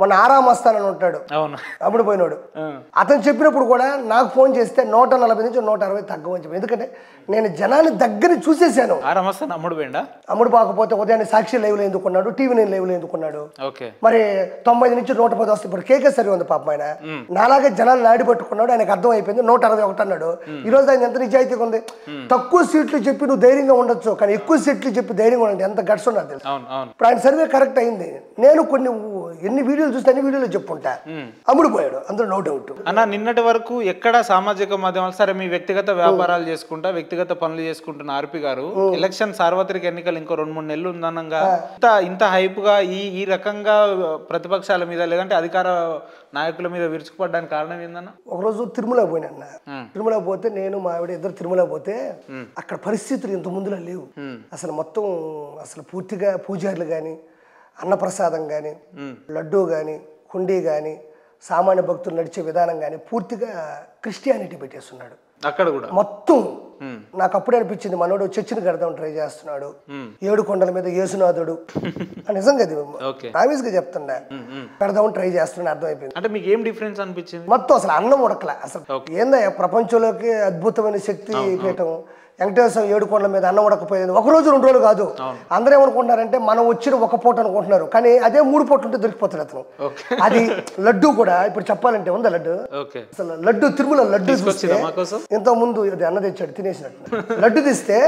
మొన్న ఆరామ్ వస్తానని ఉంటాడు, అప్పుడు పోయినాడు. అతను చెప్పినప్పుడు కూడా నాకు ఫోన్ చేస్తే 140 నుంచి 160 తగ్గమని చెప్పి. ఎందుకంటే నేను జనాన్ని దగ్గర చూసేసాను. అమ్ముడు పోకపోతే ఉదయాన్నే సాక్షి లైవ్లో ఎందుకున్నాడు, TV9 లైవ్లో ఎందుకున్నాడు, మరి 90 నుంచి 110 వస్తే ఇప్పుడు కేకే సరి ఉంది పాపం. ఆయన నాలాగే జనాలు నాడి పట్టుకున్నాడు, ఆయనకు అర్థం అయిపోయింది. 161 అన్నాడు. ఈ రోజు ఆయన ఎంత నిజాయితీగా ఉంది. తక్కువ సీట్లు చెప్పి నువ్వు ధైర్యంగా ఉండొచ్చు, కానీ ఎక్కువ సీట్లు చెప్పి ధైర్యంగా ఉండండి, ఎంత గట్స్ ఉన్నది తెలుసు. ఇప్పుడు ఆయన సర్వే కరెక్ట్ అయింది. నేను ఎన్ని వీడియోలు చూస్తే అన్ని వీడియోలు చెప్పుకుంటా. అమ్ముడు పోయాడు, అందులో నో డౌట్. అన్న నిన్నటి వరకు ఎక్కడ సామాజిక మాధ్యమాలు సరే మీ వ్యక్తిగత వ్యాపారాలు చేసుకుంటా వ్యక్తిగత పనులు చేసుకుంటున్న ఆర్పి గారు ఎలక్షన్ సార్వత్రిక ఎన్నికలు ఇంకో 2-3 నెలలు ఉందనంగా ఇంత హైప్ గా ఈ రకంగా ప్రతిపక్షాల మీద లేదంటే అధికార నాయకుల మీద విరుచుకుపడడానికి కారణం ఏందన్న? ఒకరోజు తిరుమల పోయినా. తిరుమల పోతే నేను మా ఆవిడ ఇద్దరు తిరుమల పోతే అక్కడ పరిస్థితులు ఇంత ముందులో లేవు. అసలు మొత్తం అసలు పూర్తిగా పూజారులు కానీ, అన్నప్రసాదం కానీ, లడ్డూ కానీ, హుండీ కానీ, సామాన్య భక్తులు నడిచే విధానం కానీ పూర్తిగా క్రిస్టియానిటీ పెట్టేస్తున్నాడు అక్కడ కూడా మొత్తం. నాకు అప్పుడే అనిపించింది మనోడు చర్చిని కడదాం ట్రై చేస్తున్నాడు, 7 కొండల మీద యేసునాథుడు నిజంగా ప్రామిస్ గా చెప్తున్నా కడదాం ట్రై చేస్తున్నాడు. అర్థమైపోయింది. అంటే మీకు ఏం డిఫరెన్స్ అనిపించింది? మొత్తం అసలు అన్నం ఉడకలే. అసలు ఏందా ప్రపంచంలోకి అద్భుతమైన శక్తి పీఠం వెంకటేశ్వర 7 కొండల మీద అన్నం ఉడకపోయింది. 1 రోజు 2 రోజులు కాదు. అందరూ ఏమనుకుంటున్నారంటే మనం వచ్చిన 1 పూట అనుకుంటున్నారు, కానీ అదే 3 పూటలు ఉంటే దొరికిపోతాడు అతను. అది లడ్డు కూడా ఇప్పుడు చెప్పాలంటే ఉందా లడ్డు, అసలు లడ్డు తిరుమల లడ్డు ఇంత ముందు అన్న తెచ్చాడు తినేసినట్టు. లడ్డు తీస్తే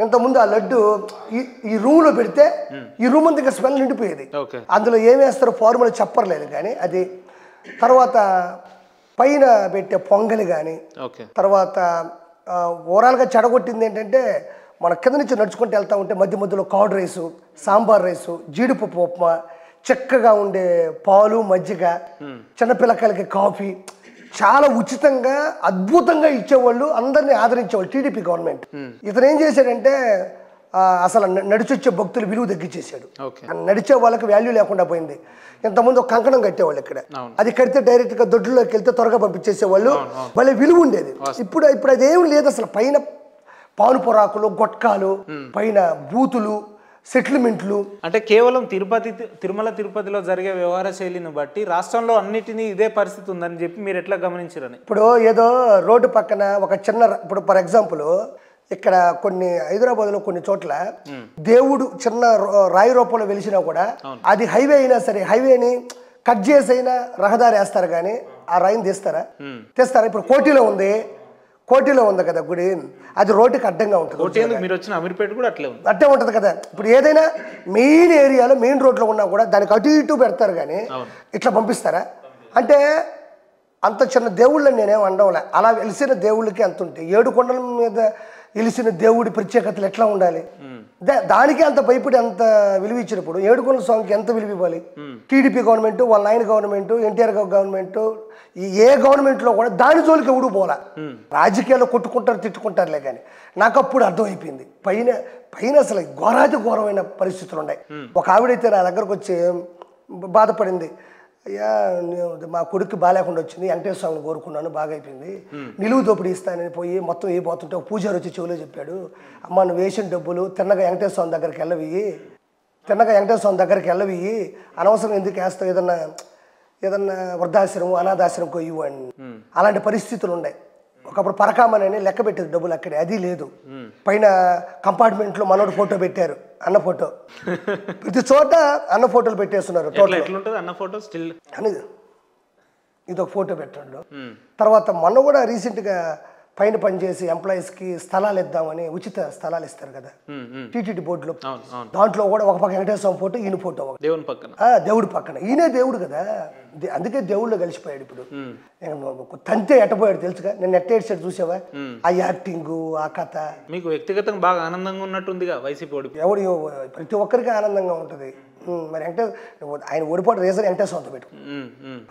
ఇంత ముందు ఆ లడ్డు ఈ రూమ్ లో పెడితే ఈ రూమ్ అంతా ఇంకా స్మెల్ నిండిపోయేది. అందులో ఏం వేస్తారో ఫార్ములా చెప్పర్లేదు, కానీ అది తర్వాత పైన పెట్టే పొంగలి కానీ తర్వాత ఓవరాల్గా చెడగొట్టింది ఏంటంటే మన కింద నుంచి నడుచుకుంటూ వెళ్తూ ఉంటే మధ్య మధ్యలో కర్డ్ రైసు, సాంబార్ రైసు, జీడిపప్పు ఉప్మా, చక్కగా ఉండే పాలు, మజ్జిగ, చిన్నపిల్లకాయలకి కాఫీ చాలా ఉచితంగా అద్భుతంగా ఇచ్చేవాళ్ళు, అందరినీ ఆదరించేవాళ్ళు టీడీపీ గవర్నమెంట్. ఇతను ఏం చేశాడంటే అసలు నడిచొచ్చే భక్తులు విలువ తగ్గించేశాడు. నడిచే వాళ్ళకి వాల్యూ లేకుండా పోయింది. ఇంతకుముందు ఒక కంకణం కట్టేవాళ్ళు ఇక్కడ, అది కడితే డైరెక్ట్ గా దొడ్లోకి వెళ్తే త్వరగా పంపించేసేవాళ్ళు, వాళ్ళ విలువ ఉండేది. ఇప్పుడు అదేం లేదు. అసలు పైన పాను పొరాకులు, గొట్కాలు, పైన బూతులు, సెటిల్మెంట్లు. అంటే కేవలం తిరుమల తిరుపతిలో జరిగే వ్యవహార శైలిని బట్టి రాష్ట్రంలో అన్నిటినీ ఇదే పరిస్థితి ఉందని చెప్పి మీరు ఎట్లా గమనించారని? ఇప్పుడు ఏదో రోడ్డు పక్కన ఒక చిన్న, ఇప్పుడు ఫర్ ఎగ్జాంపుల్ ఇక్కడ కొన్ని హైదరాబాద్లో కొన్ని చోట్ల దేవుడు చిన్న రాయి రూపంలో వెలిసినా కూడా అది హైవే అయినా సరే హైవేని కట్ చేసి అయినా రహదారి వేస్తారు, కానీ ఆ రాయిని తీస్తారా? ఇప్పుడు కోటిలో ఉంది కదా గుడి, అది రోడ్డుకి అడ్డంగా ఉంటుంది. మీరు వచ్చిన అమీర్పేట కూడా అట్టే ఉంటుంది కదా. ఇప్పుడు ఏదైనా మెయిన్ ఏరియాలో మెయిన్ రోడ్లో ఉన్నా కూడా దానికి అటు ఇటు పెడతారు, కానీ ఇట్లా పంపిస్తారా? అంటే అంత చిన్న దేవుళ్ళని నేనేం అనడంలే, అలా వెలిసిన దేవుళ్ళకి అంత ఉంటాయి. 7 కొండల మీద వెలిసిన దేవుడి ప్రత్యేకతలు ఎట్లా ఉండాలి? దానికి అంత భయపడి అంత విలువ ఇచ్చినప్పుడు 7 కొండల స్వామికి ఎంత విలువ ఇవ్వాలి? టీడీపీ గవర్నమెంట్, వాళ్ళ నాయన గవర్నమెంట్, ఎన్టీఆర్ గవర్నమెంట్, ఏ గవర్నమెంట్లో కూడా దాని జోలికి ఎవడు పోలా. రాజకీయాల్లో కొట్టుకుంటారు, తిట్టుకుంటారులే, కానీ నాకు అప్పుడు అర్థమైపోయింది పైన అసలు ఘోరాతి ఘోరమైన పరిస్థితులు ఉన్నాయి. ఒక ఆవిడైతే నా దగ్గరకు వచ్చి బాధపడింది, అయ్యా మా కొడుకు బాగాలేకుండా వచ్చింది, వెంకటేశ్వర స్వామిని కోరుకున్నాను, బాగా అయిపోయింది, నిలువు దోపిడీ ఇస్తానని పోయి మొత్తం ఏ పోతుంటే ఒక పూజారి వచ్చి చెవులో చెప్పాడు, అమ్మ నువ్వు వేసిన డబ్బులు తిన్నగా వెంకటేశ్వర స్వామి దగ్గరికి వెళ్ళవి, అనవసరం ఎందుకు వేస్తావు, ఏదన్నా వృద్ధాశ్రమం, అనాథాశ్రమం కొయ్యు అని. అలాంటి పరిస్థితులు ఉన్నాయి. ఒకప్పుడు పరకామని లెక్క పెట్టేది డబ్బులు అక్కడే, అది లేదు. పైన కంపార్ట్మెంట్లో మనోడు ఫోటో పెట్టారు, అన్న ఫోటో, ప్రతి చోట అన్న ఫోటోలు పెట్టేస్తున్నారు. ఇది ఒక ఫోటో పెట్టండు. తర్వాత మొన్న కూడా రీసెంట్గా పైన పనిచేసి ఎంప్లాయీస్కి స్థలాలు ఇద్దామని ఉచిత స్థలాలు ఇస్తారు కదా టీటీడీ బోర్డులో, దాంట్లో కూడా ఒక పక్క వెంకటేశ్వర ఫోటో, ఈయన ఫోటో దేవుడి పక్కన, ఈయనే దేవుడు కదా, అందుకే దేవుళ్ళు కలిసిపోయాడు. ఇప్పుడు తంతే ఎట్టపోయాడు తెలుసుగా, నేను ఎట్ట ఏడ్చాడు చూసావా? ఆ యాక్టింగ్, ఆ కథ. మీకు వ్యక్తిగతంగా బాగా ఆనందంగా ఉన్నట్టుందిగా వైసీపీ ఓడిపోయి? ఎవడు ప్రతి ఒక్కరికి ఆనందంగా ఉంటుంది. మరి ఆయన ఓడిపోవడం రీజన్ వెంకటేశ్వరంతో పెట్టు.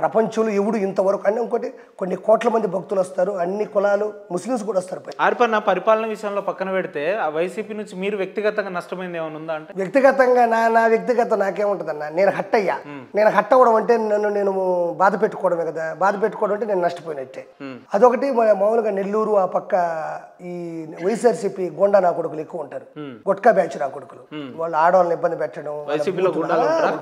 ప్రపంచంలో ఎవడు ఇంతవరకు అంటే ఇంకోటి కొన్ని కోట్ల మంది భక్తులు వస్తారు, అన్ని కులాలు, ముస్లిమ్స్ కూడా వస్తారు. ఆర్పన్న పరిపాలన విషయంలో పక్కన పెడితే ఆ వైసీపీ నుంచి మీరు వ్యక్తిగతంగా నష్టమైంది ఏమైనా ఉందా? అంటే వ్యక్తిగతంగా నా వ్యక్తిగతం నాకేముంటుందన్న, నేను హట్ అయ్యా. నేను హట్ అవ్వడం అంటే నేను బాధ పెట్టుకోవడమే కదా, బాధ పెట్టుకోవడం అంటే నేను నష్టపోయినట్టే. అదొకటి. మామూలుగా నెల్లూరు ఆ పక్క ఈ వైఎస్ఆర్సీపీ గోండా నా కొడుకులు ఎక్కువ ఉంటారు, గుట్కా బ్యాచ్ నా కొడుకులు, వాళ్ళు ఆడవాళ్ళని ఇబ్బంది పెట్టడం,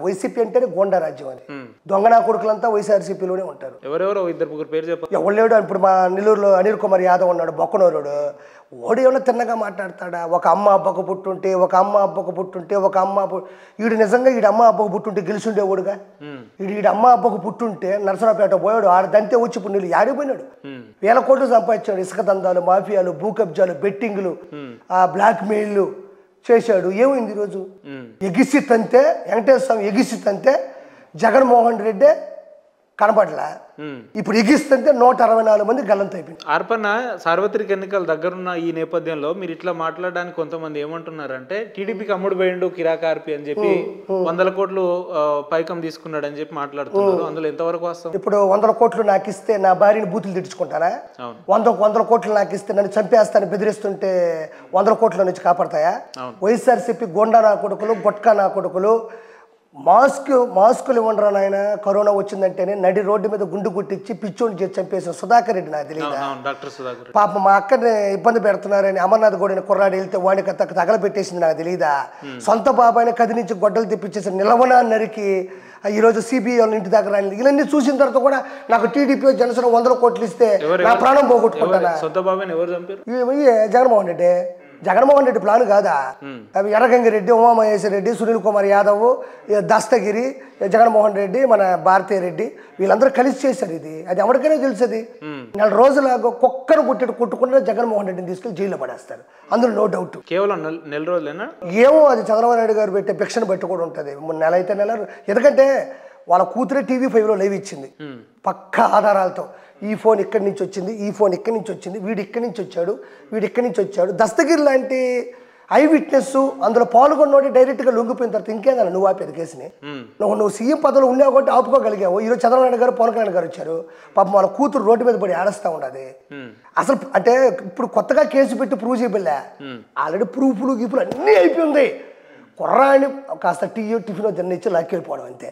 వైసీపీ అంటేనే గోండా రాజ్యం అని. దొంగనా కొడుకులంతా వైఎస్ఆర్సీపీలోనే ఉంటారు. ఎవరెవరో ఇద్దరు ముగ్గురు పేరు చెప్పారు. ఎవరు లేడు. ఇప్పుడు మా నెల్లూరులో అనిల్ కుమార్ యాదవ్ ఉన్నాడు, బొక్కనోరుడు. ఓడి ఏమన్నా తిన్నగా మాట్లాడతాడా? ఒక అమ్మ అబ్బకు పుట్టుంటే, ఒక అమ్మ అబ్బకు పుట్టుంటే, ఒక అమ్మ ఈడు నిజంగా ఈడు అమ్మ అబ్బకు పుట్టుంటే గెలిచుండేవాడుగా. ఈడు అమ్మ అబ్బకు పుట్టుంటే నరసరావుపేట పోయాడు, ఆడ దంతే వచ్చి ఇప్పుడు నీళ్ళు ఆడిపోయినాడు. 1000 కోట్లు సంపాదించాడు. ఇసుక దందాలు, మాఫియాలు, భూ కబ్జాలు, బెట్టింగ్లు, ఆ బ్లాక్ మెయిల్లు చేశాడు. ఏమైంది ఈరోజు? ఎగిసి తంతే వెంకటేశ్వర స్వామి ఎగిసి తంతే జగన్మోహన్ రెడ్డి కనపడలా. ఇప్పుడు ఎగిస్తుంటే 164 మంది గల్లంత అయిపోయింది. ఆర్పన్న సార్వత్రిక ఎన్నికలు దగ్గరున్న ఈ నేపథ్యంలో మీరు ఇట్లా మాట్లాడడానికి కొంతమంది ఏమంటున్నారంటే టీడీపీకి అమ్ముడు పోయిండు కిరాక్ ఆర్పి అని చెప్పి 100 కోట్లు పైకం తీసుకున్నాడు అని చెప్పి మాట్లాడుతున్నారు. అందులో ఎంతవరకు వస్తాం? ఇప్పుడు 100 కోట్లు నాకు ఇస్తే నా భార్యని బూతులు తిట్టుకుంటానా? 100 కోట్లు నాకు ఇస్తే నన్ను చంపేస్తాను బెదిరిస్తుంటే 100 కోట్ల నుంచి కాపాడతాయా? వైఎస్ఆర్సీపీ గోండా నా కొడుకులు, గొట్కా నా కొడుకులు మాస్కులు ఇవ్వండి నాయన. కరోనా వచ్చిందంటేనే నడి రోడ్డు మీద గుండు గుట్టించి పిచ్చోని చేసి చంపేసిన సుధాకర్ రెడ్డి నాకు తెలియదా? పాప మా అక్కడిని ఇబ్బంది పెడుతున్నారని అమర్నాథ్ గోడిని కుర్రాడు వెళ్తే వాడికి తగలబెట్టేసింది నాకు తెలియదా? సొంత బాబాయిని కది నుంచి గొడ్డలు తెప్పించేసి నిలవనా నరికి ఈరోజు సిబిఐ వాళ్ళ ఇంటి దగ్గర ఇవన్నీ చూసిన తర్వాత కూడా నాకు టీడీపీ జనసేన 100 కోట్లు ఇస్తే నా ప్రాణం పోగొట్టుకుంటానా? జగన్మోహన్ రెడ్డి. జగన్మోహన్ రెడ్డి ప్లాన్ కాదా? అవి ఎర్రగంగిరెడ్డి, ఉమామహేశ్వర రెడ్డి, సునీల్ కుమార్ యాదవ్, దస్తగిరి, జగన్మోహన్ రెడ్డి, మన భారతీయ రెడ్డి వీళ్ళందరూ కలిసి చేశారు ఇది. అది ఎవరికైనా తెలుసది. 4 రోజులాగా కుక్కను కొట్టుకుంటే జగన్మోహన్ రెడ్డిని తీసుకెళ్లి జైల్లో పడేస్తారు. అందులో నో డౌట్. కేవలం 4 రోజులేనా? ఏమో అది చంద్రబాబు నాయుడు గారు పెట్టే భిక్షను బట్టి కూడా ఉంటుంది. 3 నెల అయితే నెల. ఎందుకంటే వాళ్ళ కూతురే TV5లో లైవ్ ఇచ్చింది పక్క ఆధారాలతో. ఈ ఫోన్ ఇక్కడి నుంచి వచ్చింది, ఈ ఫోన్ ఇక్కడి నుంచి వచ్చింది, వీడు ఇక్కడి నుంచి వచ్చాడు, వీడు ఇక్కడి నుంచి వచ్చాడు. దస్తగిరి లాంటి ఐ విట్నెస్ అందులో పాల్గొన్నోడి డైరెక్ట్గా లొంగిపోయిన తర్వాత ఇంకేదన్నా నువ్వు ఆపేది కేసుని? నువ్వు సీఎం పదవిలో ఉన్నావు కాబట్టి ఆపుకోగలిగావు. ఈరోజు చంద్రబాబు నాయుడు గారు, పవన్ కళ్యాణ్ గారు వచ్చారు. పాపం వాళ్ళ కూతురు రోడ్డు మీద పడి ఆడస్తా ఉండదు. అసలు అంటే ఇప్పుడు కొత్తగా కేసు పెట్టి ప్రూవ్ చేయబడలే. ఆల్రెడీ ప్రూఫ్లు గీపులు అన్నీ అయిపోయింది. కుర్రాన్ని కాస్త టిఫిన్ తినిచ్చి లాక్కెళ్ళిపోవడం అంతే.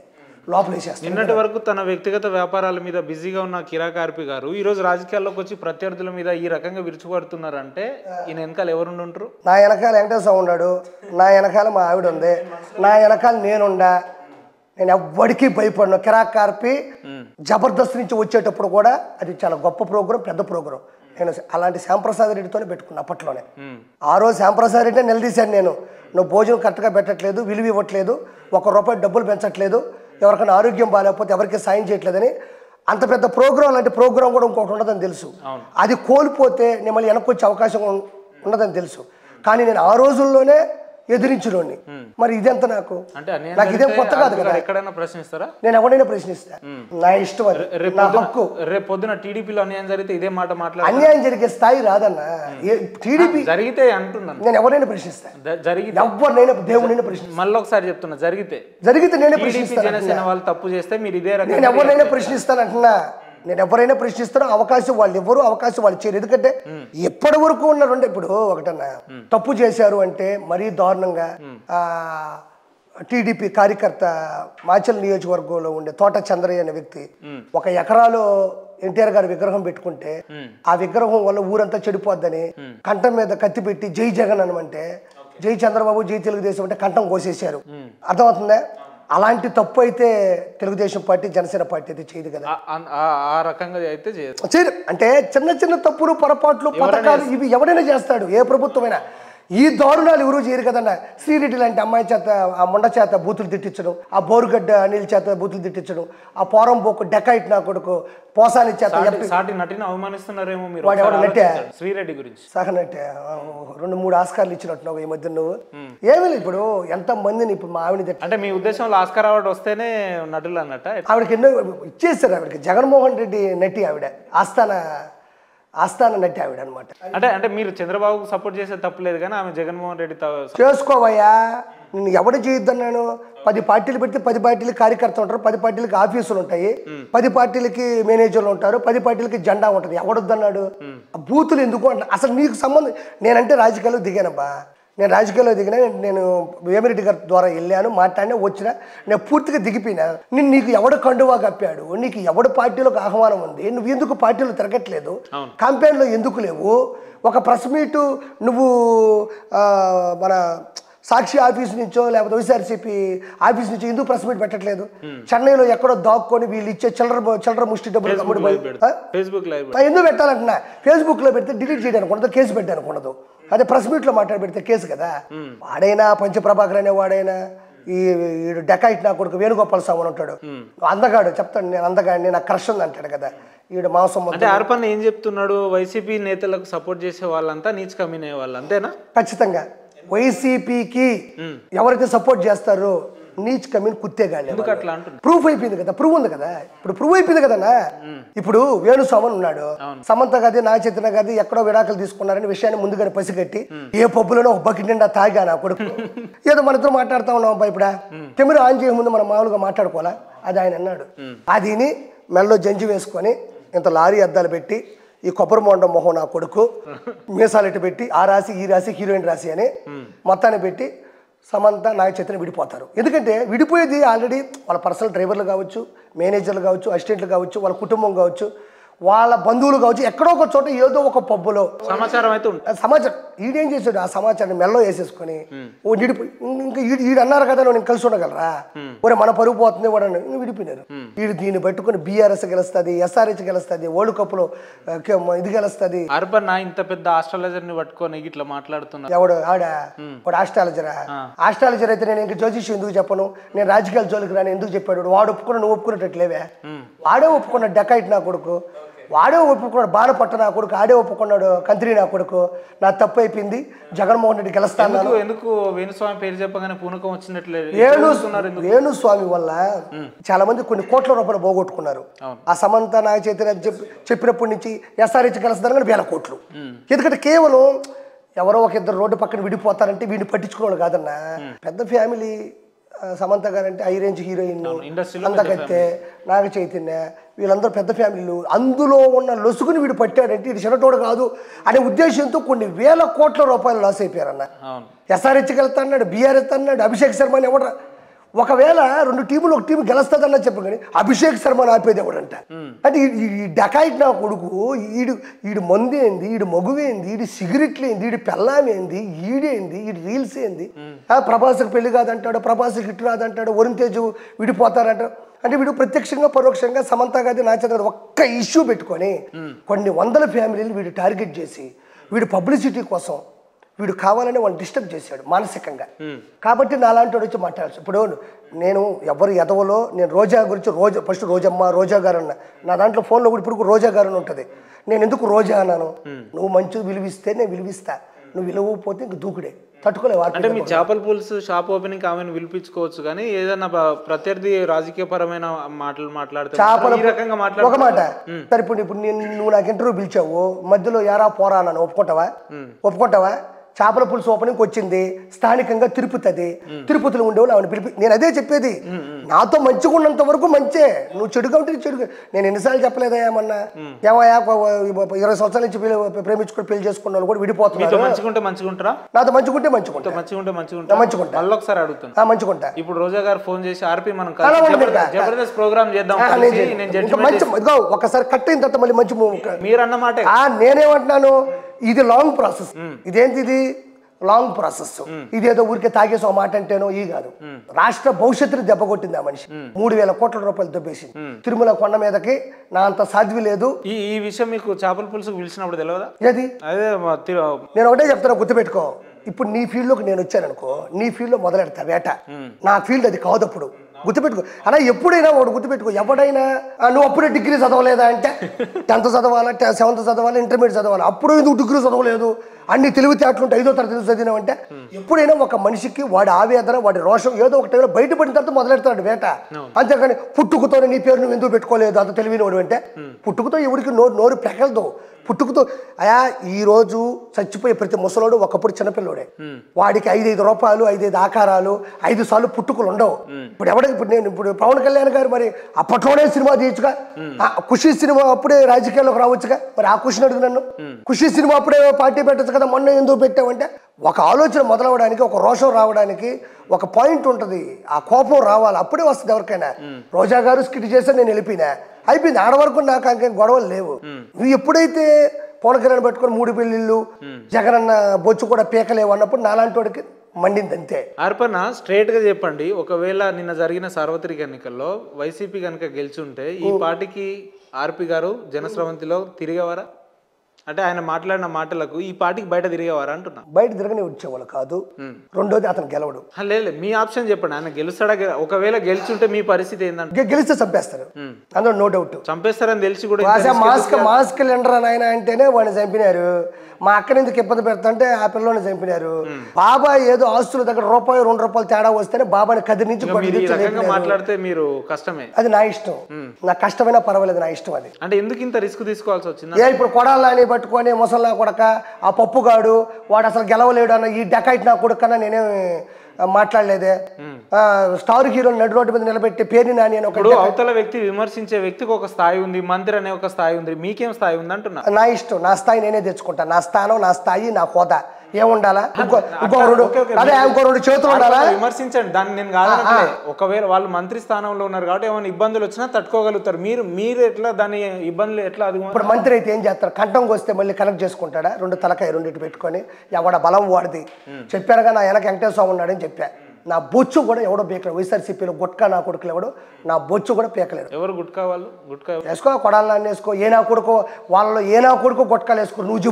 నిన్నటి వరకు తన వ్యక్తిగత వ్యాపారాల మీద బిజీగా ఉన్న కిరాక్ ఆర్పి గారు ఈ రోజు రాజకీయాల్లోకి వచ్చి ప్రత్యర్థుల మీద ఈ రకంగా విరుచుపడుతున్నారంటే ఈయన వెనకాల ఎవరు ఉంటారు? నా వెనకాల వెంకటేశ్వర ఉన్నాడు, నా వెనకాల మా ఆవిడ ఉంది, నా వెనకాల నేనుండా. నేను ఎవ్వడికి భయపడను. కిరాక్ ఆర్పి జబర్దస్త్ నుంచి వచ్చేటప్పుడు కూడా అది చాలా గొప్ప ప్రోగ్రాం, పెద్ద ప్రోగ్రాం. నేను అలాంటి శ్యాంప్రసాద్ రెడ్డితోనే పెట్టుకున్నా అప్పట్లోనే. ఆ రోజు శ్యాంప్రసాద్ రెడ్డి నిలదీశాను నేను. నువ్వు భోజనం కరెక్ట్గా పెట్టట్లేదు, విలువ ఇవ్వట్లేదు, ₹1 డబ్బులు పెంచట్లేదు, ఎవరికైనా ఆరోగ్యం బాగాలేకపోతే ఎవరికి సాయం చేయట్లేదని. అంత పెద్ద ప్రోగ్రాం లాంటి ప్రోగ్రాం కూడా ఇంకొకటి ఉండదని తెలుసు. అది కోల్పోతే నేను మళ్ళీ వెనక్కి వచ్చే అవకాశం ఉండదని తెలుసు. కానీ నేను ఆ రోజుల్లోనే ఎదిరించులోని. మరి ఇదెంత నాకు ఇదేం కొత్త కాదు కదా. ఎక్కడైనా ప్రశ్నిస్తారా? నేను ఎవరైనా ప్రశ్నిస్తా, నా ఇష్టం, నా హక్కు. రేపు పొద్దున టీడీపీలో అన్యాయం జరిగితే ఇదే మాట మాట్లాడు. అన్యాయం జరిగే స్థాయి రాదన్న. టీడీపీ జరిగితే అంటున్నాను, నేను ఎవరైనా ప్రశ్నిస్తా. జరిగితే ఎవరినైనా దేవుడినైనా ప్రశ్నిస్తా. మళ్ళీ ఒకసారి చెప్తున్నా, జరిగితే నేనే ప్రశ్నిస్తాను. జనసేన వాళ్ళు తప్పు చేస్తే మీరు ఇదే రకం. నేను ఎవరినైనా ప్రశ్నిస్తాను అంటున్నా. నేను ఎవరైనా ప్రశ్నిస్తారో అవకాశం వాళ్ళు ఎవరు అవకాశం వాళ్ళు చేయరు. ఎందుకంటే ఎప్పటి వరకు ఉన్నారంటే ఇప్పుడు ఒకటన్నా తప్పు చేశారు అంటే మరీ దారుణంగా టీడీపీ కార్యకర్త మాచల్ నియోజకవర్గంలో ఉండే తోట చంద్రయ్య అనే వ్యక్తి 1 ఎకరాలో ఎన్టీఆర్ గారి విగ్రహం పెట్టుకుంటే ఆ విగ్రహం వల్ల ఊరంతా చెడిపోద్దని కంఠం మీద కత్తి పెట్టి జై జగన్ అనమంటే జై చంద్రబాబు జై తెలుగుదేశం అంటే కంఠం కోసేశారు. అర్థమవుతుందా? అలాంటి తప్పు అయితే తెలుగుదేశం పార్టీ జనసేన పార్టీ అయితే చేయదు కదా. ఆ రకంగా అయితే చేయదు. అంటే చిన్న చిన్న తప్పులు పొరపాట్లు పథకాలు ఇవి ఎవరైనా చేస్తాడు, ఏ ప్రభుత్వమైనా. ఈ దారుణాలు ఎవరు చేయరు కదన్న. శ్రీరెడ్డి లాంటి అమ్మాయి చేత, ఆ మొండ చేత బూతులు తిట్టించడం, ఆ బోరుగడ్డ అనిల్ చేత బూతులు తిట్టించడం, ఆ పోరం పోకు డెకాయిట్ నా కొడుకు పోసాని చేత నటిని అవమానిస్తున్నారేమో మీరు. వాడు ఎవరు నట్టే? శ్రీరెడ్డి గురించి సహ నట్టే 2-3 ఆస్కార్లు ఇచ్చినట్టున్నావు ఈ మధ్య నువ్వు. ఏమీ లేదు. ఇప్పుడు ఎంత మందిని ఇప్పుడు మా ఆవిడ అంటే మీ ఉద్దేశంలో ఆస్కార్ అవార్డు వస్తేనే నటులు అన్నట్ట? ఆవిడకి ఎన్నో ఇచ్చేస్తారు. ఆవిడకి జగన్మోహన్ రెడ్డి నటి, ఆవిడ ఆస్థాన నటి ఆవిడ అనమాట. అంటే మీరు చంద్రబాబుకు సపోర్ట్ చేసే తప్పులేదు కానీ ఆమె జగన్మోహన్ రెడ్డి చేసుకోవయ్యా. నేను ఎవడు చేయొద్దన్నాను? 10 పార్టీలు పెడితే 10 పార్టీలకి కార్యకర్తలు ఉంటారు, 10 పార్టీలకి ఆఫీసులు ఉంటాయి, 10 పార్టీలకి మేనేజర్లు ఉంటారు, 10 పార్టీలకి జెండా ఉంటుంది. ఎవడొద్దన్నాడు? బూతులు ఎందుకు అంట. అసలు నీకు సంబంధం. నేనంటే రాజకీయాల్లో దిగానబ్బా. నేను రాజకీయాల్లో దిగినా, నేను వేమిరెడ్డి గారి ద్వారా వెళ్ళాను, మాట్లాడినా, వచ్చినా, నేను పూర్తిగా దిగిపోయినా. నీకు ఎవడు కండువా కప్పాడు? నీకు ఎవడు పార్టీలోకి ఆహ్వానం ఉంది? నువ్వు ఎందుకు పార్టీలో తిరగట్లేదు? క్యాంపెయిన్లో ఎందుకు లేవు? ఒక ప్రెస్ మీటు నువ్వు మన సాక్షి ఆఫీస్ నుంచో లేకపోతే వైఎస్ఆర్సీపీ ఆఫీస్ నుంచో ఎందుకు ప్రెస్ మీట్ పెట్టట్లేదు? చెన్నైలో ఎక్కడో దాక్కొని వీళ్ళు ఇచ్చే చిల్లర ముష్టి డబ్బులు ఎందుకు పెట్టాలంటున్నా? ఫేస్బుక్ లో పెడితే డిలీట్ చేయడానికి ఉండదు, కేసు పెట్టడానికి ఉండదు. అదే ప్రెస్ మీట్ లో మాట్లాడి పెడితే కేసు కదా. వాడైనా పంచప్రభాకర్ అనే వాడైనా ఈ డెకాయిట్ నా కొడుకు వేణుగోపాల స్వామి ఉంటాడు, అందగాడు, చెప్తాడు నేను అందగాడిని, నాకు క్రష్ ఉంది అంటాడు కదా. ఈడు మాంసం అంటే ఆర్పన్న ఏం చెప్తున్నాడు? వైసీపీ నేతలకు సపోర్ట్ చేసే వాళ్ళంతా నీచ్ కమ్మిన వాళ్ళు అంతేనా? ఖచ్చితంగా వైసీపీకి ఎవరైతే సపోర్ట్ చేస్తారో నీచ్ కమిన్ కుత్తేగాలి. ప్రూఫ్ అయిపోయింది కదా, ప్రూవ్ ఉంది కదా, ఇప్పుడు ప్రూవ్ అయిపోయింది కదన్నా. ఇప్పుడు వేణుస్వామి ఉన్నాడు, సమంత గది నా చైతన్య గది ఎక్కడో విడాకులు తీసుకున్నారని విషయాన్ని ముందుగానే పసిగట్టి ఏ పబ్బులోనో ఒక బకెట్ నిండా తాగా నా కొడుకు ఏదో మన ఇద్దరు మాట్లాడుతూ ఉన్నాం అబ్బా. ఇప్పుడు కెమెరా ఆన్ చేయ ముందు మనం మామూలుగా మాట్లాడుకోవాలా? అది ఆయన అన్నాడు. అదిని మెల్లో జంజి వేసుకొని ఇంత లారీ అద్దాలు పెట్టి ఈ కొబ్బరి మొండం మొహం నా కొడుకు మీసాలెట్టు పెట్టి ఆ రాసి ఈ రాసి హీరోయిన్ రాసి అని మొత్తాన్ని పెట్టి సమంత నాగ చైతన్య విడిపోతారు. ఎందుకంటే విడిపోయేది ఆల్రెడీ వాళ్ళ పర్సనల్ డ్రైవర్లు కావచ్చు, మేనేజర్లు కావచ్చు, అసిస్టెంట్లు కావచ్చు, వాళ్ళ కుటుంబం కావచ్చు, వాళ్ళ బంధువులు కావచ్చు, ఎక్కడో ఒక చోట ఏదో ఒక పబ్బులో సమాచారం అయితే సమాచారం ఈడేం చేశాడు, ఆ సమాచారాన్ని మెల్లో వేసేసుకొని ఓ విడిపోయి ఇంకా ఈడు అన్నారు కదా నేను కలిసి ఉండగలరా, ఒరే మన పరుగు పోతుంది వాడు విడిపోయినారు. వీడు దీన్ని పట్టుకుని బీఆర్ఎస్ గెలుస్తుంది, ఎస్ఆర్హెచ్ గెలుస్తుంది, వరల్డ్ కప్ లో ఇది గెలుస్తుంది. ఇంత పెద్ద ఆస్ట్రాలజర్ ని పట్టుకొని ఇట్లా మాట్లాడుతున్నా ఎవడు ఆడా వాడు ఆస్ట్రాలజరా? ఆస్ట్రాలజర్ అయితే నేను ఇంకా జ్యోతిష్యం ఎందుకు చెప్పను, నేను రాజకీయాల జోలికి రాని ఎందుకు చెప్పాడు? వాడు ఒప్పుకున్నా నువ్వు ఒప్పుకున్నట్లేవే, వాడే ఒప్పుకున్నాడు డెకాయిట్ నా కొడుకు, వాడే ఒప్పుకున్నాడు బాణపట్ట నా కొడుకు, ఆడే ఒప్పుకున్నాడు కంత్రి నా కొడుకు, నా తప్పు అయిపోయింది జగన్మోహన్ రెడ్డి గెలుస్తాను. ఎందుకు వేణుస్వామి పేరు చెప్పగానే పూనకం వచ్చినట్లేదు? వేణుస్వామి వల్ల చాలా మంది కొన్ని కోట్ల రూపాయలు పోగొట్టుకున్నారు. ఆ సమంత నాగ చైతన్య చెప్పినప్పటి నుంచి ఎస్ఆర్హెచ్ గెలుస్తారు కానీ 1000 కోట్లు. ఎందుకంటే కేవలం ఎవరో ఒక ఇద్దరు రోడ్డు పక్కన విడిపోతారంటే వీడిని పట్టించుకునేవాళ్ళు కాదన్నా. పెద్ద ఫ్యామిలీ సమంత గారు అంటే high range heroine, అందకైతే Naga Chaitanya వీళ్ళందరూ పెద్ద ఫ్యామిలీలు, అందులో ఉన్న లొసుగుని వీడు పట్టాడంటే ఇది చిన్నటోడు కాదు అనే ఉద్దేశంతో కొన్ని 1000 కోట్ల రూపాయలు లాస్ అయిపోయారన్న. ఎస్ఆర్హెచ్ వెళ్తా అన్నాడు, బీఆర్ఎస్ అన్నాడు, అభిషేక్ శర్మ అని ఎవడ ఒకవేళ 2 టీములు ఒక టీం గెలుస్తుందన్న చెప్పు కానీ అభిషేక్ శర్మని ఆపేది ఎవడంట. అంటే ఈ డెకాయిట్ నా కొడుకు ఈడు మందు ఏంది, ఈడు మగువేంది, ఈడు సిగరెట్లు ఏంది, ఈడు పెళ్ళామేంది, ఈడేంది, ఈడు రీల్స్ ఏంది, ప్రభాస్కి పెళ్లి కాదంటాడు, ప్రభాస్కి హిట్ రాదంటాడు, వరుణ్ తేజ్ విడిపోతారంటాడు. అంటే వీడు ప్రత్యక్షంగా పరోక్షంగా సమంత గారి నాచంద్ర ఒక్క ఇష్యూ పెట్టుకొని కొన్ని వందల ఫ్యామిలీలు వీడు టార్గెట్ చేసి వీడు పబ్లిసిటీ కోసం వీడు కావాలని వాళ్ళు డిస్టర్బ్ చేశాడు మానసికంగా. కాబట్టి నాలాంటి వాడు వచ్చి మాట్లాడాల్సి. ఇప్పుడు నేను ఎవరు ఎదవలో నేను రోజా గురించి ఫస్ట్ రోజమ్మ రోజా గారు అన్న, నా దాంట్లో ఫోన్లో కూడా ఇప్పుడు రోజా గారు అని ఉంటుంది. నేను ఎందుకు రోజా అన్నాను? నువ్వు మంచి విలువిస్తే నేను విలువిస్తా, నువ్వు విలువపోతే ఇంక దూకుడే తట్టుకోలేవు. అంటే మీ చేపల పులుసు షాప్ ఓపెనింగ్ ఆమెను పిలిపించుకోవచ్చు కానీ ఏదైనా ప్రత్యర్థి రాజకీయపరమైన మాటలు మాట్లాడితే ఒక మాట సరే. ఇప్పుడు నువ్వు నాకు ఇంటర్వ్యూ పిలిచావు, మధ్యలో యారా పోరా అన్నాను, ఒప్పుకుంటావా? చేపల పులుసు ఓపెనింగ్ వచ్చింది స్థానికంగా తిరుపతిలో ఉండేవాళ్ళు ఆమెను పిలిపి, నేను అదే చెప్పేది, నాతో మంచిగా ఉన్నంత వరకు మంచే, నువ్వు చెడుగా ఉంటే చెడుగా. నేను ఎన్నిసార్లు చెప్పలేదా ఏమన్నా, ఏమయ్యా 20 సంవత్సరాల నుంచి ప్రేమించుకుని పెళ్లి చేసుకున్న వాళ్ళు కూడా విడిపోతున్నారు. నాతో మంచుకుంటే మంచుకుంటా. ఇప్పుడు రోజా గారు ఫోన్ చేసి ఆర్పి మనం జబర్దస్త్ ప్రోగ్రామ్ చేద్దాం, ఒకసారి కట్ అయిన తర్వాత మళ్ళీ మంచి మీరు అన్నమాట. నేనేమంటున్నాను, ఇది లాంగ్ ప్రాసెస్. ఇదేంటి లాంగ్ ప్రాసెస్. ఇదేదో ఊరికే తాగేసి ఒక మాట అంటేనో ఈ కాదు. రాష్ట్ర భవిష్యత్తుని దెబ్బ కొట్టింది ఆ మనిషి. 3000 కోట్ల రూపాయలు దెబ్బేసింది. తిరుమల కొండ మీదకి నా అంత సాధ్వి లేదు. ఈ విషయం మీకు చేపల పులుసుకు పిలిచినప్పుడు తెలియదా? ఏది నేను ఒకటే చెప్తాను, గుర్తుపెట్టుకో. ఇప్పుడు నీ ఫీల్డ్ లోకి నేను వచ్చాననుకో, నీ ఫీల్డ్ లో మొదలెడతా వేట. నా ఫీల్డ్ అది కాదు. అప్పుడు గుర్తుపెట్టుకో. అలా ఎప్పుడైనా వాడు గుర్తుపెట్టుకో, ఎవడైనా నువ్వు అప్పుడే డిగ్రీ చదవలేదా అంటే 10th చదవాలా, 7th చదవాలా, ఇంటర్మీడియట్ చదవాలి, అప్పుడు ఎందుకు డిగ్రీ చదవలేదు, అన్ని తెలివితేటలుంటే 5వ తరగతి చదివినావంటే. ఎప్పుడైనా ఒక మనిషికి వాడి ఆవేదన వాడి రోషం ఏదో ఒక టైంలో బయటపడిన తర్వాత మొదలెడతాడు వేట. అంతేకాని పుట్టుకతోనే నీ పేరు నువ్వు ఎందుకు పెట్టుకోలేదు అంత తెలివిన వాడు అంటే, పుట్టుకతో ఎవరికి నోరు పెకలదు. పుట్టుకతో అయా ఈరోజు చచ్చిపోయే ప్రతి ముసలోడు ఒకప్పుడు చిన్నపిల్లోడే. వాడికి 5 రూపాయలు 5 ఆకారాలు 5 సార్లు పుట్టుకలు ఉండవు. ఇప్పుడు పవన్ కళ్యాణ్ గారు మరి అప్పట్లోనే సినిమా తీయచ్చుగా, ఖుషి సినిమా అప్పుడే రాజకీయాల్లోకి రావచ్చుగా, మరి ఆ ఖుషిని అడుగు నన్ను. ఖుషి సినిమా అప్పుడే పార్టీ పెట్టచ్చు కదా, మొన్న ఎందుకు పెట్టామంటే ఒక ఆలోచన మొదలవడానికి, ఒక రోషం రావడానికి ఒక పాయింట్ ఉంటుంది. ఆ కోపం రావాలి, అప్పుడే వస్తుంది ఎవరికైనా. రోజా గారు స్కిట్ చేస్తే నేను వెళ్ళిపోయినా, అయిపోయింది. ఆడ వరకు నాకు ఇంకేం గొడవలు లేవు. నువ్వు ఎప్పుడైతే పవన్ కళ్యాణ్ పెట్టుకుని 3 పెళ్ళిళ్ళు, జగనన్న బొచ్చు కూడా పీకలేవు అన్నప్పుడు నాలాంటి వాడికి మండింది అంతే. అర్పణ స్ట్రేట్ గా చెప్పండి, ఒకవేళ నిన్న జరిగిన సార్వత్రిక ఎన్నికల్లో వైసీపీ కనుక గెలిచుంటే ఈ పార్టీకి ఆర్పి గారు జనస్రవంతిలో తిరిగేవారా? అంటే ఆయన మాట్లాడిన మాటలకు ఈ పార్టీకి బయట తిరిగేవారా అంటున్నా. బయట తిరగని వచ్చేవాళ్ళు కాదు. రెండోది అతను గెలవడు. లేదు, మీ ఆప్షన్ చెప్పండి. ఆయన గెలుస్తాడా? ఒకవేళ గెలిచుంటే మీ పరిస్థితి ఏంటంటే? గెలిస్తే చంపేస్తారు, అందులో నో డౌట్. చంపేస్తారని తెలిసి కూడా మాస్క్ లెండర్ అని ఆయన అంటేనే వాడిని చంపినారు. మా అక్కడి నుంచి ఇబ్బంది పెడతాంటే ఆ పిల్లని చంపినారు. బాబాయ్ ఏదో ఆస్తుల దగ్గర రూపాయి 2 రూపాయలు తేడా వస్తేనే బాబాని కది నుంచి మాట్లాడితే మీరు కష్టమే. అది నా ఇష్టం, నా కష్టమైనా పర్వాలేదు, నా ఇష్టం అది. అంటే ఎందుకు ఇంత రిస్క్ తీసుకోవాల్సి వచ్చింది? ఇప్పుడు కొడాలని పట్టుకొని ముసల్లా కొడక ఆ పప్పుగాడు వాడు అసలు గెలవలేడు అన్న ఈ డెకైట్ నా కొడుకన్నా నేనే మాట్లాడలేదే. స్టార్ హీరో నడు రోడ్డు మీద నిలబెట్టి పేరు నాని అని ఒకడు అవతల వ్యక్తి విమర్శించే వ్యక్తికి ఒక స్థాయి ఉంది, మంత్రి అనే ఒక స్థాయి ఉంది, మీకేం స్థాయి ఉంది అంటున్నా. నా ఇష్టం, నా స్థాయి నేనే తెచ్చుకుంటా. నా స్థానం, నా స్థాయి, నా హోదా ఏముండాలా? ఇంకో 2 చేతులు ఉండాలా? విమర్శించండి, దాన్ని నేను కాదనట్లే. ఒకవేళ వాళ్ళు మంత్రి స్థానంలో ఉన్నారు కాబట్టి ఏమైనా ఇబ్బందులు వచ్చినా తట్టుకోగలుగుతారు. మీరు ఎట్లా దాని ఇబ్బందులు ఎట్లా? అది ఇప్పుడు మంత్రి అయితే ఏం చేస్తారు? కంఠంకి వస్తే మళ్ళీ కనెక్ట్ చేసుకుంటాడా? 2 తలకాయ 2 పెట్టుకొని ఎవడ బలం వాడిది. చెప్పారుగా నా వెనక వెంకటేశ్వర స్వామి ఉన్నాడని చెప్పా. నా బొచ్చు కూడా ఎవడో పీకలేడు. వైఎస్ఆర్సీపీలో గుట్కా నా కొడుకులు ఎవడు నా బొచ్చు కూడా పీకలేడు. ఎవరు గుట్కా? వాళ్ళు గుట్కా వేసుకో, కొడాలని వేసుకో, ఏ నా కొడుకో వాళ్ళలో ఏ నా కొడుకో గుట్కాలు వేసుకో. నువ్వు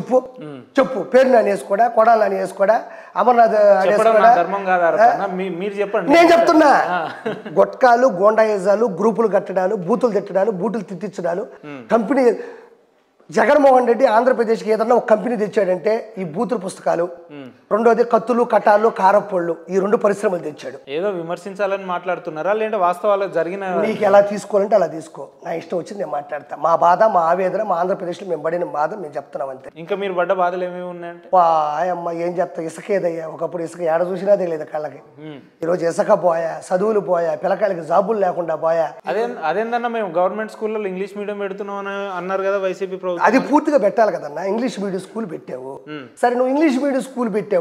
చెప్పు పేరు నన్ను వేసుకోడా, కొడాలని వేసుకోడా, అమర్నాథ్ మీరు చెప్పండి. నేను చెప్తున్నా, గుట్కాలు, గోండాయిజాలు, గ్రూపులు కట్టడాలు, బూతులు తిట్టడాలు, బూతులు తిట్టించడాలు. కంపెనీ జగన్మోహన్ రెడ్డి ఆంధ్రప్రదేశ్కి ఏదన్నా ఒక కంపెనీ తెచ్చాడంటే ఈ బూతుల పుస్తకాలు, రెండోది కత్తులు, కటాలు, కారపొళ్ళు, ఈ 2 పరిశ్రమలు తెచ్చాడు. ఏదో విమర్శించాలని మాట్లాడుతున్నారా లేదంటే వాస్తవాలు జరిగిన? నీకు ఎలా తీసుకోవాలంటే అలా తీసుకో, నా ఇష్టం వచ్చింది నేను మాట్లాడతా. మా బాధ, మా ఆవేదన, మా ఆంధ్రప్రదేశ్లో మేము పడిన బాధ మేము చెప్తున్నాం అంతే. ఇంకా మీరు పడ్డ బాధలు ఏమేమి ఉన్నాయంటే? అమ్మ ఏం చెప్తా, ఇసుకేదయ్యా. ఒకప్పుడు ఇసుక ఏడ చూసినా తెలియదు కళ్ళకి. ఈరోజు ఇసుక పోయా, చదువులు పోయా, పిల్లకాయలకి జాబులు లేకుండా పోయా. అదేందన్నా మేము గవర్నమెంట్ స్కూల్లో ఇంగ్లీష్ మీడియం పెడుతున్నాం అని అన్నారు కదా వైసీపీ ప్రభుత్వం. అది పూర్తిగా పెట్టాలి కదన్నా. ఇంగ్లీష్ మీడియం స్కూల్ పెట్టావు, సరే నువ్వు ఇంగ్లీష్ మీడియం స్కూల్ పెట్టావు.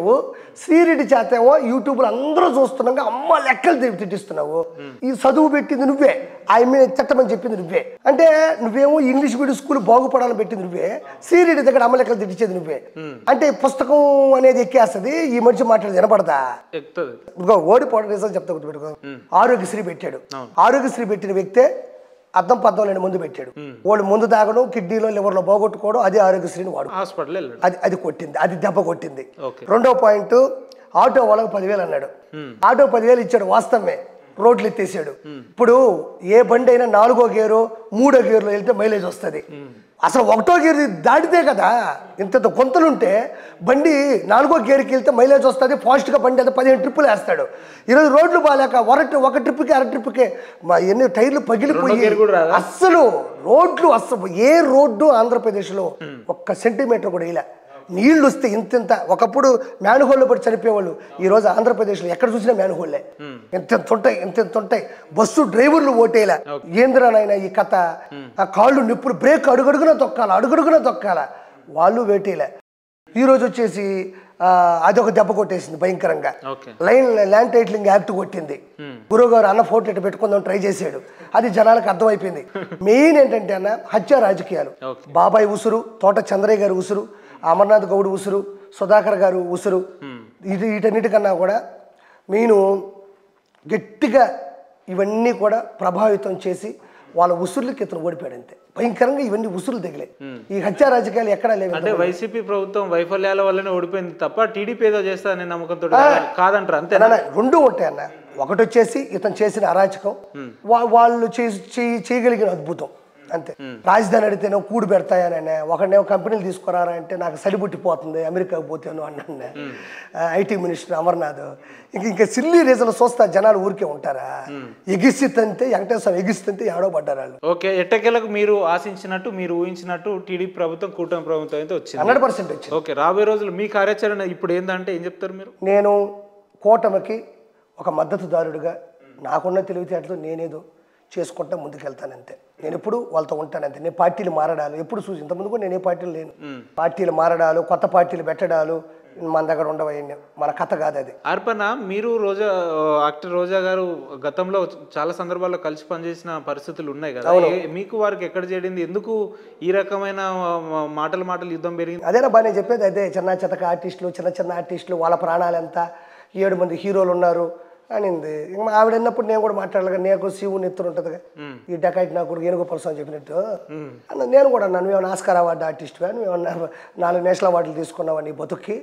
శ్రీరెడ్డి చేతేమో యూట్యూబ్లో అందరూ చూస్తున్నాగా అమ్మ లెక్కలు తిట్టిస్తున్నావు. ఈ చదువు పెట్టింది నువ్వే, ఆమె తిట్టమని చెప్పింది నువ్వే. అంటే నువ్వేమో ఇంగ్లీష్ మీడియం స్కూల్ బాగుపడాలని పెట్టింది నువ్వే, శ్రీరెడ్డి దగ్గర అమ్మ లెక్కలు తిట్టించేది నువ్వే. అంటే పుస్తకం అనేది ఎక్కేస్తుంది, ఈ మనిషి మాట్లాడేది వినపడదా? ఓడిపోవడం రీజన్ చెప్తా గుర్తుపెట్టుకో. ఆరోగ్యశ్రీ పెట్టాడు. ఆరోగ్యశ్రీ పెట్టిన వ్యక్తే అద్దం పద్దం లేని ముందు పెట్టాడు. వాళ్ళు ముందు తాగడం, కిడ్నీలో లివర్లో పోగొట్టుకోవడం, అది ఆరోగ్యశ్రీని వాడు హాస్పిటల్ అది కొట్టింది, అది దెబ్బ కొట్టింది. రెండో పాయింట్, ఆటో వాళ్ళకి 10,000 అన్నాడు. ఆటో 10,000 ఇచ్చాడు, వాస్తవమే. రోడ్లు ఎత్తేసాడు. ఇప్పుడు ఏ బండి అయినా 4వ గేరు 3వ గేర్లో వెళ్తే మైలేజ్ వస్తుంది. అసలు 1వ గేర్ దాటితే కదా ఇంత గొంతులుంటే బండి 4వ గేర్కి వెళ్తే మైలేజ్ వస్తుంది, ఫాస్ట్గా బండి అయితే 15 ట్రిప్పులు వేస్తాడు. ఈరోజు రోడ్లు బాగాలేక ఒక ట్రిప్కి 1/2 ట్రిప్కి ఎన్ని టైర్లు పగిలిపోయి అస్సలు రోడ్లు ఏ రోడ్డు ఆంధ్రప్రదేశ్లో 1 సెంటీమీటర్ కూడా ఇలా నీళ్లు వస్తే ఇంత. ఒకప్పుడు మ్యాన్హోల్లో పడి చనిపోయేవాళ్ళు, ఈ రోజు ఆంధ్రప్రదేశ్లో ఎక్కడ చూసినా మ్యాన్హోల్లే. ఇంత ఉంటాయి. బస్సు డ్రైవర్లు ఓటేలా. ఏంద్రనైనా ఈ కథ, ఆ కాళ్ళు నిప్పులు, బ్రేక్ అడుగడుగున తొక్కాల, వాళ్ళు వేటేలే. ఈరోజు వచ్చేసి అదొక దెబ్బ కొట్టేసింది భయంకరంగా. ల్యాండ్ టైటిలింగ్ యాక్ట్ కొట్టింది. గురువు గారు అన్న ఫోటో ఇట్లా పెట్టుకుందాం ట్రై చేశాడు, అది జనాలకు అర్థమైపోయింది. మెయిన్ ఏంటంటే అన్న హత్య రాజకీయాలు. బాబాయ్ ఉసురు, తోట చంద్రయ్య గారు ఉసురు, అమర్నాథ్ గౌడ్ ఉసురు, సుధాకర్ గారు ఉసురు, వీటన్నిటికన్నా కూడా నేను గట్టిగా ఇవన్నీ కూడా ప్రభావితం చేసి వాళ్ళ ఉసురులకి ఇతను ఓడిపోయాడు అంతే. భయంకరంగా ఇవన్నీ ఉసురులు తగిలే. ఈ హత్య రాజకీయాలు ఎక్కడా లేవు. అంటే వైసీపీ ప్రభుత్వం వైఫల్యాల వల్లనే ఓడిపోయింది తప్ప టీడీపీ ఏదో చేస్తారనే నమ్మకంతో కాదంటారు అంతే. 2 ఉంటాయి అన్న. ఒకటి వచ్చేసి ఇతను చేసిన అరాచకం, వాళ్ళు చేయగలిగిన అద్భుతం అంతే. రాజధాని అడిగితేనే కూడు పెడతాయనే, ఒకడేమో కంపెనీలు తీసుకురారా అంటే నాకు సరిపుట్టిపోతుంది అమెరికాకు పోతాను అన్నా. ఐటీ మినిస్టర్ అమర్నాథ్ ఇంకా సిల్లీ రీజన్ చూస్తా జనాలు ఊరికే ఉంటారా? ఎగిసితంతే వెంకటేశ్వర ఎగిసితంతే ఏడో పడ్డారు వాళ్ళు. ఓకే, ఎట్టకేలకు మీరు ఆశించినట్టు, మీరు ఊహించినట్టు టీడీపీ ప్రభుత్వం, కూటమి ప్రభుత్వం అయితే వచ్చింది, 100% వచ్చింది. ఓకే, రాబోయే రోజులు మీ కార్యాచరణ ఇప్పుడు ఏంటంటే ఏం చెప్తారు మీరు? నేను కూటమికి ఒక మద్దతుదారుడిగా నాకున్న తెలివితేటలు నేనేదో చేసుకుంటా ముందుకెళ్తానంతే. నేను ఎప్పుడు వాళ్ళతో ఉంటానంతే. నేను పార్టీలు మారడాలు ఎప్పుడు చూసి, ఇంతకుముందు కూడా నేనే పార్టీలు లేను. పార్టీలు మారడాలు, కొత్త పార్టీలు పెట్టడాలు మన దగ్గర ఉండవన్నీ మన కథ కాదు అది. అర్పణ, మీరు యాక్టర్ రోజా గారు గతంలో చాలా సందర్భాల్లో కలిసి పనిచేసిన పరిస్థితులు ఉన్నాయి కదా, మీకు వారికి ఎక్కడ చేరింది? ఎందుకు ఈ రకమైన మాటలు యుద్ధం పెరిగింది? అదేనా బాగా నేను చెప్పేది అదే. చిన్న ఆర్టిస్టులు, చిన్న ఆర్టిస్టులు వాళ్ళ ప్రాణాలు ఎంత, 7 మంది హీరోలు ఉన్నారు అనింది. ఇంక ఆవిడ అన్నప్పుడు నేను కూడా మాట్లాడలేక నీకు శివుని ఎత్తున ఉంటుందిగా ఈ డకాయిట్ నాకు ఏనుగోపాల స్వామి చెప్పినట్టు అన్న నేను కూడా అన్నాను. నువ్వేమన్నా ఆస్కార్ అవార్డు ఆర్టిస్ట్వా, నువ్వేమన్నా 4 నేషనల్ అవార్డులు తీసుకున్నావా నీ బతుక్కి,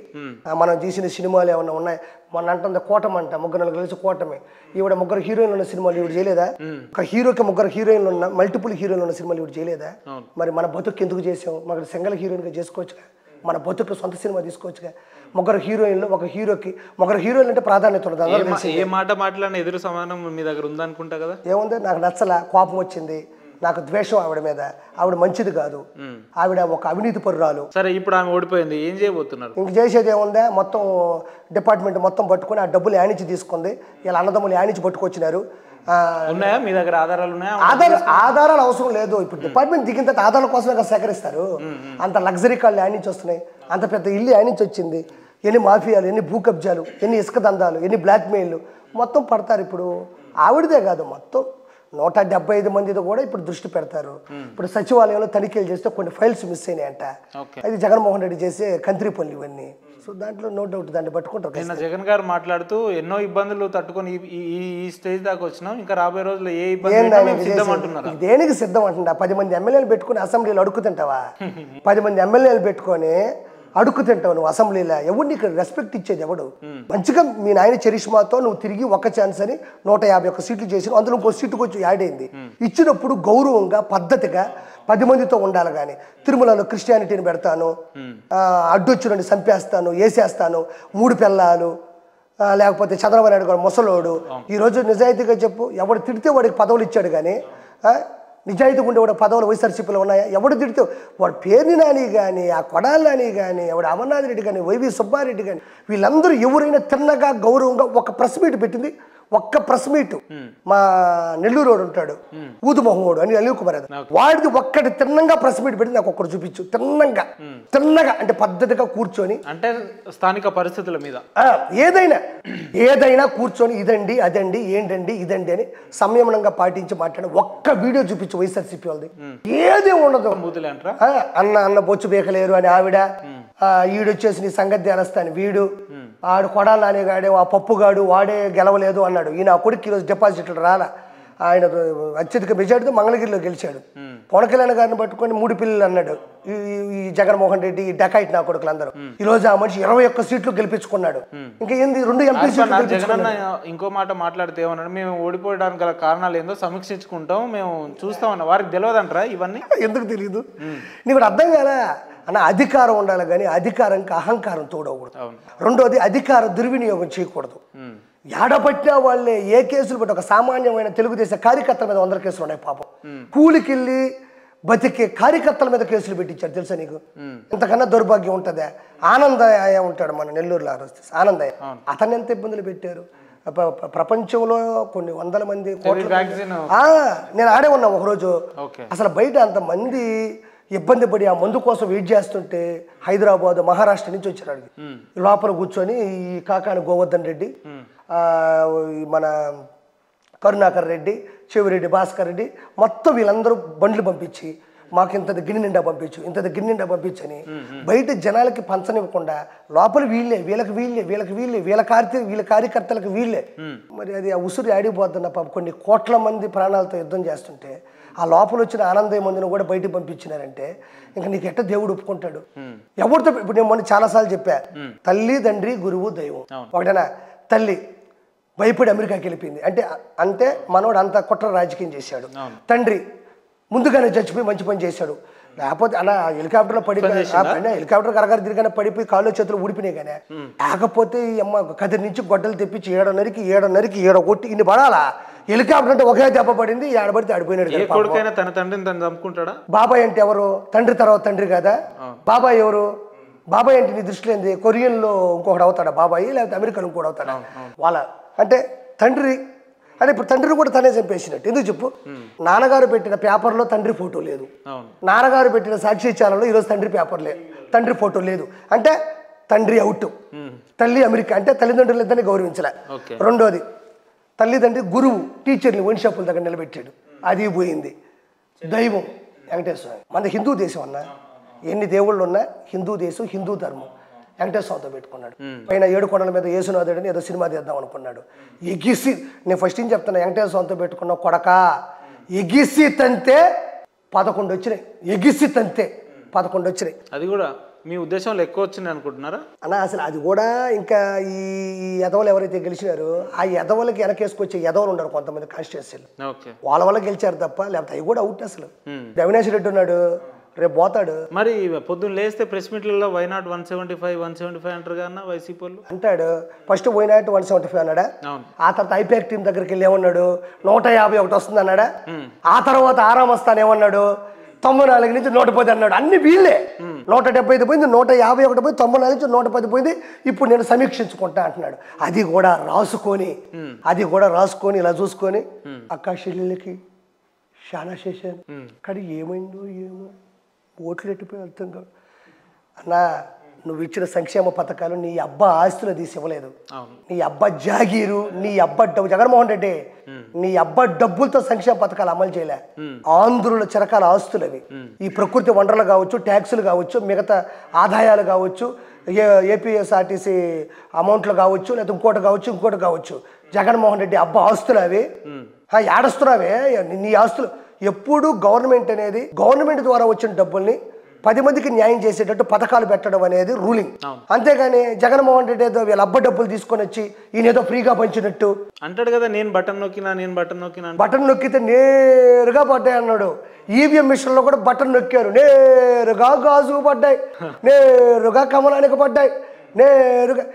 మనం తీసిన సినిమాలు ఏమన్నా ఉన్నాయి, మొన్న అంటుంది కోటమంట 3 కలిసి కోటమే, ఈవిడ 3 హీరోయిన్లు ఉన్న సినిమాలు ఈవిడ చేయలేదా, ఒక హీరోకి 3 హీరోయిన్లు ఉన్న మల్టిపుల్ హీరోయిన్లు ఉన్న సినిమాలు ఈవిడ చేయలేదా, మరి మన బతుక్కి ఎందుకు చేసాం, మనకు సింగిల్ హీరోయిన్గా చేసుకోవచ్చుగా, మన బతుకు సొంత సినిమా తీసుకోవచ్చుగా, 3 హీరోయిన్లు ఒక హీరోకి 3 హీరోయిన్లు అంటే ప్రాధాన్యత ఉండదు. ఏ మాట మాట్లాడిన ఎదురు సమానం మీ దగ్గర ఉందనుకుంటా కదా. ఏముంది, నాకు నచ్చల, కోపం వచ్చింది, నాకు ద్వేషం ఆవిడ మీద, ఆవిడ మంచిది కాదు, ఆవిడ ఒక అవినీతి పరురాలు. సరే ఇప్పుడు ఆమె ఓడిపోయింది, ఏం చేయబోతున్నారు? ఇంక చేసేది ఏముందా, మొత్తం డిపార్ట్మెంట్ మొత్తం పట్టుకుని ఆ డబ్బులు యానించి తీసుకుంది, ఇలా అన్నదమ్ములు యానించి పట్టుకొచ్చినారు. ఉన్నాయా మీ దగ్గర ఆధారాలు ఉన్నాయా? ఆధారాలు అవసరం లేదు, ఇప్పుడు డిపార్ట్మెంట్ దిగిన తర్వాత ఆధారాల కోసమే సేకరిస్తారు. అంత లగ్జరీ కార్లు యానించి వస్తున్నాయి, అంత పెద్ద ఇల్లు యానించి వచ్చింది, ఎన్ని మాఫియాలు, ఎన్ని భూ కబ్జాలు, ఎన్ని ఇసుక దందాలు, ఎన్ని బ్లాక్మెయిల్లు మొత్తం పడతారు. ఇప్పుడు ఆవిడదే కాదు, మొత్తం 175 మందితో కూడా ఇప్పుడు దృష్టి పెడతారు. ఇప్పుడు సచివాలయంలో తనిఖీలు చేస్తే కొన్ని ఫైల్స్ మిస్ అయినాయంట, అది జగన్మోహన్ రెడ్డి చేసే కంత్రి పనులు ఇవన్నీ. సో దాంట్లో నో డౌట్ దాన్ని పట్టుకుంటారు. నిన్న జగన్ గారు మాట్లాడుతూ ఎన్నో ఇబ్బందులు తట్టుకొని ఈ స్టేజ్ దాకా వచ్చినాం, ఇంకా రాబోయే రోజుల్లో ఏ ఇబ్బంది దేనికి సిద్ధం అంటుందా? 10 మంది ఎమ్మెల్యేలు పెట్టుకుని అసెంబ్లీలో అడుగుతుంటావా? 10 మంది ఎమ్మెల్యేలు పెట్టుకొని అడుక్కు తింటావు నువ్వు అసెంబ్లీలో, ఎవడు నీకు రెస్పెక్ట్ ఇచ్చేది ఎవడు? మంచిగా మీ నాయన చరిష్మాతో నువ్వు తిరిగి ఒక్క ఛాన్స్ అని 151 సీట్లు చేసి అందులో ఇంకో సీటుకు వచ్చి యాడ్ అయింది. ఇచ్చినప్పుడు గౌరవంగా పద్ధతిగా 10 మందితో ఉండాలి. కానీ తిరుమలలో క్రిస్టియానిటీని పెడతాను, అడ్డొచ్చునని చంపేస్తాను, వేసేస్తాను, 3 పిల్లలు, లేకపోతే చంద్రబాబు నాయుడు గారు ముసలోడు. ఈరోజు నిజాయితీగా చెప్పు, ఎవడు తిడితే వాడికి పదవులు ఇచ్చాడు, కానీ నిజాయితీగా ఉండే వాడు పదవులు వైఎస్ఆర్సీపీలో ఉన్నాయా? ఎవడు తిడితే వాడు పేర్ని నాని కానీ, ఆ కొడాలి నాని కానీ, ఎవడు అమర్నాథ్ రెడ్డి కానీ, వైవి సుబ్బారెడ్డి కానీ, వీళ్ళందరూ ఎవరైనా తిన్నగా గౌరవంగా ఒక ప్రెస్ మీట్ పెట్టింది, ఒక్క ప్రెస్ మీట్ మా నెల్లూరు వాడు ఉంటాడు ఊదుమోహోడు అని అనిల్ కుమార్, వాడిది ఒక్కటి తిన్నంగా ప్రెస్ మీట్ పెట్టి నాకు ఒక్కడు చూపించు. తిన్నగా అంటే పద్ధతిగా కూర్చొని, అంటే స్థానిక పరిస్థితుల మీద ఏదైనా కూర్చొని ఇదండి అదండి ఏంటండి ఇదండి అని సంయమనంగా పాటించి మాట్లాడి ఒక్క వీడియో చూపించు వైఎస్ఆర్సీపీ వాళ్ళది. ఏదే ఉండదు, అన్న బొచ్చు బేకలేరు అని ఆవిడ, ఈడొచ్చేసి నీ సంగతి తెలుస్తాను వీడు, ఆడు కొడాలి నానేగాడే ఆ పప్పుగాడు వాడే గెలవలేదు అన్నాడు. ఈయన ఆ కొడుకు ఈరోజు డిపాజిట్లు రాలా, ఆయన అత్యధిక మెజార్టీతో మంగళగిరిలో గెలిచాడు. పవన్ కళ్యాణ్ గారిని పట్టుకొని 3 పిల్లలు అన్నాడు ఈ జగన్మోహన్ రెడ్డి, ఈ డకాయిట్ నా కొడుకులు అందరూ. ఈ రోజు ఆ మనిషి 21 సీట్లు గెలిపించుకున్నాడు. ఇంకా ఏంది 2 ఎంపీ సీట్లు. జగన్ ఇంకో మాట మాట్లాడితే ఏమన్నాడు, మేము ఓడిపోవడానికి గల కారణాలు ఏందో సమీక్షించుకుంటాం, మేము చూస్తామన్న. వారికి తెలియదంటారా ఇవన్నీ? ఎందుకు తెలియదు నీకు అర్థం కాదా అన్న? అధికారం ఉండాలి కానీ అధికారంకి అహంకారం తోడకూడదు. రెండోది అధికార దుర్వినియోగం చేయకూడదు. ఏడబట్టినా వాళ్ళే ఏ కేసులు బట్టి, ఒక సామాన్యమైన తెలుగుదేశం కార్యకర్తల మీద 100 కేసులు ఉన్నాయి పాపం. కూలికెళ్ళి బతికే కార్యకర్తల మీద కేసులు పెట్టించారు తెలుసా నీకు? ఇంతకన్నా దౌర్భాగ్యం ఉంటుందా? ఆనందయ్య ఉంటాడు మన నెల్లూరులో, ఆనందయ్య, అతన్ని ఎంత ఇబ్బందులు పెట్టారు. ప్రపంచంలో కొన్ని 100 మంది నేను ఆడే ఉన్నా ఒకరోజు, అసలు బయట అంత మంది ఇబ్బంది పడి ఆ మందు కోసం వెయిట్ చేస్తుంటే హైదరాబాద్ మహారాష్ట్ర నుంచి వచ్చారు. లోపల కూర్చొని ఈ కాకాని గోవర్ధన్ రెడ్డి, మన కరుణాకర్ రెడ్డి, చెవిరెడ్డి భాస్కర్ రెడ్డి, మొత్తం వీళ్ళందరూ బండ్లు పంపించి మాకు ఇంతది గిన్నె నిండా పంపించు, ఇంతది గిన్నె నిండా పంపించని బయట జనాలకి పంచనివ్వకుండా లోపల వీళ్ళ కార్యకర్తలకు వీళ్ళే. మరి అది ఆ ఉసురు ఆడిపోతున్న పాప కొన్ని కోట్ల మంది ప్రాణాలతో యుద్ధం చేస్తుంటే ఆ లోపల వచ్చిన ఆనందయ్య మందిని కూడా బయటకు పంపించినారంటే ఇంకా నీకు ఎట్ట దేవుడు ఒప్పుకుంటాడు? ఎవరితో? ఇప్పుడు నేను మొన్న చాలాసార్లు చెప్పా, తల్లి తండ్రి గురువు దైవం ఒకటేనా? తల్లి భయపడి అమెరికాకి వెళ్ళిపోయింది అంటే మనోడు అంత కుట్ర రాజకీయం చేశాడు. తండ్రి ముందుగానే చచ్చిపోయి మంచి పని చేశాడు. లేకపోతే అలా హెలికాప్టర్లో హెలికాప్టర్ కరగారు తిరిగానే పడిపోయి కాళ్ళు చేతులు ఊడిపోయినాయి. కానీ లేకపోతే ఈ అమ్మ కదిరి నుంచి గొడ్డలు తెప్పించి 7:30కి 7 కొట్టి ఇన్ని పడాలా? హెలికాప్టర్ అంటే ఒకే దెబ్బ పడింది, ఏడబడితే ఆడిపోయినాడు. బాబాయ్ అంటే ఎవరు? తండ్రి తర్వాత తండ్రి కదా. బాబాయ్ ఎవరు? బాబాయ్ అంటే నీ దృష్టిలో ఏంది? కొరియన్లో ఇంకొకటి అవుతాడా బాబాయ్, లేకపోతే అమెరికాలో ఇంకోటి అవుతాడా? వాళ్ళ అంటే తండ్రి అంటే ఇప్పుడు తండ్రిని కూడా తనే చంపేసినట్టు. ఎందుకు చెప్పు? నాన్నగారు పెట్టిన పేపర్లో తండ్రి ఫోటో లేదు, నాన్నగారు పెట్టిన సాక్షి ఛానల్లో ఈరోజు తండ్రి పేపర్ లేదు, తండ్రి ఫోటో లేదు. అంటే తండ్రి అవుట్, తల్లి అమెరికా. అంటే తల్లిదండ్రులు ఇద్దరిని గౌరవించలే. రెండోది తల్లిదండ్రి గురువు టీచర్ని వైన్ షాపుల దగ్గర నిలబెట్టాడు, అది పోయింది. దైవం వెంకటేశ్వర స్వామి. మన హిందూ దేశం అన్నా, ఎన్ని దేవుళ్ళు ఉన్నా హిందూ దేశం, హిందూ ధర్మం. వెంకటేశ్వర స్వామితో పెట్టుకున్నాడు. పైన 7 కొండల మీద యేసునాథుడిని ఏదో సినిమా తీద్దాం అనుకున్నాడు. ఎగిసి నేను ఫస్ట్ ఏం చెప్తున్నా, వెంకటేశ్వర స్వామితో పెట్టుకున్న కొడక ఎగిసి తంతే 11 వచ్చినాయి. ఎగిసి తంతే 11 వచ్చినాయి. అది కూడా మీ ఉద్దేశంలో ఎక్కువ వచ్చినాయి అనుకుంటున్నారా అన్న? అసలు అది కూడా ఇంకా ఈ ఎదవలు ఎవరైతే గెలిచినారో ఆ ఎదవలకి వెనకేసుకొచ్చే ఎదవలు ఉన్నారు కొంతమంది కాన్స్టిట్యూన్సీలు. వాళ్ళ వల్ల గెలిచారు తప్ప, లేకపోతే అవి కూడా అవుట్. అసలు అవినాష్ రెడ్డి ఉన్నాడు, రేపు పోతాడు. మరి పొద్దున్న లేస్తే ప్రెస్ మీట్లలో వైనాట్ 175 అంటారు కదా వైసీపీ వాళ్ళు అంటాడు. ఫస్ట్ వైనాట్ 175 అన్నాడా, ఆ తర్వాత ఐపాక్ టీం దగ్గరికి వెళ్ళి ఏమన్నాడు 151 వస్తుంది అన్నాడా, ఆ తర్వాత ఆరామస్థాన్ ఏమన్నాడు 94 నుంచి 110 అన్నాడు. అన్ని వీళ్ళే. 175 పోయింది, 151 పోయింది, 94 నుంచి 110 పోయింది. ఇప్పుడు నేను సమీక్షించుకుంటా అంటున్నాడు. అది కూడా రాసుకొని ఇలా చూసుకొని అక్క చెల్లెళ్ళకి చాలా చేశాను, కానీ ఏమైందో ఏమో ఓట్లు ఎట్టిపోయి అర్థం కాదు అన్నా. నువ్వు ఇచ్చిన సంక్షేమ పథకాలు నీ అబ్బా ఆస్తులు తీసి ఇవ్వలేదు. నీ అబ్బా జాగీరు, నీ అబ్బా డబ్బు జగన్మోహన్ రెడ్డి నీ అబ్బా డబ్బులతో సంక్షేమ పథకాలు అమలు చేయలే. ఆంధ్రుల చిరకాల ఆస్తులు అవి. ఈ ప్రకృతి వనరులు కావచ్చు, ట్యాక్సులు కావచ్చు, మిగతా ఆదాయాలు కావచ్చు, ఏపీఎస్ఆర్టీసీ అమౌంట్లు కావచ్చు, లేదా ఇంకోటి కావచ్చు. జగన్మోహన్ రెడ్డి అబ్బా ఆస్తులు అవి. ఏడుస్తున్నావే నీ ఆస్తులు. ఎప్పుడు గవర్నమెంట్ ద్వారా వచ్చిన డబ్బుల్ని 10 మందికి న్యాయం చేసేటట్టు పథకాలు పెట్టడం అనేది రూలింగ్. అంతేగాని జగన్మోహన్ రెడ్డి ఏదో వీళ్ళ అబ్బ డబ్బులు తీసుకొని వచ్చి ఈయన ఏదో ఫ్రీగా పంచినట్టు అంటాడు కదా. నేను బటన్ నొక్కితే నేరుగా పడ్డాయి అన్నాడు. ఈవీఎం మిషన్లో కూడా బటన్ నొక్కారు, నేరుగా గాజుకు పడ్డాయి, నేరుగా కమలానికి పడ్డాయి, నేరుగా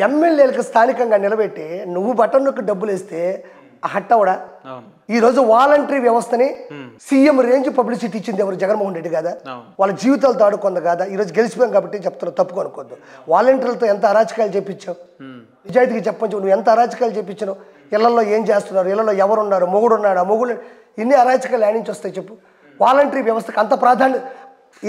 ఎమ్మెల్యేలకు స్థానికంగా నిలబెట్టి నువ్వు బటన్ నొక్కి డబ్బులు వేస్తే హట్టవడా? ఈ రోజు వాలంటరీ వ్యవస్థని సీఎం రేంజ్ పబ్లిసిటీ ఇచ్చింది ఎవరు? జగన్మోహన్ రెడ్డి కదా. వాళ్ళ జీవితాలతో ఆడుకుంది కదా. ఈ రోజు గెలిచిపోయాం కాబట్టి చెప్తున్నా, తప్పు అనుకోద్దు. వాలంటీర్లతో ఎంత అరాచకాలు చేపించావు? నిజాయితీకి చెప్పచ్చు, నువ్వు ఎంత అరాచకాలు చేపించావు? ఇళ్లలో ఏం చేస్తున్నారు, ఇళ్లలో ఎవరున్నారు, మొగుడున్నాడు, ఆ మొగుడు, ఇన్ని అరాచకాలు ఏడ నుంచి వస్తాయి చెప్పు? వాలంటరీ వ్యవస్థకు అంత ప్రాధాన్యత,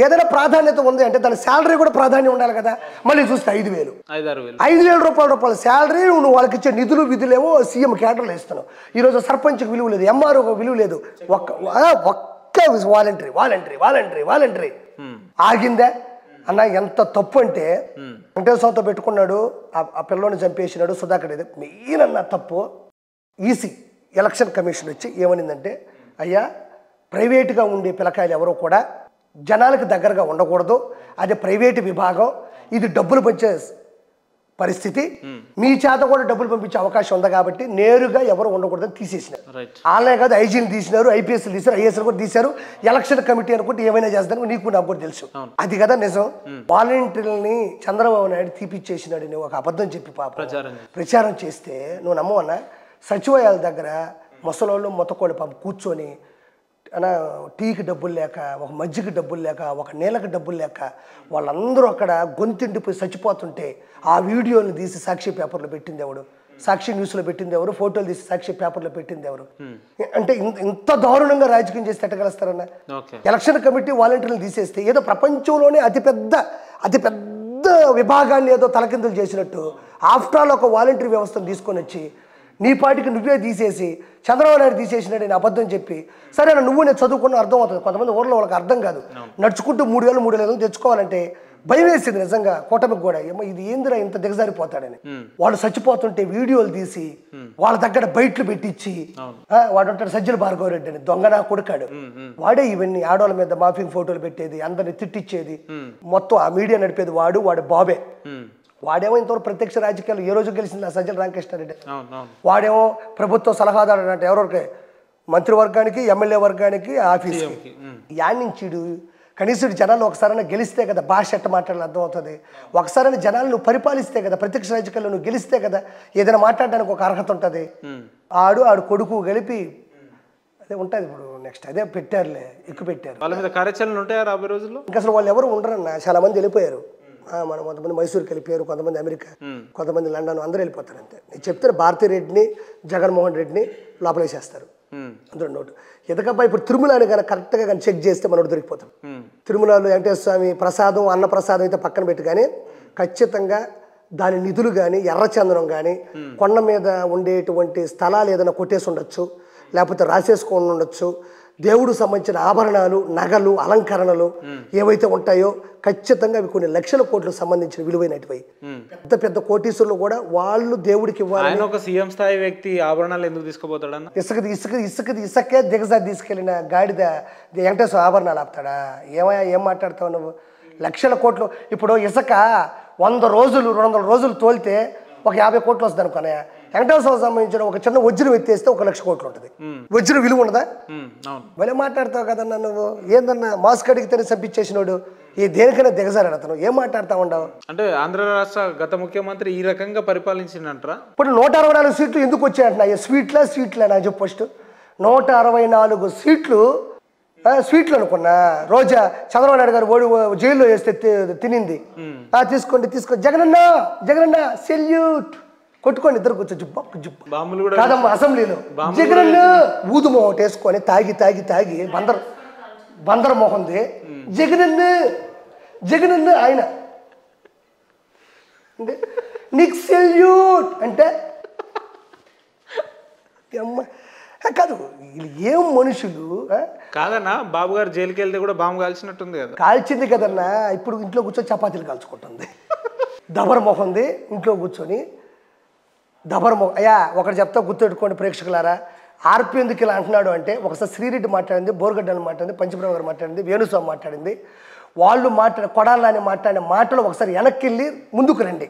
ఏదైనా ప్రాధాన్యత ఉంది అంటే దాని శాలరీ కూడా ప్రాధాన్యం ఉండాలి కదా. మళ్ళీ చూస్తే 5,000 రూపాయల శాలరీ, నువ్వు వాళ్ళకి ఇచ్చే నిధులు విధులేమో సీఎం క్యాడర్లు ఇస్తున్నావు. ఈరోజు సర్పంచ్కి విలువ లేదు, ఎంఆర్ఓ విలువ లేదు. ఒక్క వాలంటరీ ఆగిందే అన్న. ఎంత తప్పు అంటే వెంకటేశ్వరతో పెట్టుకున్నాడు, ఆ పిల్లోని చంపేసినాడు సుధాకర్. మెయిన్ అన్న తప్పు. ఈసీ ఎలక్షన్ కమిషన్ వచ్చి ఏమనిందంటే, అయ్యా ప్రైవేటుగా ఉండే పిల్లకాయలు ఎవరో కూడా జనాలకు దగ్గరగా ఉండకూడదు, అది ప్రైవేటు విభాగం, ఇది డబ్బులు పంచే పరిస్థితి, మీ చేత కూడా డబ్బులు పంపించే అవకాశం ఉంది కాబట్టి నేరుగా ఎవరు ఉండకూడదని తీసేసినారు. వాళ్ళే కాదు, ఐజీని తీసినారు, ఐపీఎస్లు తీశారు, ఐఏఎస్లు కూడా తీశారు. ఎలక్షన్ కమిటీ అనుకుంటే ఏమైనా చేస్తాను, నీకు నాకు కూడా తెలుసు. అది కదా నిజం. వాలంటీర్లని చంద్రబాబు నాయుడు తీపిచ్చేసినాడు. నువ్వు ఒక అబద్ధం చెప్పి పాప ప్రచారం చేస్తే నువ్వు నమ్మవన్నా? సచివాలయాల దగ్గర ముసలోళ్ళు మొత్తకోళ్ళు పాప కూర్చొని అలా టీకి డబ్బులు లేక, ఒక మజ్జిగ డబ్బులు లేక, ఒక నీళ్ళకి డబ్బులు లేక వాళ్ళందరూ అక్కడ గొంతిండిపోయి చచ్చిపోతుంటే ఆ వీడియోని తీసి సాక్షి పేపర్లో పెట్టింది ఎవడు? సాక్షి న్యూస్లో పెట్టింది ఎవరు? ఫోటోలు తీసి సాక్షి పేపర్లో పెట్టింది ఎవరు? అంటే ఇంత దారుణంగా రాజకీయం చేసి ఎట్టగలుస్తారన్న? ఎలక్షన్ కమిటీ వాలంటీర్లు తీసేస్తే ఏదో ప్రపంచంలోనే అతిపెద్ద విభాగాన్ని ఏదో తలకిందులు చేసినట్టు ఆఫ్టర్ ఆల్ ఒక వాలంటీర్ వ్యవస్థను తీసుకొని వచ్చి నీ పాటికి నువ్వే తీసేసి చంద్రబాబు నాయుడు తీసేసినాడు అబద్ధం చెప్పి. సరే నువ్వు నేను చదువుకున్న అర్థం అవుతుంది, కొంతమంది ఊర్లో వాళ్ళకి అర్థం కాదు. నడుచుకుంటూ 3,000 తెచ్చుకోవాలంటే భయం వేసింది నిజంగా. కూటమికి కూడా ఏమో ఇది ఏందిరా ఇంత దిగజారిపోతాడని. వాళ్ళు చచ్చిపోతుంటే వీడియోలు తీసి వాళ్ళ దగ్గర బయట్లు పెట్టించి, వాడు ఉంటాడు సజ్జల భార్గవ రెడ్డి అని దొంగనా కొడుకాడు, వాడే ఇవన్నీ ఆడవాళ్ళ మీద మాఫింగ్ ఫోటోలు పెట్టేది, అందరిని తిట్టించేది, మొత్తం ఆ మీడియా నడిపేది వాడి బాబే. వాడేమో ఇంతవరకు ప్రత్యక్ష రాజకీయాలు ఏ రోజు గెలిచింది? సజ్జల రామకృష్ణారెడ్డి. వాడేమో ప్రభుత్వ సలహాదారు అంటే ఎవరికి? మంత్రివర్గానికి, ఎమ్మెల్యే వర్గానికి, ఆఫీస్కి. యాడ్నించిడు కనీసం జనాలు ఒకసారైనా గెలిస్తే కదా భాష ఎట్ట మాట్లాడాలి అర్థమవుతుంది. ఒకసారైనా జనాలు నువ్వు పరిపాలిస్తే కదా, ప్రత్యక్ష రాజకీయాల్లో నువ్వు గెలిస్తే కదా ఏదైనా మాట్లాడడానికి ఒక అర్హత ఉంటుంది. ఆడు కొడుకు కలిపి అదే ఉంటుంది. ఇప్పుడు నెక్స్ట్ అదే పెట్టారులే, ఎక్కువ పెట్టారు. వాళ్ళ మీద కార్యాచరణలు ఉంటాయా రాబోయే రోజుల్లో? ఇంకా అసలు వాళ్ళు ఎవరు ఉండరన్న, చాలా మంది వెళ్ళిపోయారు. మనం కొంతమంది మైసూరుకి వెళ్ళిపోయారు, కొంతమంది అమెరికా, కొంతమంది లండన్, అందరూ వెళ్ళిపోతారు అంతే. నేను చెప్తే భారతీ రెడ్డిని, జగన్మోహన్ రెడ్డిని లోపలేసేస్తారు అందరూ నోటు. ఎందుకబ్బా ఇప్పుడు తిరుమలని కానీ కరెక్ట్గా కానీ చెక్ చేస్తే మనోడు దొరికిపోతాం. తిరుమలలో వెంకటేశ్వర స్వామి ప్రసాదం, అన్నప్రసాదం అయితే పక్కన పెట్టి కానీ ఖచ్చితంగా దాని నిధులు కానీ, ఎర్రచందనం కానీ, కొండ మీద ఉండేటువంటి స్థలాలు ఏదైనా కొట్టేసి ఉండొచ్చు, లేకపోతే రాసేసుకొని ఉండొచ్చు, దేవుడు సంబంధించిన ఆభరణాలు, నగలు, అలంకరణలు ఏవైతే ఉంటాయో ఖచ్చితంగా అవి కొన్ని లక్షల కోట్లకు సంబంధించిన విలువైనటివి. పెద్ద పెద్ద కోటీశ్వరులు కూడా వాళ్ళు దేవుడికి ఇవ్వాలి. ఆయన ఒక సీఎం స్థాయి వ్యక్తి ఆభరణాలు ఎందుకు తీసుకుపోతాడన్న? ఇసుకే దిగజారి తీసుకెళ్ళిన గాడిద వెంకటేశ్వర ఆభరణాలు ఆపుతాడా? ఏం మాట్లాడతావు నువ్వు? లక్షల కోట్లు. ఇప్పుడు ఇసుక 100 రోజులు 200 రోజులు తోలితే ఒక 50 కోట్లు వస్తుంది అనుకున్నాయా? వెంకటేశ్వరం సంబంధించిన ఒక చిన్న వజ్రం ఎత్తేస్తే 1 లక్ష కోట్లు ఉంటుంది. వజ్రం విలువ ఉండదా? భలే మాట్లాడతావు కదన్నా నువ్వు. ఏందన్నా మాస్క్ అడిగితేనే చంపించేసినోడు ఈ దేనికైనా దిగజారాడు అతను. ఏం మాట్లాడుతూ ఉండవు? అంటే ఆంధ్ర రాష్ట్ర గత ముఖ్యమంత్రి ఈ రకంగా పరిపాలించిందంటారా? ఇప్పుడు 164 సీట్లు ఎందుకు వచ్చాయంటున్నా? సీట్లే నాకు చెప్పు ఫస్ట్. 164 స్వీట్లు అనుకున్నా. రోజా చంద్రబాబు నాయుడు గారు జైల్లో వేస్తే తినింది. తీసుకోండి జగనన్న సెల్యూట్ కొట్టుకోండి ఇద్దరు కూర్చో జుబ్బ కాదమ్మా. అసెంబ్లీలో జగనన్న ఊదుమో ఒకటి వేసుకొని తాగి బందర్ మోహంది జగనన్న ఆయన అంటే నీకు సెల్యూట్ అంటే అమ్మ కాదు. వీళ్ళు ఏం మనుషులు కాదన్నా. బాబు గారు జైలుకి వెళ్తే కూడా బాంబు కాల్చినట్టుంది కదా? కాల్చింది కదన్నా. ఇప్పుడు ఇంట్లో కూర్చొని చపాతీలు కాల్చుకుంటుంది. దబర్ మొహంది ఇంట్లో కూర్చొని అయ్యా ఒకటి చెప్తా గుర్తుపెట్టుకోండి ప్రేక్షకులారా. ఆర్పి ఎందుకు ఇలా అంటున్నాడు అంటే, ఒకసారి శ్రీరెడ్డి మాట్లాడింది, బోర్గడ్డని మాట్లాడింది, పంచప్రభు గారు మాట్లాడింది, వేణుస్వామి మాట్లాడింది. వాళ్ళు కొడాలని మాట్లాడిన మాటలు ఒకసారి వెనక్కి వెళ్ళి ముందుకు రండి.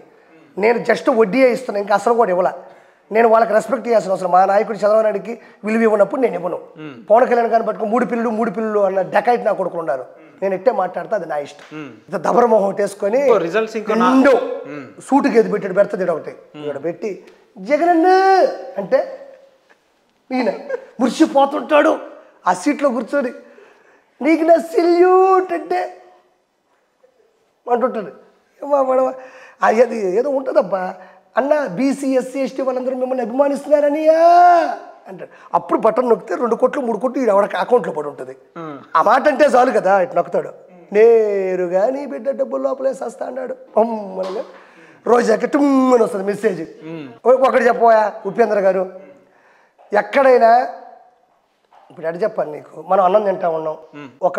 నేను జస్ట్ వడ్డీయే ఇస్తున్నాను, ఇంకా అసలు కూడా ఇవ్వాల. నేను వాళ్ళకి రెస్పెక్ట్ చేయాల్సిన అవసరం. మా నాయకుడు చంద్రబాబు నాయుడికి విలువ ఇవ్వనప్పుడు నేను ఇవ్వను. పవన్ కళ్యాణ్ గారిని పట్టుకుని మూడు పిల్లలు అన్న డెకైట్ నా కొడుకులు ఉన్నారు. నేను ఎట్టే మాట్లాడితే అది నా ఇష్టం. ఇంత దబరమోహం వేసుకొని సూటుకి ఎది పెట్టాడు, పెడతాడు ఒకటి ఇక్కడ పెట్టి జగనన్న అంటే ఈయన మురిసిపోతుంటాడు ఆ సీట్లో కూర్చొని. నీకు నా సెల్యూట్ అంటే అంటుంటాడు. ఏదో ఉంటుందబ్బా అన్న, బీసీ ఎస్సీ ఎస్టీ వాళ్ళందరూ మిమ్మల్ని అభిమానిస్తున్నారనియా అంటాడు. అప్పుడు బటన్ నొక్కితే 2 కోట్లు 3 కోట్లు ఈ ఎవరికి అకౌంట్లో పడి ఉంటుంది. ఆ మాట అంటే చాలు కదా, ఇట్లా నొక్కుతాడు. నేరుగా నీ బిడ్డ డబ్బులు లోపలేసేస్తా అన్నాడు. అమ్మగా రోజాకి టుమ్మని వస్తుంది మెసేజ్. ఒకటి చెప్పబోయా ఉపేంద్ర గారు, ఎక్కడైనా ఇప్పుడు ఎడ చెప్పాలి నీకు, మనం అన్నం తింటా ఉన్నాం, ఒక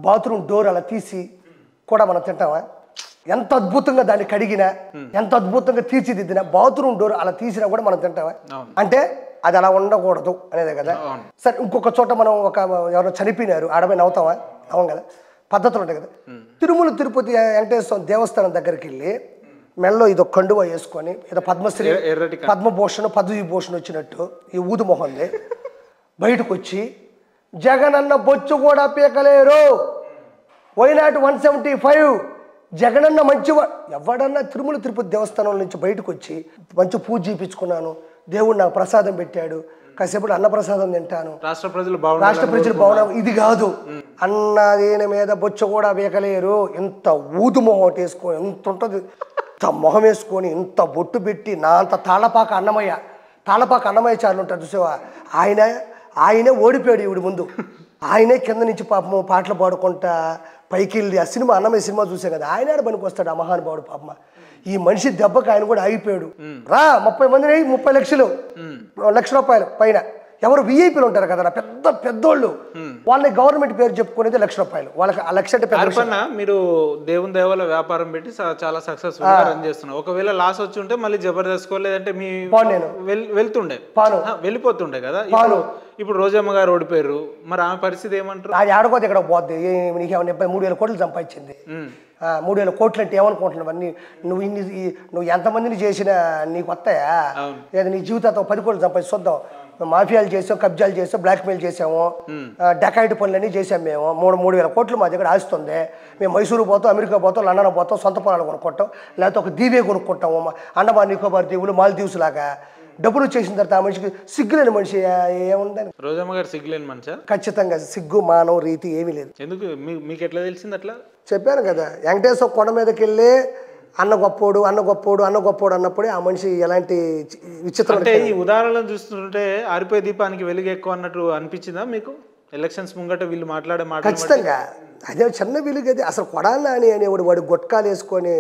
బాత్రూమ్ డోర్ అలా తీసి కూడా మనం తింటామా? ఎంత అద్భుతంగా దాన్ని కడిగినా, ఎంత అద్భుతంగా తీర్చిదిద్దినా, బాత్రూమ్ డోర్ అలా తీసినా కూడా మనం తింటామా? అంటే అది అలా ఉండకూడదు అనేదే కదా. సరే, ఇంకొక చోట మనం ఎవరైనా చనిపోయినారు, ఆడపై నవ్వుతామా? అవును కదా, పద్ధతులు ఉంటాయి కదా. తిరుమల తిరుపతి వెంకటేశ్వర దేవస్థానం దగ్గరికి వెళ్ళి మెల్లో ఇదో కండువ వేసుకొని ఏదో పద్మశ్రీ పద్మభూషణ్ పదవిభూషణ్ వచ్చినట్టు ఈ ఊదు మొహంది బయటకు వచ్చి జగనన్న బొచ్చు కూడా పీకలేరు, వైనాట్ 175 జగనన్న మంచివా. ఎవడన్నా తిరుమల తిరుపతి దేవస్థానం నుంచి బయటకు వచ్చి మంచి పూజ చేయించుకున్నాను, దేవుడు నాకు ప్రసాదం పెట్టాడు, కాసేపు అన్నప్రసాదం తింటాను, రాష్ట్ర ప్రజలు బాగున్నా, ఇది కాదు. అన్న దీని మీద బొచ్చు కూడా పీకలేరు. ఇంత ఊదు మొహం వేసుకొని, ఎంత ఉంటుంది, ఇంత మొహం వేసుకొని, ఇంత బొట్టు పెట్టి, నా అంత తాళపాక అన్నమయ్య చాలు ఉంటారు చూసావా, ఆయనే ఓడిపోయాడు ఈవిడి ముందు. ఆయనే కింద నుంచి పాపము పాటలు పాడుకుంటా పైకి వెళ్ళి ఆ సినిమా అన్నమయ్య సినిమా చూసే కదా, ఆయన పనికి వస్తాడు ఆ మహానుభావుడు. పాపమ్మ ఈ మనిషి దెబ్బకి ఆయన కూడా ఆగిపోయాడు. రా 30 మందిని 30 లక్షలు, ₹1,00,000 పైన. ఎవరు విఐపీలు ఉంటారు కదా పెద్ద పెద్దోళ్ళు, వాళ్ళని గవర్నమెంట్ పేరు చెప్పుకునేది ₹1,00,000. వాళ్ళకి ఆ లక్ష అంటే పెద్ద. మీరు దేవుని దేవాల వ్యాపారం పెట్టి చాలా సక్సెస్ఫుల్ గా రన్ చేస్తున్నారు. ఒకవేళ లాస్ వచ్చి ఉంటే మళ్ళీ జబర్దస్త్ లేదంటే మీ వెళ్తుండే వెళ్ళిపోతుండే కదా. ఇప్పుడు రోజమ్మ గారు ఓడిపోయారు, మరి ఆమె పరిస్థితి ఏమంటారు? అది ఆడుకోతే ఇక్కడ పోద్ది. నీకు 3,000 కోట్లు సంపాదించింది. 3,000 కోట్లు అంటే ఏమనుకుంటున్నావు? నువ్వు ఎంతమందిని చేసినా నీకు వస్తాయా? లేదా నీ జీవితంతో 10 కోట్లు సంపాదించి చూద్దాం. మాఫియాలు చేసాం, కబ్జాలు చేసాం, బ్లాక్మెయిల్ చేసాము, డకాయిట్ పనులన్నీ చేసాం మేము. 3,000 కోట్లు మా దగ్గర ఆస్తుంది. మేము మైసూరు పోతాం, అమెరికా పోతాం, లండన్ పోతాం, సొంత పొలాలు కొనుక్కుంటాం, లేకపోతే ఒక దీవే కొనుక్కుంటాము, అండమాన్ నికోబార్ దీవులు, మాల్దీవ్స్ లాగా. డబ్బులు చేసిన తర్వాత ఆ మనిషికి సిగ్గులేని మనిషి ఏముందని. రోజమ్మ గారు సిగ్గులేని మనిషి? ఖచ్చితంగా సిగ్గు మానవ రీతి ఏమీ లేదు. ఎందుకు మీకు ఎట్లా తెలిసింది అట్లా? చెప్పాను కదా, వెంకటేశ్వర కొండ మీదకి వెళ్ళి అన్న గొప్పోడు అన్నప్పుడే ఆ మనిషి ఎలాంటి విచిత్రం. అంటే ఈ ఉదాహరణలు చూస్తుంటే ఆరిపోయే దీపానికి వెలుగు ఎక్కువ అన్నట్టు అనిపించిందా మీకు? ఎలక్షన్స్ ముంగట వీళ్ళు మాట్లాడే మాట ఖచ్చితంగా అదే చిన్న వీలుగా అది అసలు కొడాలి అని అనేవాడు వాడు గొట్కాలు వేసుకొని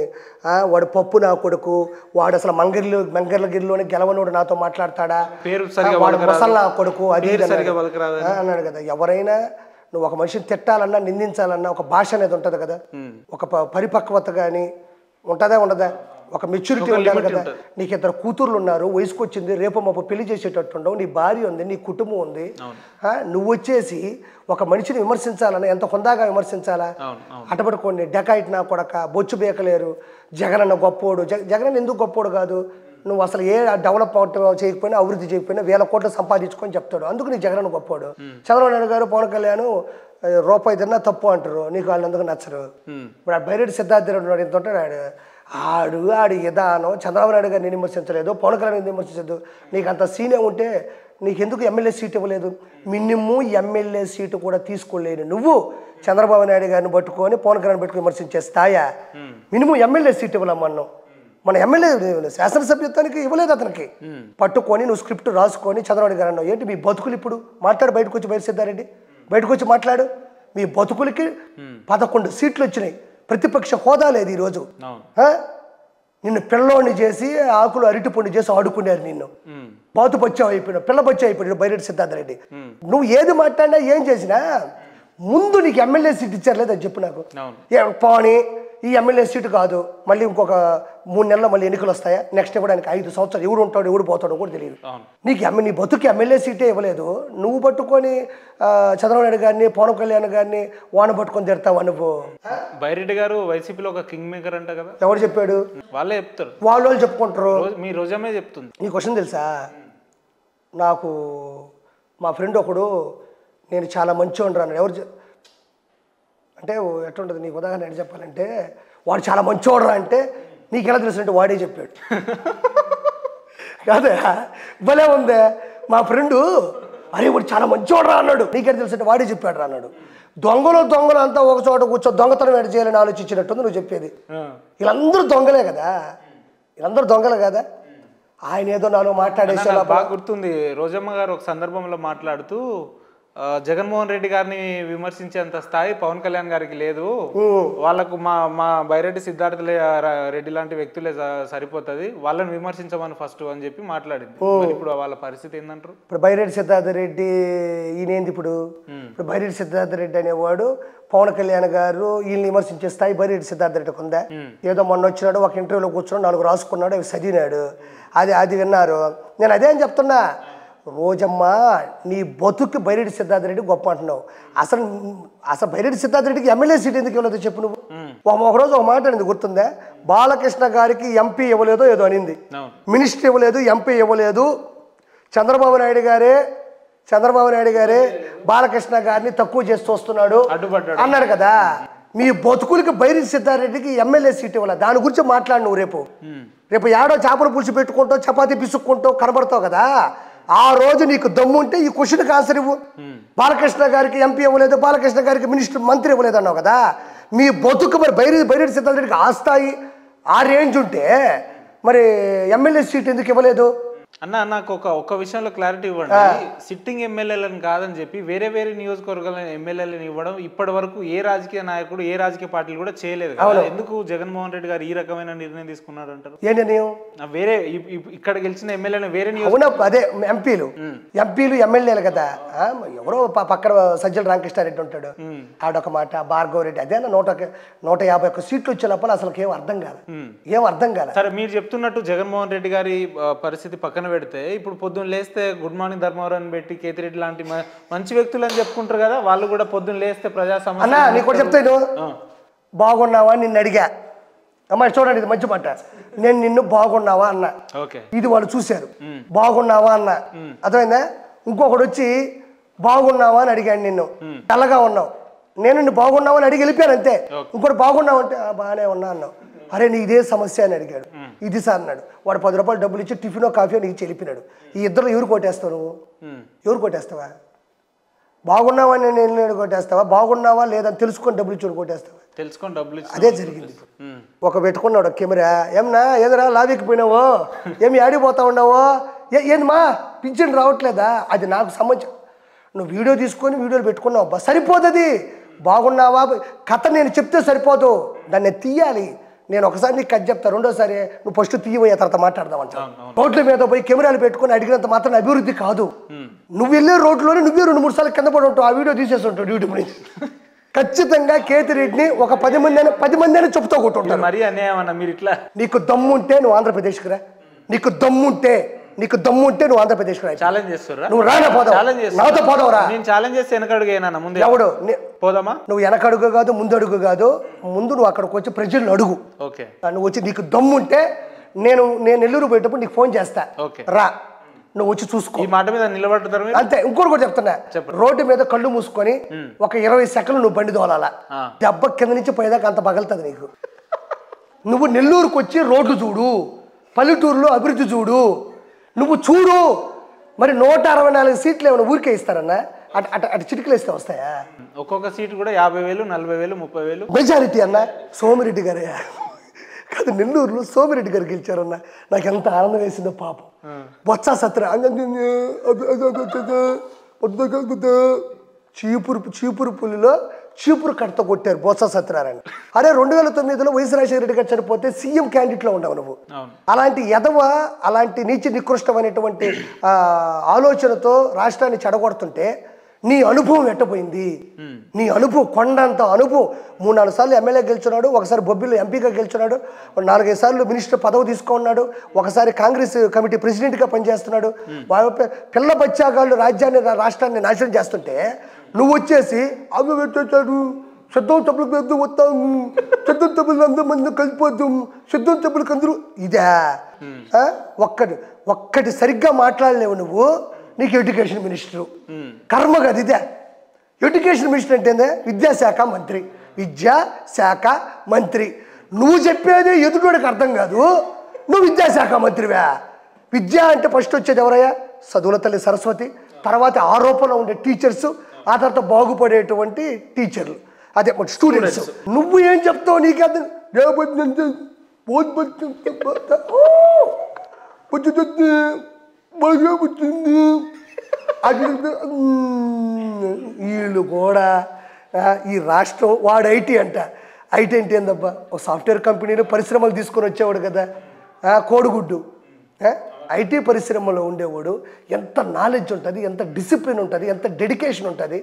వాడు పప్పు నా కొడుకు వాడు అసలు మంగళగిరిలోనే గెలవనోడు నాతో మాట్లాడతాడా పేరు వాడు ముసలి నా కొడుకు అది సరిగా అన్నాడు కదా. ఎవరైనా నువ్వు ఒక మనిషిని తిట్టాలన్నా నిందించాలన్నా ఒక భాష అనేది ఉంటుంది కదా, ఒక పరిపక్వత కానీ ఉంటుందా ఉండదా, ఒక మెచ్యూరిటీ ఉండాలి కదా. నీకు ఇద్దరు కూతుర్లు ఉన్నారు, వయసుకు వచ్చింది, రేపు మాపు పెళ్లి చేసేటట్టు ఉండవు, నీ భార్య ఉంది, నీ కుటుంబం ఉంది. నువ్వు వచ్చేసి ఒక మనిషిని విమర్శించాలన్నా ఎంత హుందాగా విమర్శించాలా? అటపడుకోండి డెకాయిట్ నా కొడక, బొచ్చు బేకలేరు, జగనన్న గొప్పోడు. జగనన్న ఎందుకు గొప్పోడు కాదు? నువ్వు అసలు ఏ డెవలప్ చేయకపోయినా అభివృద్ధి చేయకపోయినా 1000 కోట్లు సంపాదించుకొని చెప్తాడు, అందుకు నీ జగనన్న గొప్పోడు. చంద్రబాబు నాయుడు గారు పవన్ కళ్యాణ్ రూపాయి తిన్నా తప్పు అంటారు, నీకు వాళ్ళు ఎందుకు నచ్చరు? ఇప్పుడు బైరెడ్డి సిద్ధార్థ రెడ్డి ఇంత ఉంటాడు, ఆడు విధానం చంద్రబాబు నాయుడు గారిని విమర్శించలేదు, పవన్ కళ్యాణ్ విమర్శించలేదు. నీకు అంత సీనే ఉంటే నీకెందుకు ఎమ్మెల్యే సీట్ ఇవ్వలేదు? మినిమం ఎమ్మెల్యే సీటు కూడా తీసుకోలేను నువ్వు చంద్రబాబు నాయుడు గారిని పట్టుకొని పవన్ కళ్యాణ్ పట్టుకుని విమర్శించే స్థాయా? మినిమం ఎమ్మెల్యే సీట్ ఇవ్వలేమన్నావు. మన ఎమ్మెల్యే శాసనసభ్యత్వానికి ఇవ్వలేదు అతనికి. పట్టుకొని నువ్వు స్క్రిప్ట్ రాసుకొని చంద్రబాబు గారు అన్నావు. ఏంటి మీ బతుకులు ఇప్పుడు మాట్లాడు, బయటకు వచ్చి బయట సిద్ధారెడ్డి బయటకు వచ్చి మాట్లాడు. మీ బతుకులకి 11 సీట్లు వచ్చినాయి, ప్రతిపక్ష హోదా లేదు ఈరోజు. నిన్ను పిల్లోడిని చేసి ఆకులు అరటి పండు చేసి ఆడుకున్నారు, నిన్ను బాతు బచ్చా అయిపోయినావు, పిల్ల బచ్చా అయిపోయినాడు బైరెడ్డి సిద్ధార్థరెడ్డి. నువ్వు ఏది మాట్లాడినా ఏం చేసినా ముందు నీకు ఎమ్మెల్యే సీట్ ఇచ్చారు లేదని చెప్పు నాకు. పోనీ ఈ ఎమ్మెల్యే సీటు కాదు, మళ్ళీ ఇంకొక 3 నెలల్లో మళ్ళీ ఎన్నికలు వస్తాయా? నెక్స్ట్ ఇవ్వడానికి 5 సంవత్సరాలు ఎవడు ఉంటాడు ఎవడు పోతాడో కూడా తెలియదు. నీకు నీ బతుకి ఎమ్మెల్యే సీటే ఇవ్వలేదు, నువ్వు పట్టుకొని చంద్రబాబు నాయుడు గారిని పవన్ కళ్యాణ్ గారిని వాన పట్టుకొని తిడతావా నువ్వు? బైరెడ్డి గారు వైసీపీలో ఒక కింగ్ మేకర్ అంట కదా, ఎవరు చెప్పాడు? వాళ్ళే చెప్తారు, వాళ్ళు చెప్పుకుంటారు. మీ రోజమే చెప్తుంది. నీ క్వశ్చన్ తెలుసా? నాకు మా ఫ్రెండ్ ఒకడు నేను చాలా మంచివాడు అన్నాడు. ఎవరు అంటే ఎట్లుంటుంది నీకు ఉదాహరణ ఎట్లా చెప్పాలంటే, వాడు చాలా మంచివాడు అంటే నీకు ఎలా తెలుసు అంటే వాడే చెప్పాడు. కాదా భలే ఉందే. మా ఫ్రెండు అరే వాడు చాలా మంచివాడు అన్నాడు, నీకెలా తెలుసు అంటే వాడే చెప్పాడు రా అన్నాడు. దొంగలు అంతా ఒక చోట కూర్చో దొంగతనం ఎడ చేయాలని ఆలోచించినట్టుంది నువ్వు చెప్పేది. వీళ్ళందరూ దొంగలే కదా, వీళ్ళందరూ దొంగలే కదా. ఆయన ఏదో నాలో మాట్లాడేసి బాగా గుర్తుంది. రోజమ్మ గారు ఒక సందర్భంలో మాట్లాడుతూ జగన్మోహన్ రెడ్డి గారిని విమర్శించేంత స్థాయి పవన్ కళ్యాణ్ గారికి లేదు, వాళ్ళకు మా బైరెడ్డి సిద్ధార్థ రెడ్డి లాంటి వ్యక్తులే సరిపోతుంది, వాళ్ళని విమర్శించమని ఫస్ట్ అని చెప్పి మాట్లాడింది. ఇప్పుడు వాళ్ళ పరిస్థితి ఏంటంటారు? ఇప్పుడు బైరెడ్డి సిద్ధార్థ రెడ్డి ఈయనేంది ఇప్పుడు బైరెడ్డి సిద్ధార్థ రెడ్డి అనేవాడు పవన్ కళ్యాణ్ గారు వీళ్ళని విమర్శించే స్థాయి బైరెడ్డి సిద్ధార్థ రెడ్డికి ఉందా? ఏదో మొన్న వచ్చినాడు ఒక ఇంటర్వ్యూలో కూర్చున్నాడు, 4 రాసుకున్నాడు, అవి చదివినాడు, అది విన్నారు. నేను అదే అని చెప్తున్నా, రోజమ్మ నీ బతుక్కి బైరెడ్డి సిద్ధార్థ రెడ్డి గొప్ప అంటున్నావు. అసలు బైరెడ్డి సిద్ధార్థ రెడ్డికి ఎమ్మెల్యే సీట్ ఎందుకు ఇవ్వలేదు చెప్పు నువ్వు? ఒకరోజు ఒక మాట అనేది గుర్తుందా? బాలకృష్ణ గారికి ఎంపీ ఇవ్వలేదో ఏదో అనింది, మినిస్టర్ ఇవ్వలేదు, ఎంపీ ఇవ్వలేదు, చంద్రబాబు నాయుడు గారే బాలకృష్ణ గారిని తక్కువ చేసి చూస్తున్నాడు అన్నాడు కదా. మీ బతుకులకి బైరెడ్డి సిద్ధార్థ రెడ్డికి ఎమ్మెల్యే సీట్ ఇవ్వలేదు. దాని గురించి మాట్లాడు నువ్వు. రేపు ఏడో చేపల పులుసు పెట్టుకుంటావు, చపాతీ పిసుక్కుంటావు, కనబడతావు కదా. ఆ రోజు నీకు దమ్ము ఉంటే ఈ క్వశ్చన్కి ఆన్సర్ ఇవ్వు. బాలకృష్ణ గారికి ఎంపీ ఇవ్వలేదు, బాలకృష్ణ గారికి మినిస్టర్ మంత్రి ఇవ్వలేదు అన్నావు కదా. మీ బతుకు మరి బైరెడ్డి సిద్ధార్థ రెడ్డికి ఆ స్థాయి ఆ రేంజ్ ఉంటే మరి ఎమ్మెల్యే సీట్ ఎందుకు ఇవ్వలేదు? అన్న నాకు ఒక విషయంలో క్లారిటీ ఇవ్వండి. సిట్టింగ్ ఎమ్మెల్యేలను కాదని చెప్పి వేరే నియోజకవర్గాల ఎమ్మెల్యేలను ఇవ్వడం ఇప్పటి వరకు ఏ రాజకీయ నాయకుడు ఏ రాజకీయ పార్టీలు కూడా చేయలేదు కదా. ఎందుకు జగన్మోహన్ రెడ్డి గారు ఈ రకమైన నిర్ణయం తీసుకున్నారు అంటారు? ఏ నిర్ణయం? వేరే ఇక్కడ గెలిచిన ఎమ్మెల్యేలు వేరే అదే ఎంపీలు ఎమ్మెల్యేలు కదా. ఎవరో పక్కన సజ్జల రామకృష్ణారెడ్డి ఉంటాడు, ఆడొక మాట, భార్గవ రెడ్డి అదే 151 సీట్లు వచ్చినప్పుడు అసలు ఏం అర్థం కాదు. సరే మీరు చెప్తున్నట్టు జగన్మోహన్ రెడ్డి గారి పరిస్థితి పక్కన పెడితే ఇప్పుడు పొద్దున్న లేస్తే గుడ్ మార్నింగ్ ధర్మవరం పెట్టి కేతిరెడ్డి లాంటి మంచి వ్యక్తులు అని చెప్పుకుంటారు కదా, వాళ్ళు కూడా పొద్దున్న లేస్తే ప్రజా సమస్య. నీకు కూడా చెప్తాను, బాగున్నావా నిన్ను అడిగా, అమ్మా చూడండి ఇది మంచి మాట, నేను నిన్ను బాగున్నావా అన్నా, ఇది వాళ్ళు చూశారు, బాగున్నావా అన్నా, అర్థమైందా? ఇంకొకడు వచ్చి బాగున్నావా అని అడిగాడు, నిన్ను తెల్లగా ఉన్నావు, నేను నిన్ను బాగున్నావా అని అడిగి వెళ్ళిపోయాను అంతే. ఇంకోటి బాగున్నావు అంటే బాగానే ఉన్నా అన్నావు, అరే నీ ఇదే సమస్య అని అడిగాడు, ఇది సార్ అన్నాడు. వాడు 10 రూపాయలు డబ్బులు ఇచ్చి టిఫినో కాఫీయో నీకు చెలిపినాడు. ఈ ఇద్దరు ఎవరు కొట్టేస్తావు నువ్వు? ఎవరు కొట్టేస్తావా? బాగున్నావా నేను కొట్టేస్తావా? బాగున్నావా లేదని తెలుసుకొని డబ్బులు ఇచ్చి కొట్టేస్తావా? తెలుసుకొని డబ్బులు అదే జరిగింది. ఒక పెట్టుకున్నాడు కెమెరా, ఏమన్నా ఏదరా లావికి పోయినావో, ఏమి ఆడిపోతా ఉన్నావో, ఏంది మా పింఛన్ రావట్లేదా? అది నాకు సంబంధించి నువ్వు వీడియో తీసుకొని వీడియోలు పెట్టుకున్నావు అబ్బా, సరిపోతుంది. బాగున్నావా కథ నేను చెప్తే సరిపోదు, దాన్ని తీయాలి. నేను ఒకసారి నీకు కథ చెప్తా, రెండోసారి నువ్వు ఫస్ట్ తీయబోయే తర్వాత మాట్లాడదామంట. రోడ్ల మీద పోయి కెమెరాలు పెట్టుకుని అడిగినంత మాత్రం అభివృద్ధి కాదు. నువ్వు వెళ్ళే రోడ్లోనే నువ్వే 2-3 సార్లు కింద పడి ఉంటావు, ఆ వీడియో తీసేసి ఉంటావు యూట్యూబ్ నుంచి. ఖచ్చితంగా కేతిరెడ్డిని ఒక 10 మంది అని చెప్తూ కొట్టుంటారు. మరి అన్యాయమన్నా మీరు ఇట్లా. నీకు దమ్ముంటే నువ్వు ఆంధ్రప్రదేశ్కి రా, నీకు దమ్ముంటే నువ్వు ఆంధ్రప్రదేశ్కి రా. ఛాలెంజ్ చేస్తుర్రా? నువ్వు రానా పోదావు, నాతో పోదావురా. నేను ఛాలెంజ్ చేస్తే వెనకడుగు ముందు ఎవడు పోదామా? నువ్వు వెనకడుగు కాదు ముందడుగు కాదు, ముందు నువ్వు అక్కడికి వచ్చి ప్రజలను అడుగు. ఓకే, నువ్వు వచ్చి నీకు దమ్ముంటే నేను నెల్లూరు పోయేటప్పుడు నీకు ఫోన్ చేస్తా, రా నువ్వు వచ్చి చూసుకో. ఈ మాట మీద నిలబడతారు అంతే. ఇంకోటి కూడా చెప్తున్నా, రోడ్డు మీద కళ్ళు మూసుకొని ఒక 20 సెకండ్లు నువ్వు బండి దోలాలా, దెబ్బ కింద నుంచి పోయేదాకా అంత పగలుతుంది నీకు. నువ్వు నెల్లూరుకు వచ్చి రోడ్లు చూడు, పల్లెటూరులో అభివృద్ధి చూడు, నువ్వు చూడు. మరి 164 సీట్లు ఏమైనా ఊరికే ఇస్తారన్నా? అటు చిటికలు ఇస్తే వస్తాయా? ఒక్కొక్క సీటు కూడా 50,000, 40,000, 30,000 మెజారిటీ అన్న. సోమిరెడ్డి గారే కాదు, నెల్లూరులో సోమిరెడ్డి గారు గెలిచారన్న. నాకు ఎంత ఆనందం వేసిందో పాపం. బొత్స సత్ర చీపురు పులిలో చీపురు కడత కొట్టారు బొత్స సత్యనారాయణ. అరే 2009లో వైఎస్ రాజశేఖర రెడ్డి గారు చనిపోతే సీఎం క్యాండిడేట్లో ఉండవు నువ్వు. అలాంటి ఎదవ, అలాంటి నీచ నికృష్టమైనటువంటి ఆలోచనతో రాష్ట్రాన్ని చెడగొడుతుంటే నీ అనుభవం ఎట్టపోయింది? నీ అనుభవం కొండంత అనుభవం. 3-4 సార్లు ఎమ్మెల్యే గెలుచున్నాడు, ఒకసారి బొబ్బిలో ఎంపీగా గెలుచున్నాడు, 4-5 సార్లు మినిస్టర్ పదవి తీసుకున్నాడు, ఒకసారి కాంగ్రెస్ కమిటీ ప్రెసిడెంట్గా పనిచేస్తున్నాడు. పిల్ల బచ్చాగాళ్ళు రాష్ట్రాన్ని నాశనం చేస్తుంటే నువ్వు వచ్చేసి అవి పెట్టేశాడు, సిద్ధం సభలకు అందరూ వస్తాము, సిద్ధం సభలు అందరూ మంది కలిసిపోతాం, సిద్ధం సభలకు అందరూ ఇదే. ఒక్కటి సరిగ్గా మాట్లాడలేవు నువ్వు. నీకు ఎడ్యుకేషన్ మినిస్టరు కర్మ కదా ఇదే. ఎడ్యుకేషన్ మినిస్టర్ అంటే విద్యాశాఖ మంత్రి, విద్యాశాఖ మంత్రి. నువ్వు చెప్పేది ఎదుటోడికి అర్థం కాదు, నువ్వు విద్యాశాఖ మంత్రివే. విద్య అంటే ఫస్ట్ వచ్చేది ఎవరయ్యా? చదువుల తల్లి సరస్వతి, తర్వాత ఆరోపణ ఉండే టీచర్స్, ఆ తర్వాత బాగుపడేటువంటి టీచర్లు, అదే స్టూడెంట్స్. నువ్వు ఏం చెప్తావు? నీకు అర్థం వీళ్ళు కూడా ఈ రాష్ట్రం. వాడు ఐటీ అంట. ఐటీ అంటే ఏందబ్బా? ఒక సాఫ్ట్వేర్ కంపెనీలో పరిశ్రమలు తీసుకొని వచ్చేవాడు కదా, కోడిగుడ్డు. ఐటీ పరిశ్రమలో ఉండేవాడు ఎంత నాలెడ్జ్ ఉంటుంది, ఎంత డిసిప్లిన్ ఉంటుంది, ఎంత డెడికేషన్ ఉంటుంది,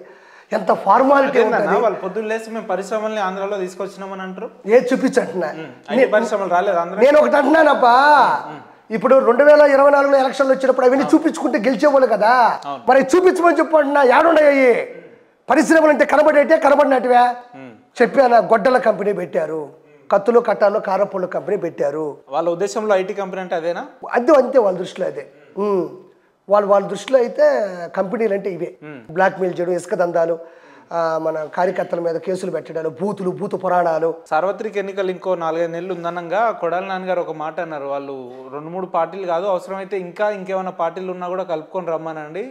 ఎంత ఫార్మాలిటీ ఉంటుంది. వాళ్ళు పొద్దున్న లేసి మేము పరిశ్రమల్ని ఆంధ్రాలో తీసుకొచ్చినామని అంటారు. ఏది చూపించంటున్నా? పరిశ్రమలు రాలేదు. నేను ఒకటి అంటున్నానబ్బా, ఇప్పుడు 2024లో ఎలక్షన్లు వచ్చినప్పుడు అవన్నీ చూపించుకుంటే గెలిచేవాళ్ళు కదా, మరి చూపించమని చెప్పు అంటున్నా. ఏడున్నాయి పరిశ్రమలు? అంటే కనబడినట్టువే చెప్పాను. గొడ్డల కంపెనీ పెట్టారు, కత్తులు కట్టాలు కారపొళ్ళు కంపెనీ పెట్టారు. వాళ్ళ ఉద్దేశంలో ఐటీ కంపెనీ అంటే అదేనా? అంతే వాళ్ళ దృష్టిలో అదే. వాళ్ళ దృష్టిలో అయితే కంపెనీలు అంటే ఇవే. బ్లాక్మెయిల్ చేయడం, ఇసుక దందాలు, మన కార్యకర్తల మీద కేసులు పెట్టడాలు, బూతు పురాణాలు. సార్వత్రిక ఎన్నికలు ఇంకో 4-5 నెలలు ఉందనంగా కొడాలి నాన్నగారు ఒక మాట అన్నారు. వాళ్ళు 2-3 పార్టీలు కాదు, అవసరమైతే ఇంకేమైనా పార్టీలు ఉన్నా కూడా కలుపుకొని రమ్మనండి,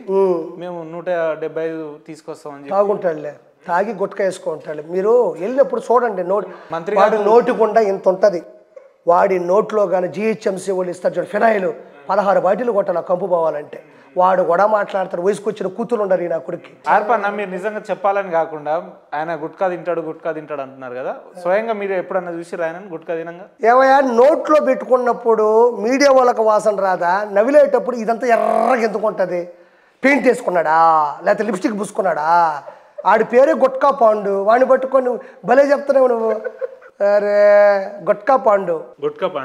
మేము 175 తీసుకొస్తామని చెప్పి. తాగుంటాడులే, తాగి గుట్క వేసుకుంటాడు. మీరు వెళ్ళినప్పుడు చూడండి, వాడి నోటి గుండా ఇంత ఉంటుంది. వాడి నోట్లో కానీ జిహెచ్ఎంసీ వాళ్ళు ఇస్తారు చూడండి, ఫినాయిల్ 16 బాటిల్ కొట్టాలి కంపు పోవాలంటే. వాడు కూడా మాట్లాడతాడు. వయసుకొచ్చిన కూతురు ఉండరు నా కొడుకు. ఆర్పన్న, మీరు నిజంగా చెప్పాలని కాకుండా ఆయన గుట్కా తింటాడు అంటున్నారు కదా, స్వయంగా మీరు ఎప్పుడన్నా చూసి ఆయన గుట్కా తినంగా? ఏమయ్యా, నోట్లో పెట్టుకున్నప్పుడు మీడియా వాళ్ళకి వాసన రాదా? నవిలేటప్పుడు ఇదంతా ఎర్రగా ఎందుకుంటుంది? పెయింట్ వేసుకున్నాడా, లేకపోతే లిప్స్టిక్ పూసుకున్నాడా? ఆడి పేరే గుట్కా పాండు. వాడిని పట్టుకొని భలే చెప్తున్నావు నువ్వు. అరే గుట్కా పాండు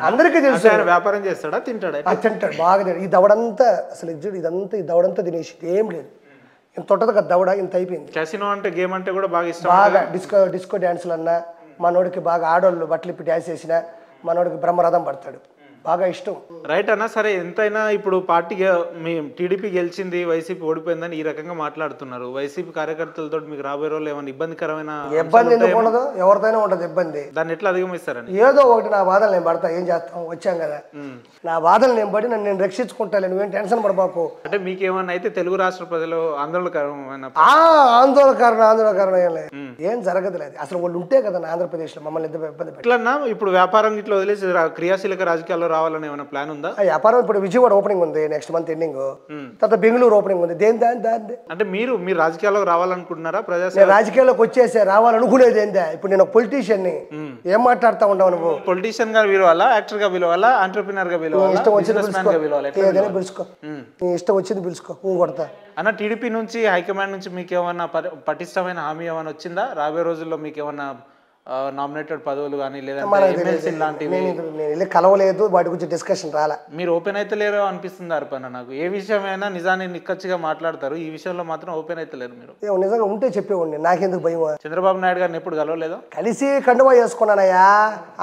అందరికీ తెలుసు. వ్యాపారం చేస్తాడా? తింటాడా? తింటాడు బాగా. ఈ దవడంతా అసలు ఈ దవడంతా తినేసి ఏం లేదు. ఇంత ఉంటుంది కదా దవడ, ఇంత అయిపోయింది. క్యాసినో అంటే గేమ్ అంటే కూడా బాగా ఇష్టం. బాగా డిస్కో డ్యాన్సులు అన్నా, మనోడికి బాగా ఆడోళ్ళు బట్టలు ఇప్పి డ్యాన్స్ చేసినా మనోడికి బ్రహ్మరథం పడతాడు, బాగా ఇష్టం. రైట్ అన్న. సరే, ఎంతైనా ఇప్పుడు పార్టీ మీ టీడీపీ గెలిచింది, వైసీపీ ఓడిపోయిందని ఈ రకంగా మాట్లాడుతున్నారు. వైసీపీ కార్యకర్తలతో మీకు రాబోయే రోజులు ఏమైనా ఇబ్బందికరమైన? ఇబ్బంది ఎందుకు ఉండదు? ఎవరితోనే ఉండదు ఇబ్బంది. దాన్ని ఎట్లా అధిగమిస్తారని? ఏదో ఒకటి నా బాధలు నేను పడతా. ఏం చేస్తాం, వచ్చాం కదా, నా బాధలు నేను పడి నేను రక్షించుకుంటాను. నువ్వేం టెన్షన్ పడబాకు. అంటే మీకేమన్నా అయితే తెలుగు రాష్ట్ర ప్రజలు ఆందోళనకరమైన? ఆందోళనకరణ ఏం జరగదులేదు అసలు. వాళ్ళు ఉంటే కదా ఆంధ్రప్రదేశ్ లో మమ్మల్ని ఎంత ఇబ్బంది. ఇట్లన్నా ఇప్పుడు వ్యాపారం ఇట్లా వదిలేసి క్రియాశీలక రాజకీయాల్లో రావాలని ఏమైనా ప్లాన్ ఉందా? ఆ వ్యాపారం ఇప్పుడు విజయవాడ ఓపెనింగ్ ఉంది నెక్స్ట్ మంత్ ఎండింగ్, తర్వాత బెంగళూరు ఓపెనింగ్ ఉంది. దాని అంటే మీరు రాజకీయాల్లోకి రావాలనుకుంటున్నారా? నేను రాజకీయాల్లోకి వచ్చేసే రావాలనుకునేది ఏందా? ఇప్పుడు నేను ఒక పొలిటీషియన్ని, ఏం మాట్లాడుతూ ఉండవు నువ్వు? పొలిటీషియన్ గా పిలవాలా, యాక్టర్ గా పిలవాలా, ఆంటర్ప్రినర్ గా పిలవాలా, ఇష్టం వచ్చింది పిలవాలా? పిలుచుకో, నీ ఇష్టం వచ్చింది పిలుచుకో, కొడతా. అన్న టీడీపీ నుంచి హైకమాండ్ నుంచి మీకు ఏమన్నా పటిష్టమైన హామీ ఏమైనా వచ్చిందా? రాబోయే రోజుల్లో మీకు ఏమన్నా నామినేటెడ్ పదవులు కానీ లేదంటే ఎమ్మెల్సీ లాంటివి? నేను వెళ్ళి కలవలేదు, వాటి గురించి డిస్కషన్ రాలా. మీరు ఓపెన్ అయితే లేరు అనిపిస్తుంది అర్పణ నాకు. ఏ విషయమైనా నిజాన్ని నిక్కచ్చిగా మాట్లాడతారు, ఈ విషయంలో మాత్రం ఓపెన్ అయితే లేరు మీరు. నిజంగా ఉంటే చెప్పేవాడిని, నాకెందుకు భయం? చంద్రబాబు నాయుడు గారిని ఎప్పుడు కలవలేదా? కలిసి కండువా వేసుకున్నానయ్యా,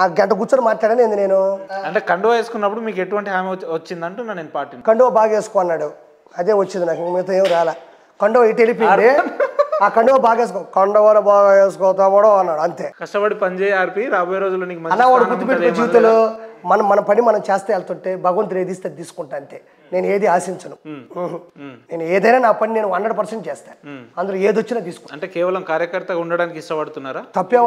ఆ గంట కూర్చొని మాట్లాడాను ఏంది నేను. అంటే కండువా వేసుకున్నప్పుడు మీకు ఎటువంటి హామీ వచ్చిందంటున్నా నేను పార్టీ? కండువా బాగా వేసుకున్నాడు, అదే వచ్చింది నాకు, మిగతా ఏం రాలా. కండువా ఇటు వెళ్ళిపోయింది, ఆ కండువా బాగా వేసుకో, కండువాలు బాగా వేసుకోతావాడో అన్నాడు, అంతే. కష్టపడి పనిచేయ ఆర్పి, రాబోయే రోజుల్లో నీకు అలా వాడు గుర్తుపెట్టుకో, జీవితంలో మన పని మనం చేస్తే వెళ్తుంటే భగవంతుడు ఏది ఇస్తే తీసుకుంటా, అంతే. నేను ఏది ఆశించను, నేను ఏదైనా నా పని నేను 100% చేస్తాను, అందులో ఏది వచ్చినా తీసుకుంటా. అంటే కేవలం కార్యకర్తగా ఉండడానికి ఇష్టపడుతున్నారా? తప్పే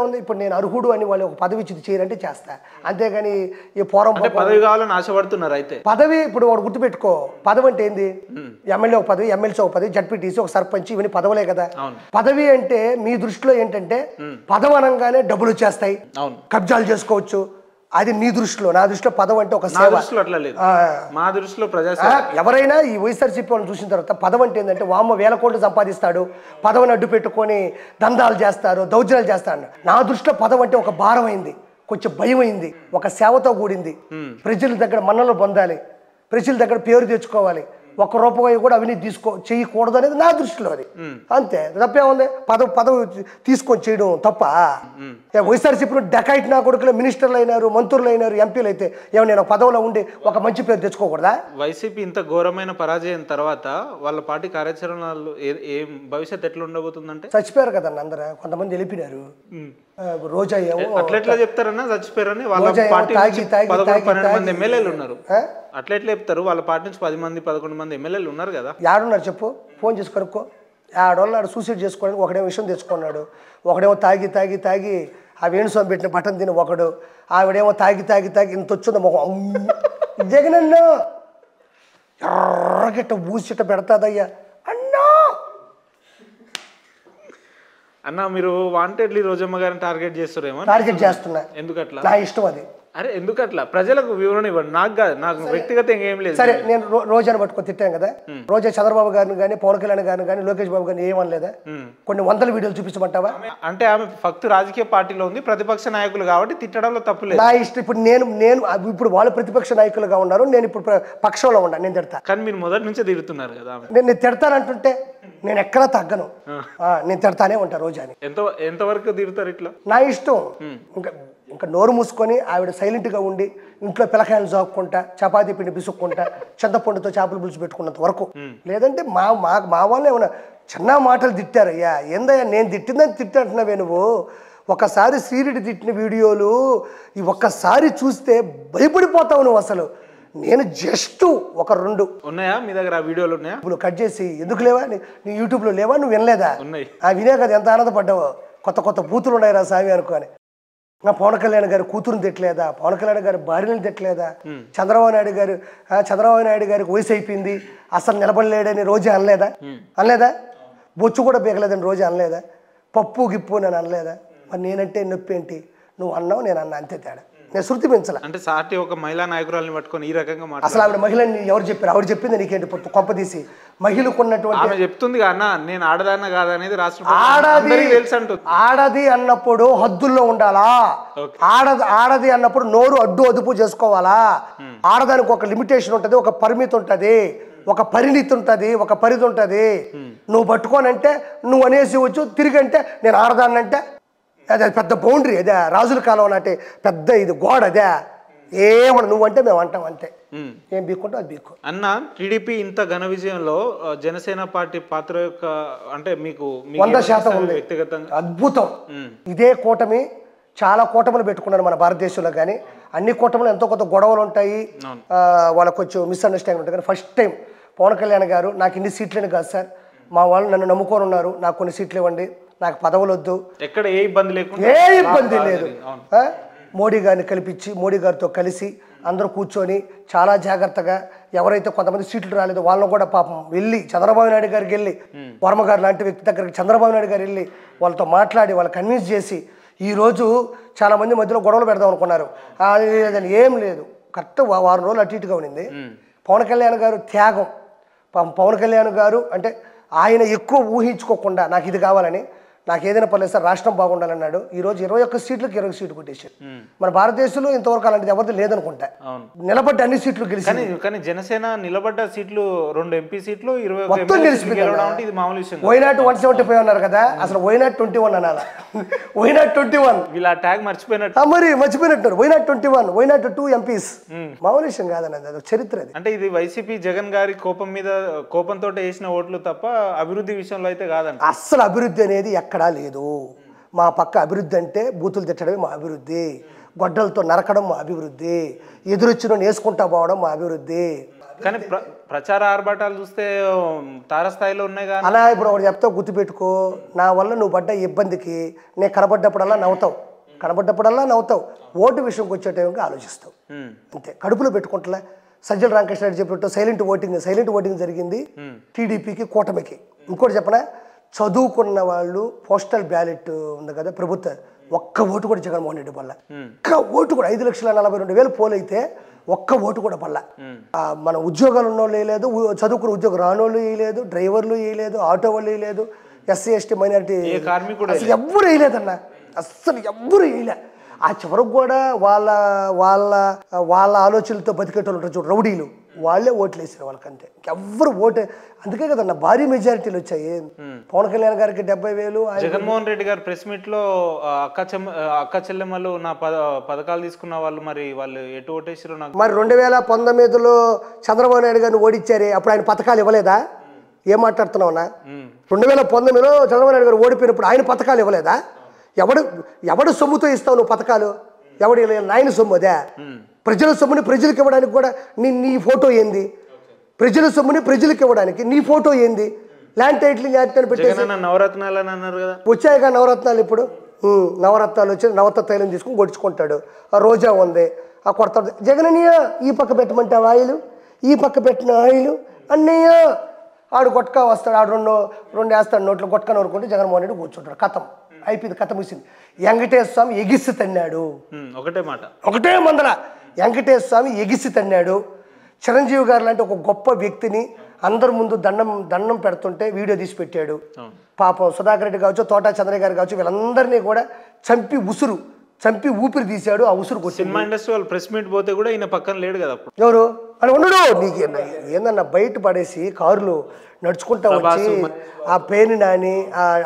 ఉంది. ఇప్పుడు నేను అర్హుడు అని వాళ్ళు ఒక పదవి ఇచ్చి చేయాలంటే చేస్తా, అంతేగాని ఈ పోరం పదవి కావాలని ఆశపడుతున్నారు. అయితే పదవి ఇప్పుడు వాడు గుర్తుపెట్టుకో, పదవి అంటే ఏంది? ఎమ్మెల్యే ఒక పదవి, ఎమ్మెల్సీ ఒక పదవి, జడ్పీటీసీ ఒక సర్పంచ్, ఇవన్నీ పదవులే కదా. పదవి అంటే మీ దృష్టిలో ఏంటంటే పదవి అనగానే డబ్బులు వచ్చేస్తాయి, కబ్జాలు చేసుకోవచ్చు, అది నీ దృష్టిలో. నా దృష్టిలో పదవి అంటే ఒక సేవ. అట్లా లేదు, మా దృష్టిలో ఎవరైనా ఈ వైఎస్ఆర్సీపీ వాళ్ళని చూసిన తర్వాత పదవి అంటే ఏంటంటే వామ్మ 1000 కోట్లు సంపాదిస్తాడు, పదవిని అడ్డు పెట్టుకొని దందాలు చేస్తారు, దౌర్జన్యాలు చేస్తాడు. నా దృష్టిలో పదవి అంటే ఒక భారం అయింది, కొంచెం భయం అయింది, ఒక సేవతో కూడింది. ప్రజల దగ్గర మన్నలు పొందాలి, ప్రజల దగ్గర పేరు తెచ్చుకోవాలి, ₹1 కూడా అవినీతి చేయకూడదు అనేది నా దృష్టిలో, అది అంతే. తప్పే ఉంది? పదవి తీసుకొని చేయడం తప్ప? వైఎస్ఆర్సీపీ డకాయిట్ నా కొడుకులు మినిస్టర్లు అయినారు, మంత్రులు అయినారు, ఎంపీలు అయితే ఏమన్నా నేను పదవిలో ఉండి ఒక మంచి పేరు తెచ్చుకోకూడదా? వైసీపీ ఇంత ఘోరమైన పరాజయం తర్వాత వాళ్ళ పార్టీ కార్యాచరణలు ఏం భవిష్యత్తు ఎట్లా ఉండబోతుందంటే? చచ్చిపోయారు కదన్న అందరూ, కొంతమంది వెళ్ళిపోయినారు. రోజా ఏమో అట్లెట్లా చెప్తారన్నా చచ్చిపోయారని? వాళ్ళ పార్టీ 11-12 మంది ఎమ్మెల్యేలు ఉన్నారు. అట్లా ఎట్లా చెప్తారు? వాళ్ళ పార్టీ నుంచి 10 మంది 11 మంది ఎమ్మెల్యేలు ఉన్నారు కదా. యాడున్నారు చెప్పు, ఫోన్ చేసి కనుక్కో. ఆడోళ్ళాడు సూసైడ్ చేసుకోవడానికి ఒకడేమో విషయం తెచ్చుకున్నాడు, ఒకడేమో తాగి ఆ వేణుస్వామి పెట్టిన బటన్ తిని ఒకడు, ఆవిడేమో తాగి ఇంత వచ్చింది మొహం. జగనన్న ఎర్రగిట్ట ఊసిట పెడతాదయ్యా అన్న. మీరు వాంటెడ్లీ రోజమ్మ గారిని టార్గెట్ చేస్తారేమో? టార్గెట్ చేస్తున్నా, ఎందుకట్లా? నా ఇష్టం అది. అరే ఎందుకట్లా? ప్రజలకు వివరణ ఇవ్వండి, నాకు కాదు, నాకు వ్యక్తిగతంగా ఏం లేదు. సరే, నేను రోజాను పట్టుకొని తిట్టాను కదా, రోజా చంద్రబాబు గారిని కానీ, పవన్ కళ్యాణ్ గారిని కానీ, లోకేష్ బాబు గారిని ఏమనలేదా? కొన్ని 100 వీడియోలు చూపించమంటావా? అంటే ఆమె ఫక్తు రాజకీయ పార్టీలో ఉంది, ప్రతిపక్ష నాయకులు కాబట్టి తిట్టడంలో తప్పులేదు. నా ఇష్టం. ఇప్పుడు ఇప్పుడు వాళ్ళు ప్రతిపక్ష నాయకులుగా ఉన్నారు, నేను ఇప్పుడు పక్షంలో ఉన్నా, నేను తిడతా. కానీ మీరు మొదటి నుంచే తిడుతున్నారు కదా. నేను తిడతానంటుంటే నేను ఎక్కడా తగ్గను, నేను తిడతానే ఉంటా రోజాని. ఎంతవరకు తిడతారు ఇట్లా? నా ఇష్టం. ఇంకా నోరు మూసుకొని ఆవిడ సైలెంట్గా ఉండి ఇంట్లో పిల్లకాయలు జాక్కుంటా, చపాతీ పిండి బిసుక్కుంటా, చింతపండుతో చేపలు పులుసు పెట్టుకున్నంత వరకు. లేదంటే మా వాళ్ళు ఏమన్నా చిన్న మాటలు తిట్టారయ్యా, ఏందయ్యా నేను తిట్టిందని తిట్టంటున్నావే నువ్వు? ఒకసారి శ్రీరెడ్డి తిట్టిన వీడియోలు ఈ ఒక్కసారి చూస్తే భయపడిపోతావు నువ్వు అసలు. నేను జస్ట్ 1-2 ఉన్నాయా మీ దగ్గర? ఆ వీడియోలు ఉన్నాయా? ఇప్పుడు కట్ చేసి ఎందుకు లేవా? నీ యూట్యూబ్లో లేవా? నువ్వు వినలేదా? ఉన్నాయి. వినే కదా ఎంత ఆనందపడ్డావో. కొత్త బూతులు ఉన్నాయి రా సామి అనుకోని. నా పవన్ కళ్యాణ్ గారి కూతురుని తిట్టలేదా? పవన్ కళ్యాణ్ గారి భార్యని తిట్టలేదా? చంద్రబాబు నాయుడు గారికి వయసు అయిపోయింది, అసలు నిలబడలేడని రోజే అనలేదా? బొచ్చు కూడా బీగలేదని రోజే అనలేదా? పప్పు గిప్పు నేను అనలేదా? మరి నేనంటే నొప్పి ఏంటి? నువ్వు అన్నావు, నేను అన్నా, అంతే తేడా. నేను శృతి పెంచాల. అంటే సాటి ఒక మహిళా నాయకురాలని పట్టుకొని ఈ రకంగా అసలు ఆవిడ మహిళని ఎవరు చెప్పారు? ఆవిడ చెప్పింది నీకేంటి? కొంపదీసి మహిళకు ఉన్నటువంటి చెప్తుంది అన్న, నేను ఆడదాన్న కాదనేది రాష్ట్ర ఆడది అన్నప్పుడు హద్దుల్లో ఉండాలా? ఆడది అన్నప్పుడు నోరు అదుపు చేసుకోవాలా? ఆడదానికి ఒక లిమిటేషన్ ఉంటుంది, ఒక పరిమితి ఉంటుంది, ఒక పరిణితి ఉంటుంది, ఒక పరిధి ఉంటుంది. నువ్వు పట్టుకోనంటే నువ్వు అనేసి వచ్చు, తిరిగి అంటే నేను ఆడదాన్నంటే అదే పెద్ద బౌండరీ, అదే రాజుల కాలం నాటి పెద్ద ఇది గోడ, అదే ఏమన్నా నువ్వంటే మేము అంటాం, అంతే. ఏం బీక్కుంటే అది బీక్కు. అన్న, టీడీపీ ఇంత ఘన విజయంలో జనసేన పార్టీ పాత్ర యొక్క అంటే మీకు 100% ఉంది, వ్యక్తిగతంగా అద్భుతం. ఇదే కూటమి చాలా కూటములు పెట్టుకున్నారు మన భారతదేశంలో, కానీ అన్ని కూటములు ఎంతో కొంత గొడవలు ఉంటాయి, వాళ్ళకు కొంచెం మిస్అండర్స్టాండింగ్ ఉంటుంది. కానీ ఫస్ట్ టైం పవన్ కళ్యాణ్ గారు నాకు ఇన్ని సీట్లని కాదు సార్, మా వాళ్ళు నన్ను నమ్ముకొని ఉన్నారు, నాకు కొన్ని సీట్లు ఇవ్వండి, నాకు పదవులు వద్దు, ఎక్కడ ఏ ఇబ్బంది లేకుండా, ఏ ఇబ్బంది లేదు, మోడీ గారిని కల్పించి మోడీ గారితో కలిసి అందరూ కూర్చొని చాలా జాగ్రత్తగా ఎవరైతే కొంతమంది సీట్లు రాలేదో వాళ్ళని కూడా పాపం వెళ్ళి చంద్రబాబు నాయుడు గారికి వెళ్ళి వర్మ గారు లాంటి వ్యక్తి దగ్గరికి చంద్రబాబు నాయుడు గారు వెళ్ళి వాళ్ళతో మాట్లాడి వాళ్ళు కన్విన్స్ చేసి ఈరోజు చాలామంది మధ్యలో గొడవలు పెడదాం అనుకున్నారు. లేదని ఏం లేదు, కరెక్ట్ వారం రోజులు అటు ఇటుగా ఉండింది. పవన్ కళ్యాణ్ గారు త్యాగం, పవన్ కళ్యాణ్ గారు అంటే ఆయన ఎక్కువ ఊహించుకోకుండా నాకు ఇది కావాలని, నాకు ఏదైనా పర్లేదు సార్ రాష్ట్రం బాగుండాలన్నాడు. ఈరోజు 21 సీట్లకు 20 సీట్లు కొట్టేశారు. మన భారతదేశంలో ఇంతవరకు అలాంటిది ఎవరిది లేదనుకుంటా. నిలబడ్డ అన్ని సీట్లు గెలిచి కానీ జనసేన నిలబడ్డ సీట్లు 2 ఎంపీ సీట్లు 21 మామూలు విషయం. వైనాట్ 175 అన్నారు కదా, అసలు వైనాట్ 21 అనాల. వైనాట్ 21 వీళ్ళ ట్యాగ్ మర్చిపోయినట్టు, మరి మర్చిపోయినట్టు. వైనాట్ 21, వైనాట్ 2 ఎంపీస్ మామూలు విషయం కాదన్నది, అది చరిత్ర. అది అంటే ఇది వైసీపీ జగన్ గారి కోపంతో వేసిన ఓట్లు తప్ప అభివృద్ధి విషయంలో అయితే కాదండి. అస్సలు అభివృద్ధి అనేది ఎక్కడా లేదు. మా పక్క అభివృద్ధి అంటే బూతులు తిట్టడమే మా అభివృద్ధి, గొడ్డలతో నరకడం మా అభివృద్ధి, ఎదురొచ్చిన వేసుకుంటా పోవడం మా అభివృద్ధి. కానీ ప్రచార ఆర్భాటాలు చూస్తే తారస్థాయిలో ఉన్నాయి కదా. అలా ఇప్పుడు ఒకటి చెప్తావు, గుర్తుపెట్టుకో, నా వల్ల నువ్వు పడ్డ ఇబ్బందికి నేను కనబడ్డప్పుడల్లా నవ్వుతావు, ఓటు విషయంకి వచ్చే టైంకి ఆలోచిస్తావు అంతే. కడుపులో పెట్టుకుంటలే. సజ్జల రామకృష్ణ రెడ్డి చెప్పినట్టు సైలెంట్ ఓటింగ్ జరిగింది టీడీపీకి, కూటమికి. ఇంకోటి చెప్పనా, చదువుకున్న వాళ్ళు పోస్టల్ బ్యాలెట్ ఉంది కదా ప్రభుత్వ, ఒక్క ఓటు కూడా జగన్మోహన్ రెడ్డి పల్ల. ఒక్క ఓటు కూడా 5,42,000 పోలైతే ఒక్క ఓటు కూడా పల్ల. మన ఉద్యోగాలు ఉన్నోళ్ళు వేయలేదు, చదువుకున్న ఉద్యోగం రానోళ్ళు వేయలేదు, డ్రైవర్లు వేయలేదు, ఆటో వాళ్ళు వేయలేదు, ఎస్సీ ఎస్టీ మైనారిటీ అసలు ఎవ్వరు వేయలేదన్న, అస్సలు ఎవ్వరు వేయలే. ఆ చివరకు కూడా వాళ్ళ ఆలోచనలతో బతికేటోళ్ళు ఉంటారు చూడు, రౌడీలు, వాళ్ళే ఓట్లు వేసారు వాళ్ళకంతే, ఎవ్వరు ఓటే. అందుకే కదన్న భారీ మెజారిటీలు వచ్చాయి. పవన్ కళ్యాణ్ గారికి 70,000. జగన్మోహన్ రెడ్డి గారు ప్రెస్ మీట్ లో అక్క చెల్లెమ్మలు నా పథకాలు తీసుకున్న వాళ్ళు మరి వాళ్ళు ఎటు ఓటేసారు నాకు. మరి 2019లో చంద్రబాబు నాయుడు గారిని ఓడించారే, అప్పుడు ఆయన పథకాలు ఇవ్వలేదా? ఏం మాట్లాడుతున్నావునా? 2019లో చంద్రబాబు నాయుడు గారు ఓడిపోయినప్పుడు ఆయన పథకాలు ఇవ్వలేదా? ఎవడు సొమ్ముతో ఇస్తావు నువ్వు పథకాలు? ఎవడు నాయన సొమ్ము అదే? ప్రజల సొమ్ముని ప్రజలకు ఇవ్వడానికి కూడా నీ ఫోటో ఏంది? ప్రజల సొమ్ముని ప్రజలకు ఇవ్వడానికి నీ ఫోటో ఏంది? ల్యాండ్ టైటిలింగ్ యాక్ట్ అని పెట్టేసి నవరత్నాలు అని అన్నారు కదా, వచ్చాయిగా నవరత్నాలు. ఇప్పుడు నవరత్నాలు వచ్చి నవరత్న తైలం తీసుకుని కొడుచుకుంటాడు. ఆ రోజా ఉంది, ఆ కొడతాడు. జగనన్నయ్య ఈ పక్క పెట్టమంటే ఆయిల్, ఈ పక్క పెట్టిన ఆయిల్ అన్నయ్య, ఆడు గొట్టక వస్తాడు, ఆడు రెండు వేస్తాడు నోట్లో, గొట్టక నోరుకుంటే జగన్మోహన్ రెడ్డి కూర్చుంటాడు. కథం అయిపోయింది, కథ ముగిసింది. వెంకటేశ్వర స్వామి ఎగిసి తన్నాడు, ఒకటే మందల వెంకటేశ్వర స్వామి ఎగిసి తన్నాడు. చిరంజీవి గారు లాంటి ఒక గొప్ప వ్యక్తిని అందరి ముందు దండం పెడుతుంటే వీడియో తీసి పెట్టాడు. పాపం సుధాకర్ రెడ్డి కావచ్చు, తోటా చంద్రయ్య గారు కావచ్చు, వీళ్ళందరినీ కూడా చంపి ఊపిరి తీశాడు. ఆ ఉసురు కొట్టి సినిమా ఇండస్ట్రీ వాళ్ళు ప్రెస్ మీట్ పోతే కూడా ఈయన పక్కన లేడు కదా. ఎవరు అని ఉండడు. నీకు ఏందన్నా బయట పడేసి కారులు నడుచుకుంటా వచ్చి ఆ పేని నాని,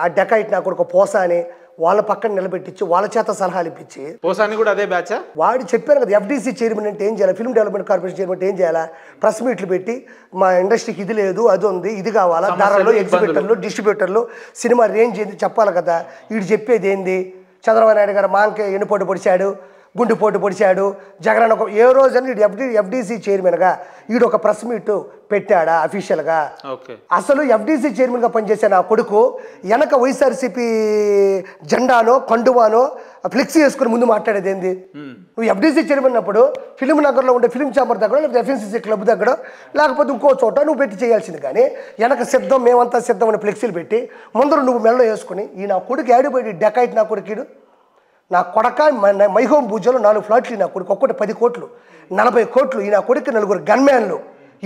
ఆ డెకాయిట్ నాకు ఒక పోసా అని వాళ్ళ పక్కన నిలబెట్టించి వాళ్ళ చేత సలహాలు ఇప్పించి, పోసాని కూడా అదే బ్యాచ్ వాడు చెప్పారు కదా, ఎఫ్డీసీ చైర్మన్ అంటే ఏం చేయాలి, ఫిల్మ్ డెవలప్మెంట్ కార్పొరేషన్ చైర్మన్ ఏం చేయాలా, ప్రెస్ మీట్లు పెట్టి మా ఇండస్ట్రీకి ఇది లేదు, అది ఉంది, ఇది కావాలా, ధరలు, ఎగ్జిబిటర్లు, డిస్ట్రిబ్యూటర్లు, సినిమా రేంజ్ ఏంది చెప్పాలి కదా. వీడు చెప్పేది ఏంది? చంద్రబాబు నాయుడు గారు మాంకే ఎన్నుపోటు పొడిచాడు, గుండెపోటు పొడిచాడు. జగన్ ఒక ఏ రోజని ఎఫ్డీసీ చైర్మన్గా వీడు ఒక ప్రెస్ మీట్ పెట్టాడా అఫీషియల్గా? అసలు ఎఫ్డీసీ చైర్మన్గా పనిచేసే నా కొడుకు వెనక వైఎస్ఆర్సీపీ జెండానో కండువానో ఫ్లెక్సీ వేసుకుని ముందు మాట్లాడేది ఏంది? నువ్వు ఎఫ్డీసీ చైర్మన్ అప్పుడు ఫిలిం నగర్లో ఉండే ఫిలిం ఛాంబర్ దగ్గర, లేకపోతే ఎఫ్ఎన్సీసీ క్లబ్ దగ్గర, లేకపోతే ఇంకో చోట నువ్వు పెట్టి చేయాల్సింది. కానీ వెనక సిద్ధం, మేమంతా సిద్ధం అని ఫ్లెక్సీలు పెట్టి ముందర నువ్వు మెడలో వేసుకుని ఈ నా కొడుకు యాడిపోయి డెకాయిట్ నా కొడుకుడు, నా కొడక మై హోమ్ పూజలో 4 ఫ్లాట్లు, నా కొడుకు ఒక్కటి 10 కోట్లు 40 కోట్లు, ఈ నా కొడుకు 9 గన్మ్యాన్లు.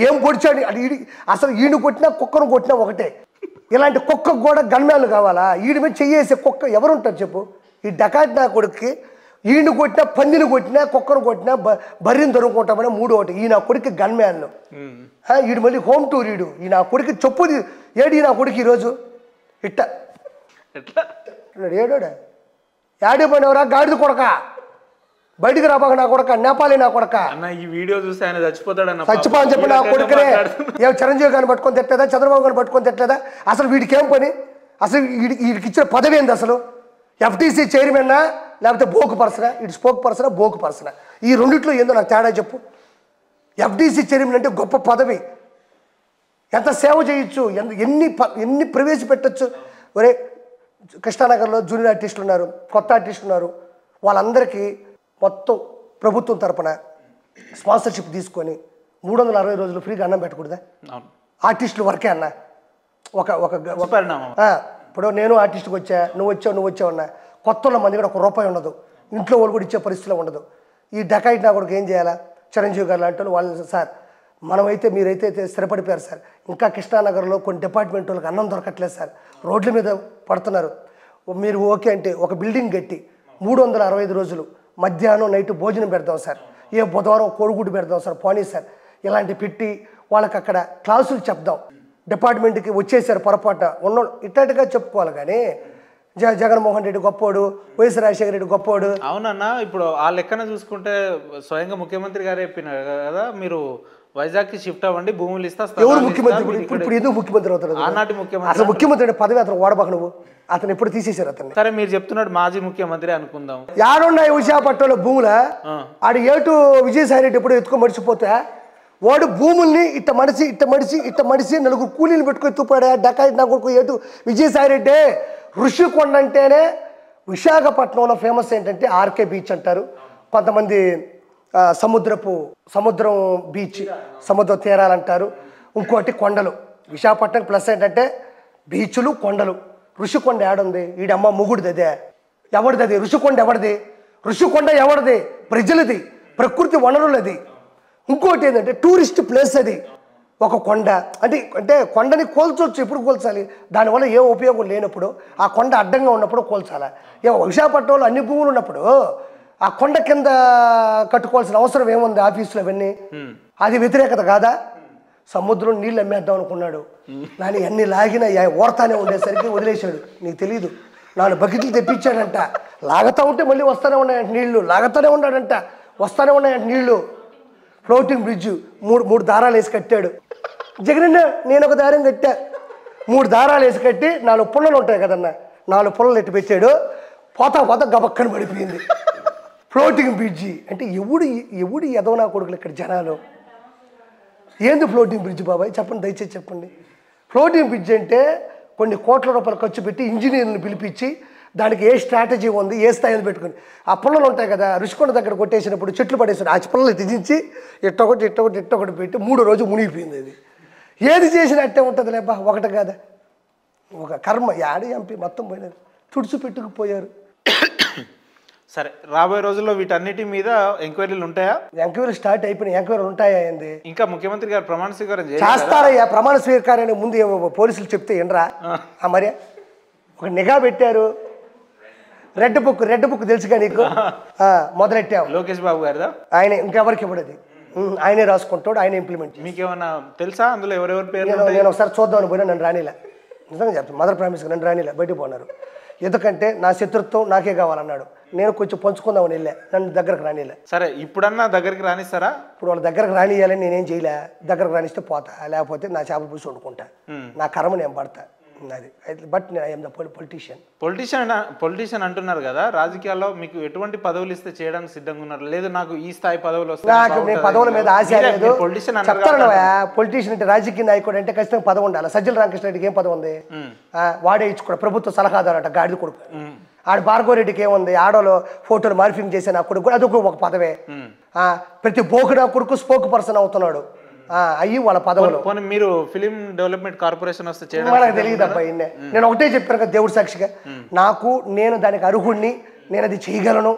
ఏం పొడిచాడు అసలు? ఈయన కొట్టినా కుక్కను కొట్టినా ఒకటే. ఇలాంటి కుక్కకు కూడా గన్మ్యాన్లు కావాలా? ఈడి మీద చెయ్యేసే కుక్క ఎవరుంటారు చెప్పు? ఈ డకాట్ నా కొడుకుకి ఈయన కొట్టినా, పందిని కొట్టినా, కుక్కను కొట్టినా, బర్రెని దొరుకుంటామని 3 ఒకటి. ఈ నా కొడుకు గన్మ్యాన్లు. ఈడు మళ్ళీ హోమ్ టూర్. ఈ నా కొడుకు చెప్పు ఏడు, ఈ నా కొడుకు ఈరోజు ఇట్ట ఏడోడా యాడే పోయినవరా గాడిద కొడక, బయటికి రాబాక నా కొడక, నేపాలి నా కొడక. ఈ వీడియో చూసి ఆయన చచ్చిపో అని చెప్పి నా కొడుకునే చిరంజీవి గారిని పట్టుకొని తిట్టలేదా, చంద్రబాబు గారిని పట్టుకొని తిట్టలేదా? అసలు వీడికి ఏం పని? అసలు వీడికి ఇచ్చిన పదవి ఏంది అసలు? ఎఫ్టీసీ చైర్మన్నా లేకపోతే బోకు పర్సనా? ఇటు స్పోక్ పర్సనా, బోకు పర్సనా? ఈ రెండిట్లో ఏందో నాకు తేడా చెప్పు. ఎఫ్టీసీ చైర్మన్ అంటే గొప్ప పదవి, ఎంత సేవ చేయొచ్చు, ఎన్ని ప్రవేశపెట్టచ్చు. ఒరే కృష్ణానగర్లో జూనియర్ ఆర్టిస్టులు ఉన్నారు, కొత్త ఆర్టిస్టులు ఉన్నారు, వాళ్ళందరికీ మొత్తం ప్రభుత్వం తరపున స్పాన్సర్షిప్ తీసుకొని 360 రోజులు ఫ్రీగా అన్నం పెట్టకూడదా? ఆర్టిస్టులు వరకే అన్న. ఒక పరిణామం. ఇప్పుడు నేను ఆర్టిస్ట్కి వచ్చా, నువ్వు వచ్చావు అన్న, కొత్త మంది కూడా ₹1 ఉండదు, ఇంట్లో వాళ్ళు కూడా ఇచ్చే పరిస్థితిలో ఉండదు. ఈ డకాయిట్ నా కూడా ఏం చేయాలా? చిరంజీవి గారు లాంటి వాళ్ళు, సార్ మనమైతే మీరైతే స్థిరపడిపోయారు సార్, ఇంకా కృష్ణానగర్లో కొన్ని డిపార్ట్మెంట్ వాళ్ళకి అన్నం దొరకట్లేదు సార్, రోడ్ల మీద పడుతున్నారు. మీరు ఓకే అంటే ఒక బిల్డింగ్ కట్టి 365 రోజులు మధ్యాహ్నం నైట్ భోజనం పెడదాం సార్, ఏ బుధవారం కోడిగుడ్డు పెడదాం సార్, పోనీ సార్ ఇలాంటి పెట్టి వాళ్ళకి అక్కడ క్లాసులు చెప్దాం. డిపార్ట్మెంట్కి వచ్చేసారు పొరపాటున ఉన్న ఇట్లాంటిగా చెప్పుకోవాలి. కానీ జగన్మోహన్ రెడ్డి గొప్పోడు, వైఎస్ రాజశేఖర రెడ్డి గొప్పోడు. అవునన్నా, ఇప్పుడు ఆ లెక్కన చూసుకుంటే స్వయంగా ముఖ్యమంత్రి గారు చెప్పినారు కదా, మీరు వైజాగ్కి షిఫ్ట్ అవ్వండి, భూములు ఇస్తా. ఎవరు ముఖ్యమంత్రి? ఇప్పుడు ఎందుకు ముఖ్యమంత్రి అవుతారు? ఆనాటి ముఖ్యమంత్రి. అసలు ముఖ్యమంత్రి పదవి అతను ఓడబాక, నువ్వు అతను ఎప్పుడు తీసేశారు అతన్ని. సరే మీరు చెప్తున్నాడు మాజీ ముఖ్యమంత్రి అనుకుందాం. యాడున్నాయి విశాఖపట్నంలో భూముల? ఆడు ఏటు విజయసాయి రెడ్డి ఎప్పుడు ఎత్తుకొని మడిచిపోతే వాడు భూముల్ని ఇట్ట మడిసి నలుగురు కూలీలు పెట్టుకొని తుప్పాడా డకాయిట్ నా కొడుకు ఏటు విజయసాయి రెడ్డి. ఋషికొండ అంటేనే విశాఖపట్నంలో ఫేమస్ ఏంటంటే ఆర్కే బీచ్ అంటారు కొంతమంది, సముద్రం బీచ్, సముద్ర తీరాలంటారు. ఇంకోటి కొండలు. విశాఖపట్నం ప్లస్ ఏంటంటే బీచ్లు, కొండలు. ఋషికొండ ఏడుంది? ఈడమ్మ ముగుడిది. అదే ఎవరిది? అది ఋషికొండ ఎవరిది? ఋషికొండ ఎవరిది? ప్రజలది, ప్రకృతి వనరులది. ఇంకోటి ఏంటంటే టూరిస్ట్ ప్లేస్ అది. ఒక కొండ అంటే కొండని కోల్చవచ్చు. ఎప్పుడు కోల్చాలి? దానివల్ల ఏ ఉపయోగం లేనప్పుడు, ఆ కొండ అడ్డంగా ఉన్నప్పుడు కోల్చాలా? విశాఖపట్నంలో అన్ని భూములు ఉన్నప్పుడు ఆ కొండ కింద కట్టుకోవాల్సిన అవసరం ఏముంది? ఆఫీసులు అవన్నీ. అది వ్యతిరేకత కాదా? సముద్రం నీళ్ళు అమ్మేద్దాం అనుకున్నాడు, కానీ అన్ని లాగిన ఓడతానే ఉండేసరికి వదిలేశాడు. నీకు తెలీదు, 4 బకెట్లు తెప్పించాడంట. లాగుతూ ఉంటే మళ్ళీ వస్తూనే ఉన్నాయంట నీళ్లు, లాగుతూనే ఉన్నాడంట, వస్తూనే ఉన్నాయంట నీళ్లు. ఫ్లోటింగ్ బ్రిడ్జ్ 3 దారాలు వేసి కట్టాడు. జగనన్న నేను ఒక దారం కట్టా, 3 దారాలు వేసి కట్టి 4 పుల్లలు ఉంటాయి కదన్న, 4 పుల్లలు ఎట్టి పెట్టాడు. పోతా గబక్కని పడిపోయింది. ఫ్లోటింగ్ బ్రిడ్జి అంటే ఎవడు ఎదవనా కొడుకులు ఇక్కడ జనాలు. ఏంది ఫ్లోటింగ్ బ్రిడ్జ్ బాబాయ్? చెప్పండి, దయచేసి చెప్పండి. ఫ్లోటింగ్ బ్రిడ్జ్ అంటే కొన్ని కోట్ల రూపాయలు ఖర్చు పెట్టి ఇంజనీర్ని పిలిపించి దానికి ఏ స్ట్రాటజీ ఉంది, ఏ స్థాయిలో పెట్టుకుని ఆ పుల్లలు ఉంటాయి కదా, రుషికొండ దగ్గర కొట్టేసినప్పుడు చెట్లు పడేసాడు, ఆ పుల్లలు తెగించి ఇట్టొకటి పెట్టి 3వ రోజు మునిగిపోయింది. అది ఏది చేసినా అట్టే ఉంటుంది లేబ్బా, ఒకటి కాదా, ఒక కర్మ. యాడి ఎంపీ మొత్తం పోయినారు, తుడిచిపెట్టుకుపోయారు. సరే, రాబోయే రోజుల్లో వీటన్నిటి మీద ఎంక్వైరీలు ఉంటాయా? ఎంక్వైరీలు స్టార్ట్ అయిపోయినాయి. ఎంక్వైరీలు ఉంటాయా? ఏంది ఇంకా ముఖ్యమంత్రి గారు ప్రమాణ స్వీకారం చేస్తారయ్యా? ప్రమాణ స్వీకారానికి ముందు పోలీసులు చెప్తే ఏంట్రా? మరి ఒక నిఘా పెట్టారు. రెడ్ బుక్ తెలుసుగా నీకు? మొదలెట్టావు. లోకేష్ బాబు గారిదా? ఆయన ఇంకెవరికి ఇవ్వడది, ఆయనే రాసుకుంటాడు, ఆయన ఇంప్లిమెంట్. మీకేమన్నా తెలుసా అందులో ఎవరెవరి పేరు? నేను ఒకసారి చూద్దామని పోయినా నన్ను రానిలా, నిజంగా చెప్తాను, మదర్ ప్రామిస్గా నన్ను రానిలా, బయటకు పోన్నారు. ఎందుకంటే నా శత్రుత్వం నాకే కావాలన్నాడు. నేను కొంచెం పంచుకుందామని వెళ్ళా, నన్ను దగ్గరకు రానిలే. సరే, ఇప్పుడన్నా దగ్గరికి రానిస్తారా? ఇప్పుడు వాళ్ళ దగ్గరకు రానియాలని నేనేం చేయలే. దగ్గరకు రానిస్తే పోతా, లేకపోతే నా చేప పూసి వండుకుంటా, నా కర్మ నేను పడతా. అది బట్ ఐఎమ్ ద పొలిటీషియన్ అంటున్నారు కదా, రాజకీయాల్లో మీకు ఎటువంటి పదవులు ఇస్తే చేయడానికి సిద్ధంగా ఉన్నారు? లేదు నాకు ఈ స్థాయి పదవులు వస్తాయి, నాకు పదవుల మీద ఆశ లేదు. చెప్తాను, పొలిటీషియన్ అంటే రాజకీయ నాయకుడు అంటే ఖచ్చితంగా పదవి ఉండాలి. సజ్జల రామకృష్ణారెడ్డికి ఏం పదవి ఉంది? వాడే ఇచ్చుకోడు, ప్రభుత్వ సలహాదారు అంట, గాడిద కొడుకు. ఆడు భార్గవరెడ్డికి ఏముంది? ఆడోలో ఫోటోలు మార్ఫింగ్ చేసే నా కొడుకు, అదొక ఒక పదవే. ప్రతి బోకుడా కొడుకు స్పోక్ పర్సన్ అవుతున్నాడు. అయ్యి వాళ్ళ పదవులు. మీరు ఫిలిం డెవలప్మెంట్ కార్పొరేషన్ వస్తే మనకు తెలియదు అబ్బాయి. నేను ఒకటే చెప్పాను కదా దేవుడి సాక్షిగా, నేను దానికి అర్హుడిని, నేను అది చేయగలను,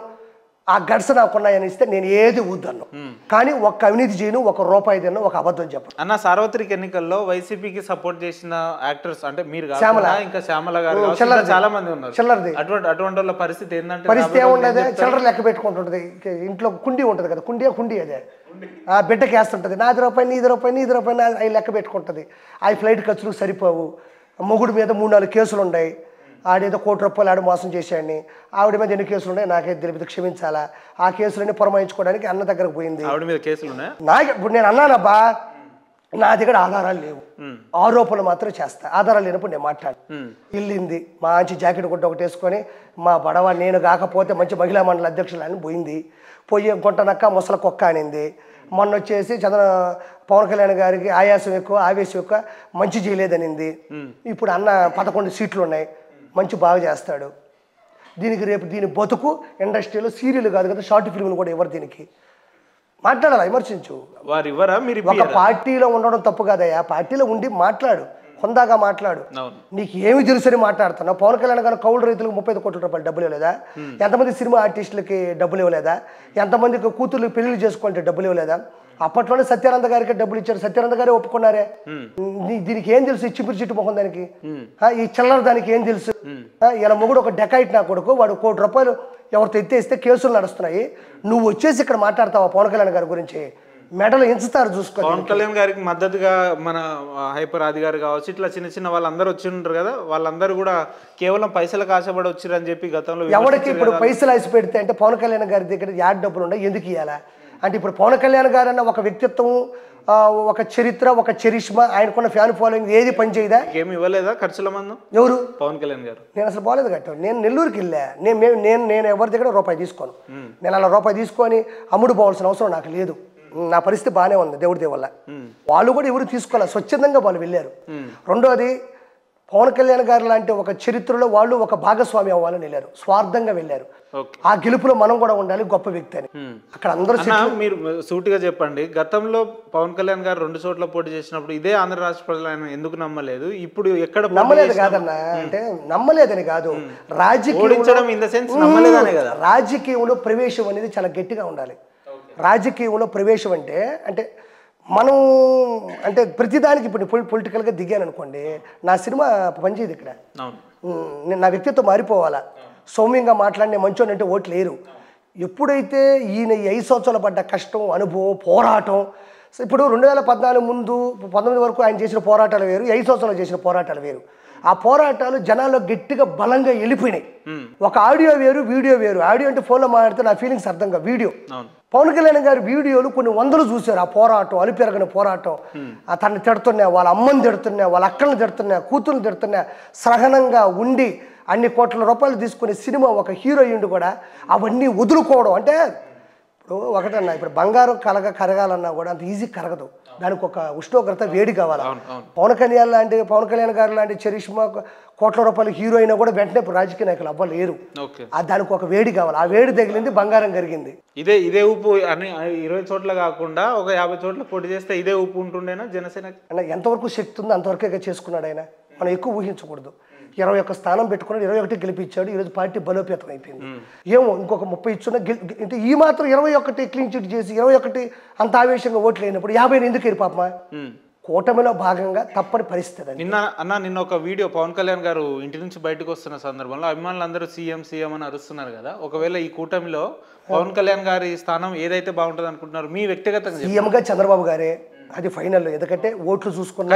ఆ గడ్స్ నాకున్నాయని ఇస్తే నేను ఏది వద్దన్ను. కానీ ఒక్క అవినీతి చేయను, ₹1 తిన్ను, ఒక అబద్ధం చెప్పను. అన్న, సార్వత్రిక ఎన్నికల్లో వైసీపీకి సపోర్ట్ చేసిన యాక్టర్స్ అంటే మీరు ఇంకా శ్యామల గారు చాలా మంది ఉన్నారు. చిల్లరది అటువంటి వాళ్ళ పరిస్థితి ఏంటంటే, పరిస్థితి ఏముండదు, చిల్లర లెక్క పెట్టుకుంటుంటది. ఇంట్లో కుండీ ఉంటుంది కదా, కుండీ అదే ఆ బిడ్డకి వేస్తుంటది, నాది రూపాయి నీది రూపాయి అవి లెక్క పెట్టుకుంటుంది. అవి ఫ్లైట్ ఖర్చులు సరిపోవు. మొగుడు మీద 3-4 కేసులు ఉన్నాయి. ఆడేదో ₹1,00,000 ఆడు మోసం చేశాడని, ఆవిడ మీద ఎన్ని కేసులు ఉన్నాయి నాకైతే తెలియదు, క్షమించాలా. ఆ కేసులన్నీ పురమాయించుకోవడానికి అన్న దగ్గరకు పోయింది. ఇప్పుడు నేను అన్నానబ్బా, నా దగ్గర ఆధారాలు లేవు, ఆరోపణలు మాత్రం చేస్తా. ఆధారాలు లేనప్పుడు నేను మాట్లాడు. వెళ్ళింది, మంచి జాకెట్ గుడ్డ ఒకటి వేసుకొని, మా బడవ నేను కాకపోతే మంచి మహిళా మండలి అధ్యక్షులని పోయింది. పోయి గుంటనక్క ముసల కుక్క అనింది. మొన్న వచ్చేసి పవన్ కళ్యాణ్ గారికి ఆయాసం ఎక్కువ, ఆవేశం ఎక్కువ, మంచి చేయలేదనింది. ఇప్పుడు అన్న 11 సీట్లు ఉన్నాయి, మంచి బాగా చేస్తాడు. దీనికి రేపు దీని బతుకు ఇండస్ట్రీలో సీరియల్ కాదు కదా, షార్ట్ ఫిల్మ్లు కూడా ఎవరు దీనికి మాట్లాడాలి, విమర్శించు. వారు ఇవ్వరా? మీరు ఒక పార్టీలో ఉండడం తప్పు కాదయ్యా, పార్టీలో ఉండి మాట్లాడు, హుందాగా మాట్లాడు. నీకు ఏమి తెలుసని మాట్లాడుతున్నావు? పవన్ కళ్యాణ్ గారు కౌలు రైతులకు 35 కోట్ల రూపాయలు డబ్బులు ఇవ్వలేదా? ఎంతమంది సినిమా ఆర్టిస్టులకి డబ్బులు ఇవ్వలేదా? ఎంతమందికి కూతుర్లు పెళ్లి చేసుకుంటే డబ్బులు ఇవ్వలేదా? అప్పట్లోనే సత్యానంద గారికి డబ్బులు ఇచ్చారు, సత్యానంద గారే ఒప్పుకున్నారే. దీనికి ఏం తెలుసు? చిపురు చిట్టు మొహం దానికి, ఈ చిల్లర దానికి ఏం తెలుసు? ఇలా మొగుడు ఒక డెకాయిట్ నా కొడుకు, వాడు 1 కోటి రూపాయలు ఎవరితో ఎత్తేస్తే కేసులు నడుస్తున్నాయి. నువ్వు వచ్చేసి ఇక్కడ మాట్లాడతావా పవన్ కళ్యాణ్ గారి గురించి? మెడలు ఎంచుతారు చూసుకో. పవన్ కళ్యాణ్ గారికి మద్దతుగా మన హైపర్ ఆది గారు కావచ్చు, ఇట్లా చిన్న చిన్న వాళ్ళందరూ వచ్చి ఉంటారు కదా, వాళ్ళందరూ కూడా కేవలం పైసలకు ఆశపడి వచ్చిరని చెప్పి గతంలో ఎవరికి ఇప్పుడు పైసలు ఆశ పెడితే అంటే పవన్ కళ్యాణ్ గారి దగ్గర యాడ్ డబ్బులు ఉన్నాయి, ఎందుకు ఇవ్వాలా అంటే? ఇప్పుడు పవన్ కళ్యాణ్ గారు అన్న ఒక వ్యక్తిత్వం, ఒక చరిత్ర, ఒక చరిష్మా, ఆయనకున్న ఫ్యాన్ ఫాలోయింగ్ ఏది పనిచేయదా? ఏమి ఇవ్వలేదా ఖర్చుల మందం? ఎవరు? పవన్ కళ్యాణ్ గారు. నేను అసలు బాగాలేదు కట్టాను. నేను నెల్లూరుకి వెళ్ళా, నేను ఎవరి దగ్గర రూపాయి తీసుకోను. నేను అలా రూపాయి తీసుకొని అమ్ముడు పోవాల్సిన అవసరం నాకు లేదు. నా పరిస్థితి బాగానే ఉంది దేవుడి దేవల్ల. వాళ్ళు కూడా ఎవరు తీసుకోవాలి, స్వచ్ఛందంగా వాళ్ళు వెళ్ళారు. రెండోది, పవన్ కళ్యాణ్ గారు లాంటి ఒక చరిత్రలో వాళ్ళు ఒక భాగస్వామి అవ్వాలని వెళ్ళారు, స్వార్థంగా వెళ్ళారు. ఆ గెలుపులో మనం కూడా ఉండాలి, గొప్ప వ్యక్తి అని. అక్కడ అందరూ మీరు సూటిగా చెప్పండి, గతంలో పవన్ కళ్యాణ్ గారు 2 చోట్ల పోటీ చేసినప్పుడు ఇదే ఆంధ్ర రాష్ట్ర ప్రజలు ఆయన ఎందుకు నమ్మలేదు? ఇప్పుడు ఎక్కడ నమ్మలేదు కాదన్న, అంటే నమ్మలేదని కాదు, రాజకీయంలో ప్రవేశం అనేది చాలా గట్టిగా ఉండాలి. రాజకీయంలో ప్రవేశం అంటే మనం అంటే ప్రతిదానికి ఇప్పుడు పొలిటికల్గా దిగాను అనుకోండి, నా సినిమా పనిచేయదు ఇక్కడ. నా వ్యక్తిత్వం మారిపోవాలా, సౌమ్యంగా మాట్లాడిన మంచోని అంటే ఓట్లు లేరు. ఎప్పుడైతే ఈయన 5 సంవత్సరాలు పడ్డ కష్టం, అనుభవం, పోరాటం, ఇప్పుడు 2014 ముందు 19 వరకు ఆయన చేసిన పోరాటాలు వేరు, 5 సంవత్సరాలు చేసిన పోరాటాలు వేరు. ఆ పోరాటాలు జనాల్లో గట్టిగా బలంగా వెళ్ళిపోయినాయి. ఒక ఆడియో వేరు, వీడియో వేరు. ఆడియో అంటే ఫోన్లో మాట్లాడితే నా ఫీలింగ్స్ అర్థంగా, వీడియో పవన్ కళ్యాణ్ గారి వీడియోలు కొన్ని వందలు చూశారు. ఆ పోరాటం, అలిపెరగని పోరాటం, తనని తిడుతున్నా, వాళ్ళ అమ్మని తిడుతున్నా, వాళ్ళ అక్కలను తిడుతున్నా, కూతుర్ని తిడుతున్నా, సహనంగా ఉండి అన్ని కోట్ల రూపాయలు తీసుకునే సినిమా ఒక హీరోయిన్ కూడా అవన్నీ వదులుకోవడం అంటే, ఇప్పుడు ఒకటన్నా, ఇప్పుడు బంగారం కరగాలన్నా కూడా అంత ఈజీ కరగదు, దానికి ఒక ఉష్ణోగ్రత, వేడి కావాలి. పవన్ కళ్యాణ్ గారు లాంటి చరిష్మా కోట్ల రూపాయల హీరో అయినా కూడా వెంటనే రాజకీయ నాయకులు అవ్వలేరు. దానికి ఒక వేడి కావాలి, ఆ వేడి తగిలింది, బంగారం కరిగింది. ఇదే ఊపు అన్ని 20 చోట్ల కాకుండా ఒక 50 చోట్ల పోటీ చేస్తే ఇదే ఊపు ఉంటుండేనా జనసేన? ఎంతవరకు శక్తి ఉందో అంతవరకే చేసుకున్నాడు ఆయన, మనం ఎక్కువ ఊహించకూడదు. 21 స్థానం పెట్టుకున్నాడు, 21 గెలిపించాడు. ఈరోజు పార్టీ బలోపేతం అయిపోయింది. ఏమో ఇంకొక 30 ఇచ్చున్నా అంటే ఈ మాత్రం 21 క్లీన్ చిట్ చేసి 21 అంత ఆవేశంగా ఓట్లు అయినప్పుడు 50 ఎందుకు వెళ్ళి పాపమా? కూటమిలో భాగంగా తప్పని పరిస్థితి. నిన్న ఒక వీడియో పవన్ కళ్యాణ్ గారు ఇంటి నుంచి బయటకు వస్తున్న సందర్భంలో అభిమానులు అందరూ సీఎం అని అరుస్తున్నారు కదా, ఒకవేళ ఈ కూటమిలో పవన్ కళ్యాణ్ గారి స్థానం ఏదైతే బాగుంటుంది అనుకుంటున్నారు మీ వ్యక్తిగతంగా? సీఎంగా చంద్రబాబు గారే, అది ఫైనల్. ఎందుకంటే ఓట్లు చూసుకున్నా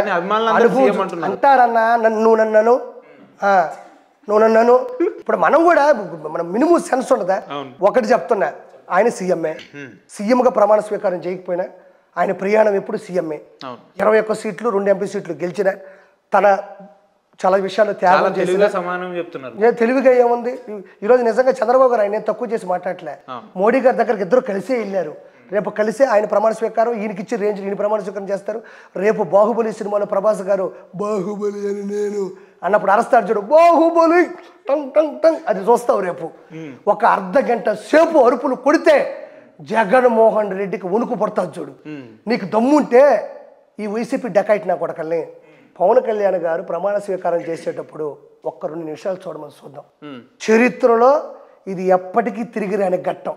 అంటారన్నా, నువ్వు నన్ను ఇప్పుడు మనం కూడా మనం మినిమం సెన్స్ ఉండదా? ఒకటి చెప్తున్నా, ఆయన సీఎంఏ, సీఎంగా ప్రమాణ స్వీకారం చేయకపోయినా ఆయన ప్రయాణం ఎప్పుడు సీఎంఏ. 21 సీట్లు, 2 ఎంపీ సీట్లు గెలిచిన తన చాలా విషయాలు త్యాగం చేసిన సమానం చెప్తున్నారు. తెలివిగా ఏముంది? ఈరోజు నిజంగా చంద్రబాబు గారు ఆయన తక్కువ చేసి మాట్లాడలే. మోడీ గారి దగ్గరికి ఇద్దరు కలిసే వెళ్ళారు. రేపు కలిసే ఆయన ప్రమాణ స్వీకారం, ఈయనకిచ్చి రేంజ్ ఈయన ప్రమాణ స్వీకారం చేస్తారు. రేపు బాహుబలి సినిమాలో ప్రభాస్ గారు బాహుబలి అని నేను అన్నప్పుడు అరస్తాడు చూడు, బాహుబలి టంగ్ టంగ్ టంగ్, అది చూస్తావు రేపు. ఒక అర్ధగంట సేపు అరుపులు కొడితే జగన్మోహన్ రెడ్డికి వణుకు పడతాడు చూడు. నీకు దమ్ముంటే ఈ వైసీపీ డకాయిట్ నా కొడకల్ని పవన్ కళ్యాణ్ గారు ప్రమాణ స్వీకారం చేసేటప్పుడు 1-2 నిమిషాలు చూడమని చూద్దాం. చరిత్రలో ఇది ఎప్పటికీ తిరిగి రాని ఘట్టం.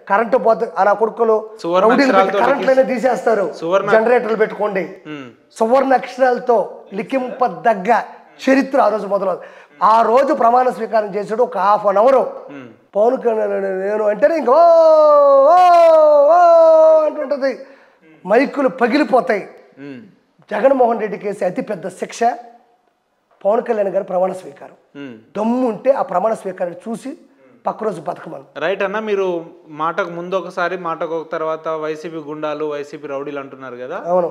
కరెంటు పోతే నా కొడుకులు కరెంట్లైనా తీసేస్తారు, జనరేటర్లు పెట్టుకోండి. సువర్ణ అక్షరాలతో లిఖింపదగ్గ చరిత్ర ఆ రోజు మొదలవుతుంది. ఆ రోజు ప్రమాణ స్వీకారం చేసాడు. ఒక 1/2 అవర్ పవన్ కళ్యాణ్ నేను అంటేనే ఇంకో అంటుంటది, మైకులు పగిలిపోతాయి. జగన్మోహన్ రెడ్డికి వేసే అతిపెద్ద శిక్ష పవన్ కళ్యాణ్ గారి ప్రమాణ స్వీకారం. దమ్ము ఉంటే ఆ ప్రమాణ స్వీకారం చూసి పక్క రోజు బతకమని. రైట్ అన్న, మీరు మాటకు ముందు ఒకసారి మాటకు ఒక తర్వాత వైసీపీ గుండాలు, వైసీపీ రౌడీలు అంటున్నారు కదా. అవును,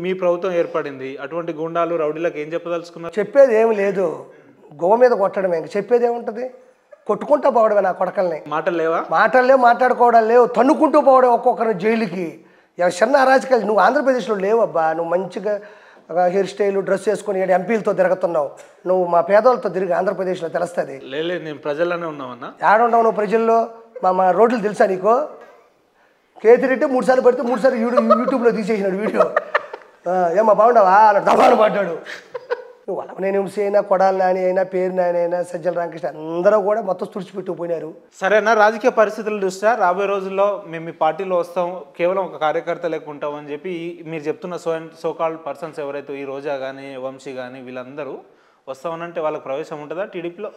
మీ ప్రభుత్వం ఏర్పడింది, అటువంటి గుండాలు రౌడీలకు ఏం చెప్పదలుచుకున్నారు? చెప్పేది ఏమి లేదు, గోవ మీద కొట్టడమే. ఇంక చెప్పేది ఏముంటది? కొట్టుకుంటూ పోవడమే నా కొడకల్ని. మాటలు లేవా? మాటలు లేవు, మాట్లాడుకోవడం లేవు, తన్నుకుంటూ పోవడం ఒక్కొక్కరిని జైలుకి. చిన్న అరాచకాలు నువ్వు ఆంధ్రప్రదేశ్లో లేవబ్బా. నువ్వు మంచిగా హెయిర్ స్టైల్ డ్రెస్ వేసుకొని ఎంపీలతో తిరుగుతున్నావు. నువ్వు మా పేదలతో తిరిగి ఆంధ్రప్రదేశ్లో తెలుస్తుంది. లేదు నేను ప్రజల్లోనే ఉన్నామన్నా. ఏడుండవు నువ్వు ప్రజల్లో? మా రోడ్లు తెలుసా నీకు? కేతిరెడ్డి 3 సార్లు పడితే 3 సార్లు యూట్యూబ్లో తీసేసినాడు వీడియో. ఏమో బాగుండవా అలా దబాను పడ్డాడు. నువ్వు అలవనేని వంశీ అయినా, కొడాలి నాని అయినా, పేరు నాని అయినా, సజ్జల రామకృష్ణ అందరూ కూడా మొత్తం తుడిచిపెట్టుకుపోయినారు. సరేనా, రాజకీయ పరిస్థితుల దృష్ట్యా రాబోయే రోజుల్లో మేము మీ పార్టీలో వస్తాం, కేవలం ఒక కార్యకర్త లేకుంటాం అని చెప్పి మీరు చెప్తున్న సోకాల్డ్ పర్సన్స్ ఎవరైతే ఈ రోజా కానీ వంశీ కానీ వీళ్ళందరూ వస్తామనంటే వాళ్ళకి ప్రవేశం ఉంటుందా టీడీపీలో?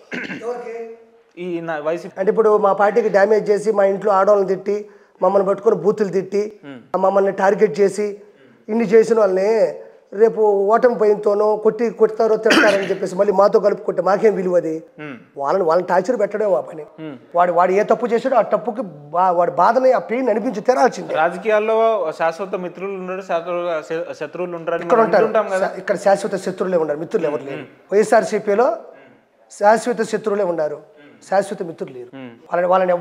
ఈ వైసీపీ అంటే ఇప్పుడు మా పార్టీకి డ్యామేజ్ చేసి మా ఇంట్లో ఆడవాళ్ళని తిట్టి మమ్మల్ని పట్టుకొని బూతులు తిట్టి మమ్మల్ని టార్గెట్ చేసి ఇన్ని చేసిన వాళ్ళని రేపు ఓటమి భయంతోనో కొడతారో తిడతారని చెప్పేసి మళ్ళీ మాతో కలుపుకుంటే మాకేం విలువ? అది వాళ్ళని టార్చర్ పెట్టడం మా పని. వాడు ఏ తప్పు చేసాడో ఆ తప్పుకి వాడి బాధని, ఆ పెయిన్ అనిపించి తెరాల్సింది. రాజకీయాల్లో శాశ్వత మిత్రులు ఉండరు, శత్రువులు ఉంటారు. ఇక్కడ ఉంటారు, ఇక్కడ శాశ్వత శత్రువులే ఉన్నారు, మిత్రులు ఎవరు లేరు. వైఎస్ఆర్సీపీలో శాశ్వత శత్రువులే ఉన్నారు, శాశ్వత మిత్రులు లేరు. వాళ్ళని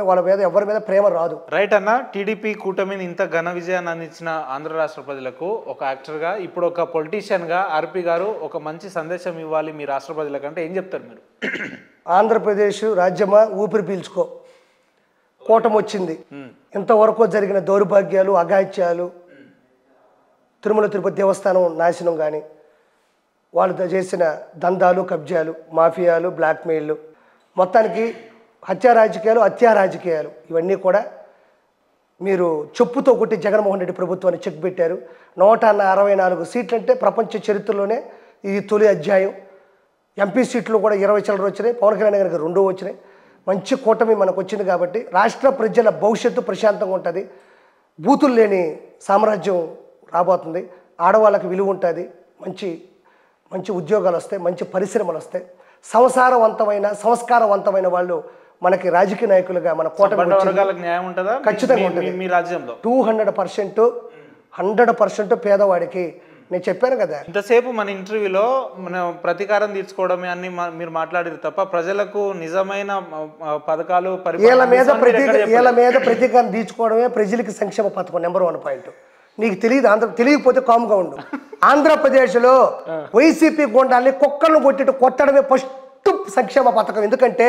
వాళ్ళ మీద ఎవరి మీద ప్రేమ రాదు. రైట్ అన్న, టీడీపీ కూటమిని ఇంత ఘన విజయాన్ని అందించిన ఆంధ్ర రాష్ట్ర ప్రజలకు ఒక యాక్టర్గా, ఇప్పుడు ఒక పొలిటీషియన్గా ఆర్పి గారు ఒక మంచి సందేశం ఇవ్వాలి మీ రాష్ట్ర ప్రజలకంటే ఏం చెప్తారు మీరు? ఆంధ్రప్రదేశ్ రాజ్యమా, ఊపిరి పీల్చుకో. కూటమి వచ్చింది. ఇంతవరకు జరిగిన దౌర్భాగ్యాలు, అఘాయిత్యాలు, తిరుమల తిరుపతి దేవస్థానం నాశనం కానీ, వాళ్ళు చేసిన దందాలు, కబ్జాలు, మాఫియాలు, బ్లాక్మెయిల్లు, మొత్తానికి హత్యా రాజకీయాలు ఇవన్నీ కూడా మీరు చెప్పుతో కొట్టి జగన్మోహన్ రెడ్డి ప్రభుత్వాన్ని చెక్ పెట్టారు. 164 సీట్లు అంటే ప్రపంచ చరిత్రలోనే ఇది తొలి అధ్యాయం. ఎంపీ సీట్లు కూడా 20 చిల్లర వచ్చినాయి, పవన్ కళ్యాణ్ గారికి 2 వచ్చినాయి. మంచి కూటమి మనకు వచ్చింది కాబట్టి రాష్ట్ర ప్రజల భవిష్యత్తు ప్రశాంతంగా ఉంటుంది. బూతులు లేని సామ్రాజ్యం రాబోతుంది. ఆడవాళ్ళకి విలువ ఉంటుంది, మంచి ఉద్యోగాలు వస్తాయి, మంచి పరిశ్రమలు వస్తాయి. సంస్కారవంతమైన వాళ్ళు మనకి రాజకీయ నాయకులుగా మన కూటమి ఖచ్చితంగా ఉంటుంది. 100% పేదవాడికి నేను చెప్పాను కదా. ఇంతసేపు మన ఇంటర్వ్యూలో మనం ప్రతీకారం తీర్చుకోవడమే అన్ని మీరు మాట్లాడారు తప్ప ప్రజలకు నిజమైన పథకాలు వీళ్ళ మీద ప్రతీకారం తీర్చుకోవడమే ప్రజలకి సంక్షేమ పథకం నెంబర్ 1 పాయింట్. నీకు తెలియకపోతే కామ్గా ఉండు. ఆంధ్రప్రదేశ్లో వైసీపీ గుండాల్ని కుక్కలను కొట్టడమే ఫస్ట్ సంక్షేమ పథకం. ఎందుకంటే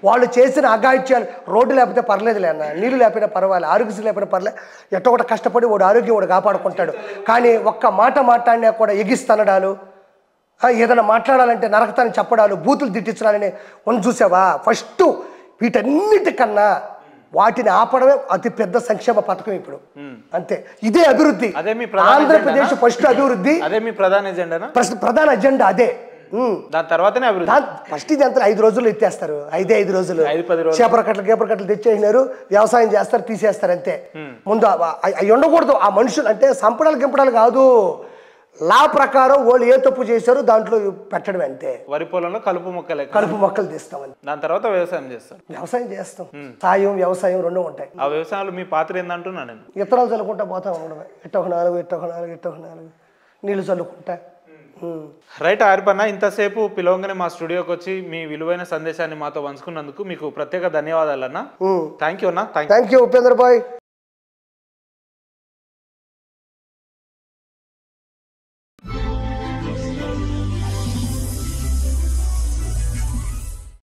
వాళ్ళు చేసిన అఘాయిత్యాలు, రోడ్డు లేకపోతే పర్లేదులే అన్న, నీళ్ళు లేకపోయినా పర్వాలేదు, ఆరోగ్యశ్రీ లేకపోయినా పర్లేదు, ఎట్టో ఒకటి కష్టపడి వాడు ఆరోగ్యం వాడు కాపాడుకుంటాడు. కానీ ఒక్క మాట మాట్లాడినా కూడా ఎగిస్తనడాలు, ఏదైనా మాట్లాడాలంటే నరకతాన్ని చెప్పడాలు, బూతులు తిట్టించాలని చూసావా? ఫస్ట్ వీటన్నిటికన్నా వాటిని ఆపడమే అతి పెద్ద సంక్షేమ పథకం ఇప్పుడు. అంతే, ఇదే అభివృద్ధి. ఆంధ్రప్రదేశ్ ఫస్ట్ అభివృద్ధి, అదే మీ ప్రధాన ఎజెండా. ప్రధాన అజెండా అదే. దాని తర్వాతనే అభివృద్ధి. ఫస్ట్ ఇది అంతా 5 రోజులు ఎత్తేస్తారు, 5 రోజులు చేపల కట్టలు తెచ్చేసినారు, వ్యవసాయం చేస్తారు, తీసేస్తారు అంతే. ముందు అవి ఉండకూడదు. ఆ మనుషులు అంటే సంపడాలు గింపడాలు కాదు, లా ప్రకారం వాళ్ళు ఏ తప్పు చేశారో దాంట్లో పెట్టడం అంతే. వరి పొలంలో కలుపు మొక్కలు తీస్తామని, దాని తర్వాత వ్యవసాయం చేస్తాం. సాయం వ్యవసాయం 2 ఉంటాయి. ఆ వ్యవసాయంలో మీ పాత్ర ఏందంటున్నా నేను? విత్తనాలు చల్లుకుంటా పోతా ఉండడమే, ఇట్టొక 4 నీళ్లు చల్లుకుంటా. రైట్ ఆర్పన్న, ఇంతసేపు పిలవంగానే మా స్టూడియోకి వచ్చి మీ విలువైన సందేశాన్ని మాతో పంచుకున్నందుకు మీకు ప్రత్యేక ధన్యవాదాలు అన్న. థ్యాంక్ యూ అన్న. Thank you Upendra bye.